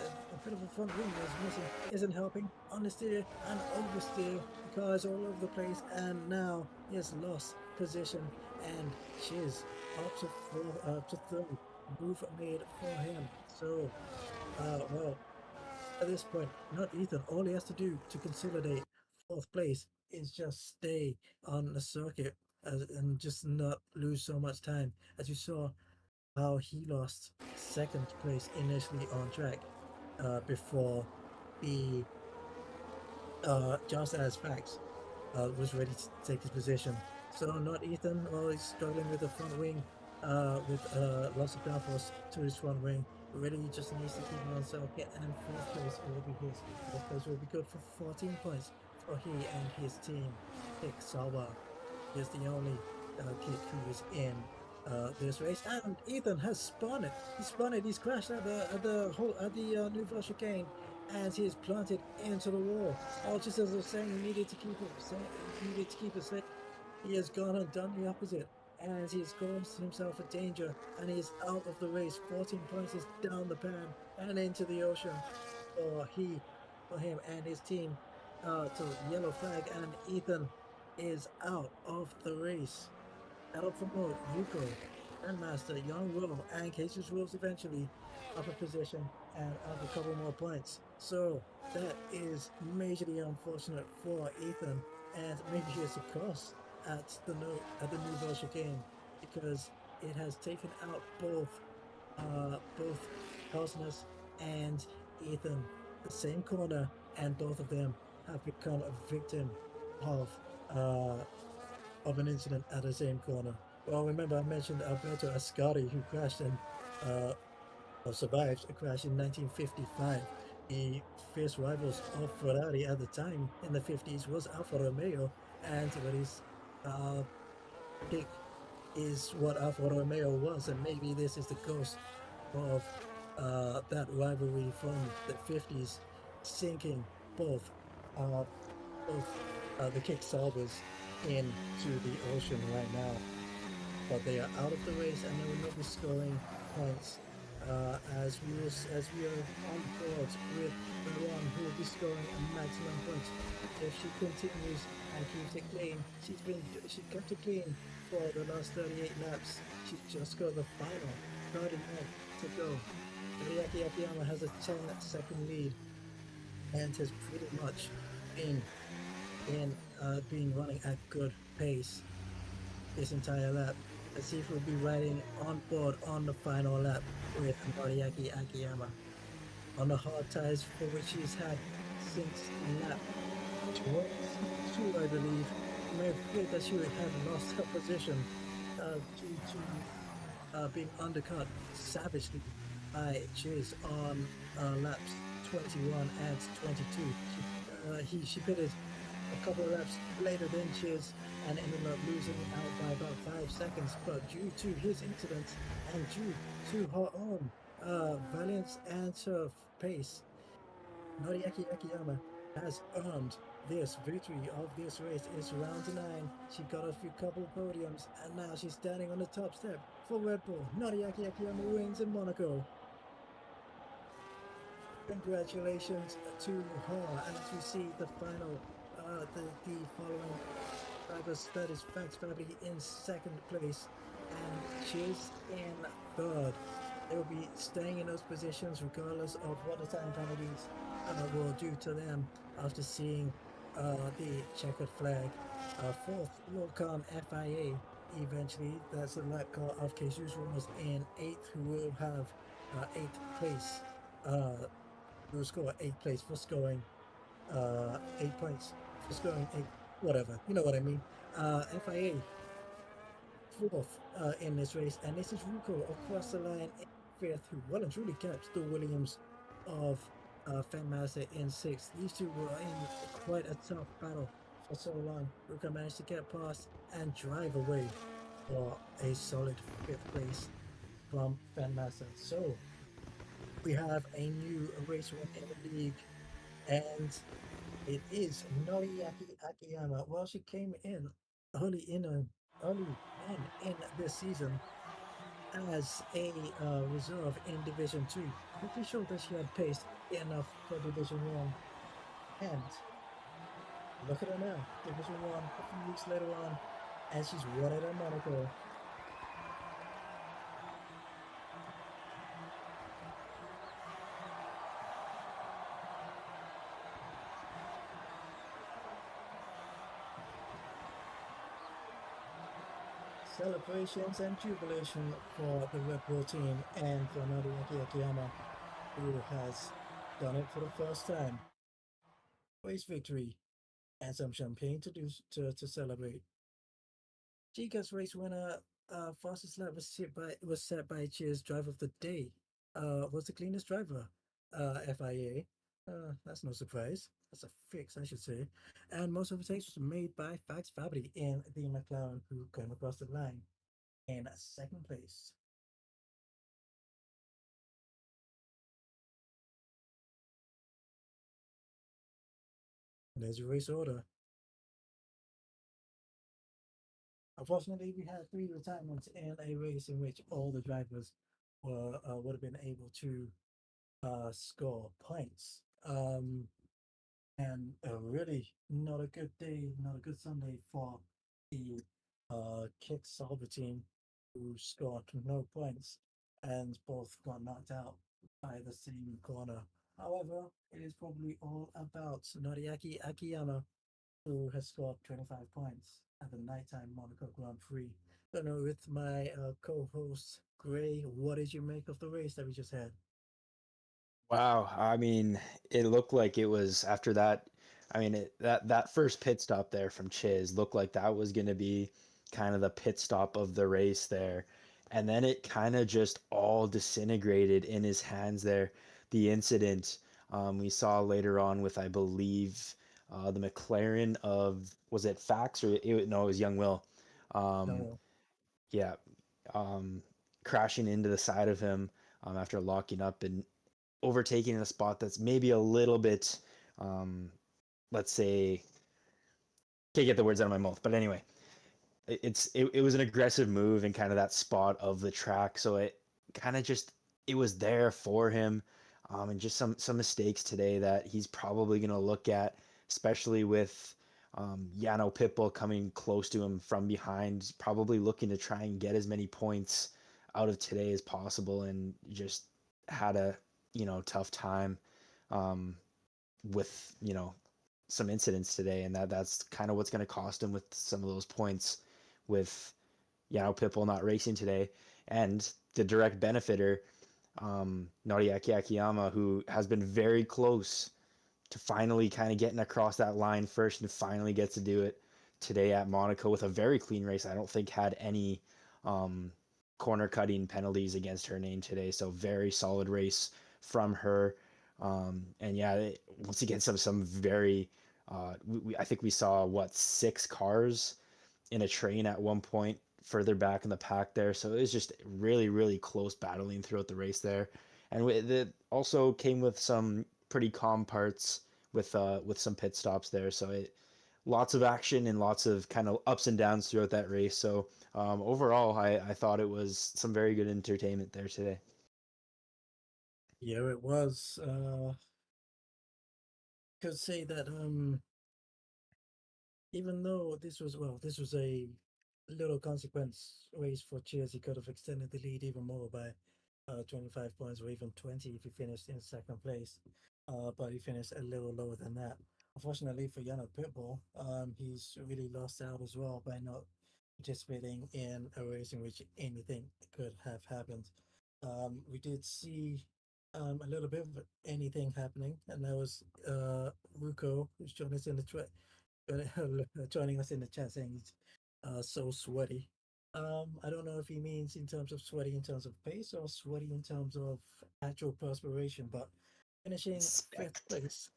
bit of a front wing is missing, isn't helping. Understeer and oversteer. The car is all over the place, and now he has lost position. And Chiz up to third. Move made for him. So, well, at this point, not Ethan. All he has to do to consolidate fourth place is just stay on the circuit and just not lose so much time. As you saw, how he lost second place initially on track before the Johnson as facts was ready to take his position. So not Ethan, well, he's struggling with the front wing with lots of downforce to his front wing. Really just needs to keep it on circuit, and fourth place will be his. Fourth place will be good for 14 points for he and his team. Kick Sawa is the only kid who is in this race, and Ethan has spun it. He spun it. He's crashed at the Nouvelle chicane, and he's planted into the wall. All just as I was saying, he needed to keep it safe. He has gone and done the opposite, and he's caused himself a danger, and he's out of the race. 14 points is down the pan and into the ocean for him and his team. To yellow flag, and Ethan is out of the race. That'll promote Yuko, Grandmaster, Young Will, and Cases Rules eventually up a position and up a couple more points. So that is majorly unfortunate for Ethan, and maybe it's a cost at the Nouvelle chicane, because it has taken out both Cosmos and Ethan, the same corner, and both of them have become a victim of an incident at the same corner. Well, remember I mentioned Alberto Ascari, who crashed and survived a crash in 1955. The fierce rivals of Ferrari at the time in the 50s was Alfa Romeo, and Ferrari's pick is what Alfa Romeo was, and maybe this is the ghost of that rivalry from the 50s, sinking both the Kick Saubers into the ocean right now. But they are out of the race, and they will not be scoring points as we are on board with the one who will be scoring a maximum points if she continues and keeps it clean. She kept it clean for the last 38 laps. She just got the final 30 minutes to go. Riaki Akiyama has a 10-second lead and has pretty much been running at good pace this entire lap. Let's see if we'll be riding on board on the final lap with Noriaki Akiyama on the hard tires for which he's had since lap 22, I believe. You may have feared that she would have lost her position due to being undercut savagely by Chiz on laps 21 and 22. She pitted a couple of laps later than Chiz and ended up losing out by about 5 seconds, but due to his incident and due to her own valiance and her pace, Noriaki Akiyama has earned this victory of this race. It's round 9. She got a few couple podiums, and now she's standing on the top step for Red Bull. Noriaki Akiyama wins in Monaco. Congratulations to her as we see the final, the following drivers. That is Fax Family in second place and Chiz in third. They will be staying in those positions regardless of what the time penalties will do to them after seeing the checkered flag. Fourth will come FIA eventually. That's the lap car of Jesus Ramos in 8th, who will have 8th place. Who will score 8th place for scoring 8 points. For scoring 8, whatever. You know what I mean. FIA fourth in this race, and this is Ruko across the line in 5th, who well and truly kept the Williams of Fanmaster in 6th. These two were in quite a tough battle for so long. Ruko managed to get past and drive away for a solid 5th place from Fanmaster. So we have a new race win in the league, and it is Noriaki Akiyama. Well, she came in early in this season as a reserve in Division Two. Pretty sure that she had pace enough for Division One. And look at her now, Division One. A few weeks later on, and she's won it in Monaco. Celebrations and jubilation for the Red Bull team and for Noriaki Akiyama, who has done it for the first time. Race victory and some champagne to celebrate. Chica's race winner, fastest lap was set by Cheers Driver of the Day. Was the cleanest driver, FIA. That's no surprise. That's a fix, I should say. And most overtakes was made by Fax Fabry in the McLaren, who came across the line in second place. There's your race order. Unfortunately, we had 3 retirements in a race in which all the drivers would have been able to score points. And really not a good day, not a good Sunday for the Kick Sauber team, who scored no points and both got knocked out by the same corner. However, it is probably all about Noriaki Akiyama, who has scored 25 points at the nighttime Monaco Grand Prix. So now with my co-host Gray, what did you make of the race that we just had? Wow, I mean, it looked like it was after that. I mean, that first pit stop there from Chiz looked like that was going to be kind of the pit stop of the race there, and then it kind of just all disintegrated in his hands there. The incident we saw later on with, I believe, the McLaren of, was it Fax or no, it was Young Will. Um, No, yeah, um, crashing into the side of him after locking up and overtaking in a spot that's maybe a little bit, um, let's say, can't get the words out of my mouth, but anyway, it was an aggressive move in kind of that spot of the track, so it kind of just, it was there for him, and just some mistakes today that he's probably going to look at, especially with Yano Pitbull coming close to him from behind, probably looking to try and get as many points out of today as possible, and just had a tough time um, with some incidents today, and that's kind of what's going to cost him with some of those points, with Pitbull not racing today, and the direct benefiter, Noriaki Akiyama, who has been very close to finally kind of getting across that line first and finally gets to do it today at Monaco with a very clean race. I don't think had any corner cutting penalties against her name today. So very solid race from her. And yeah, once again, some very, I think we saw what, 6 cars in a train at one point further back in the pack there. So it was just really, really close battling throughout the race there. And it also came with some pretty calm parts with some pit stops there. So lots of action and lots of kind of ups and downs throughout that race. So overall, I thought it was some very good entertainment there today. yeah, it was. Could say that even though this was a little consequence race for Cheers, he could have extended the lead even more by 25 points or even 20 if he finished in second place. But he finished a little lower than that. Unfortunately for Yano Pitbull, he's really lost out as well by not participating in a race in which anything could have happened. We did see a little bit of anything happening, and that was Ruko, who's joined us in the joining us in the chat, saying he's so sweaty. I don't know if he means in terms of sweaty in terms of pace or sweaty in terms of actual perspiration, but finishing fifth Respect. place,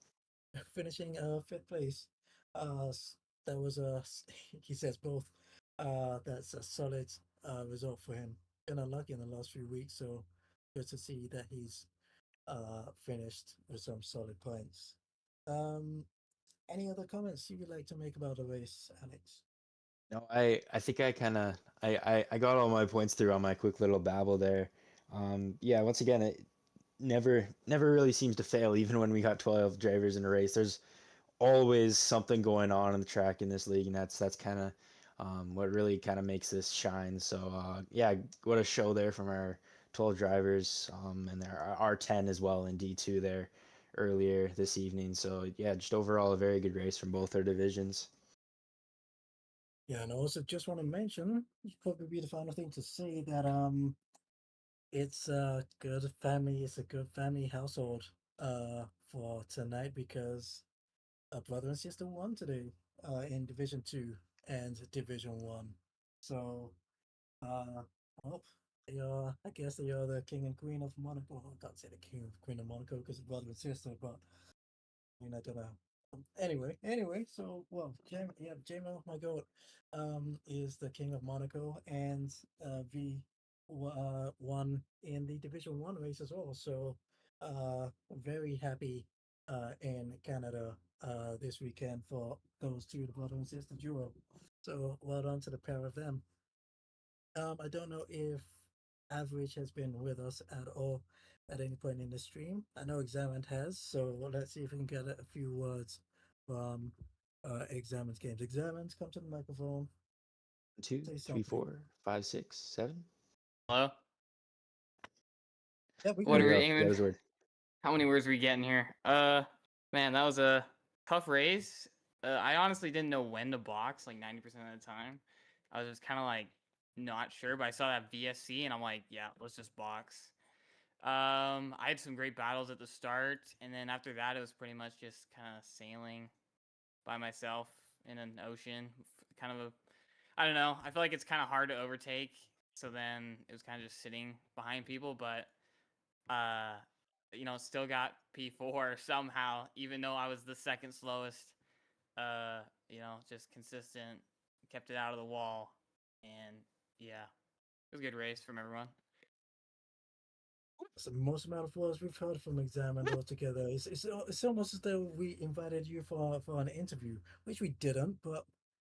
finishing fifth place. That was a he says both. That's a solid result for him. Been unlucky in the last few weeks, so good to see that he's finished with some solid points. Um, any other comments you would like to make about the race, Alex? No, I think I kind of I got all my points through on my quick little babble there. Yeah, once again, it never really seems to fail, even when we got 12 drivers in a race. There's always something going on the track in this league, and that's kind of what really kind of makes this shine. So yeah, what a show there from our 12 drivers, and our 10 as well in D2 there earlier this evening. So yeah, just overall a very good race from both our divisions. Yeah, and I also just want to mention, probably be the final thing to say that it's a good family household for tonight because a brother and sister won today in Division 2 and Division 1. So uh well, they are, I guess they are the king and queen of Monaco. I can't say the king and queen of Monaco because brother and sister, but I don't know. Anyway, so well, JMO, my goat, is the king of Monaco, and V won in the Division One race as well. So, very happy in Canada this weekend for those two, the brother and sister duo. So, well done to the pair of them. I don't know if Average has been with us at all at any point in the stream. I know Examined has, so let's see if we can get a few words from Examined's games. Examined, come to the microphone, Two, say three, something. 4, 5, 6, 7. Hello? Yeah, we What There are can. we we go. aiming? That was word. How many words are we getting here? Man, that was a tough race. I honestly didn't know when to box, like 90% of the time. I was just kind of like not sure, but I saw that VSC and I'm like, yeah, let's just box. I had some great battles at the start, and then after that, it was pretty much just kind of sailing by myself in an ocean. Kind of a, I don't know. I feel like it's kind of hard to overtake. So then it was kind of just sitting behind people, but uh, still got P4 somehow, even though I was the second slowest. Just consistent, kept it out of the wall, and yeah, it was a good race from everyone. It's the most amount of words we've heard from Examined altogether. It's almost as though we invited you for an interview, which we didn't, but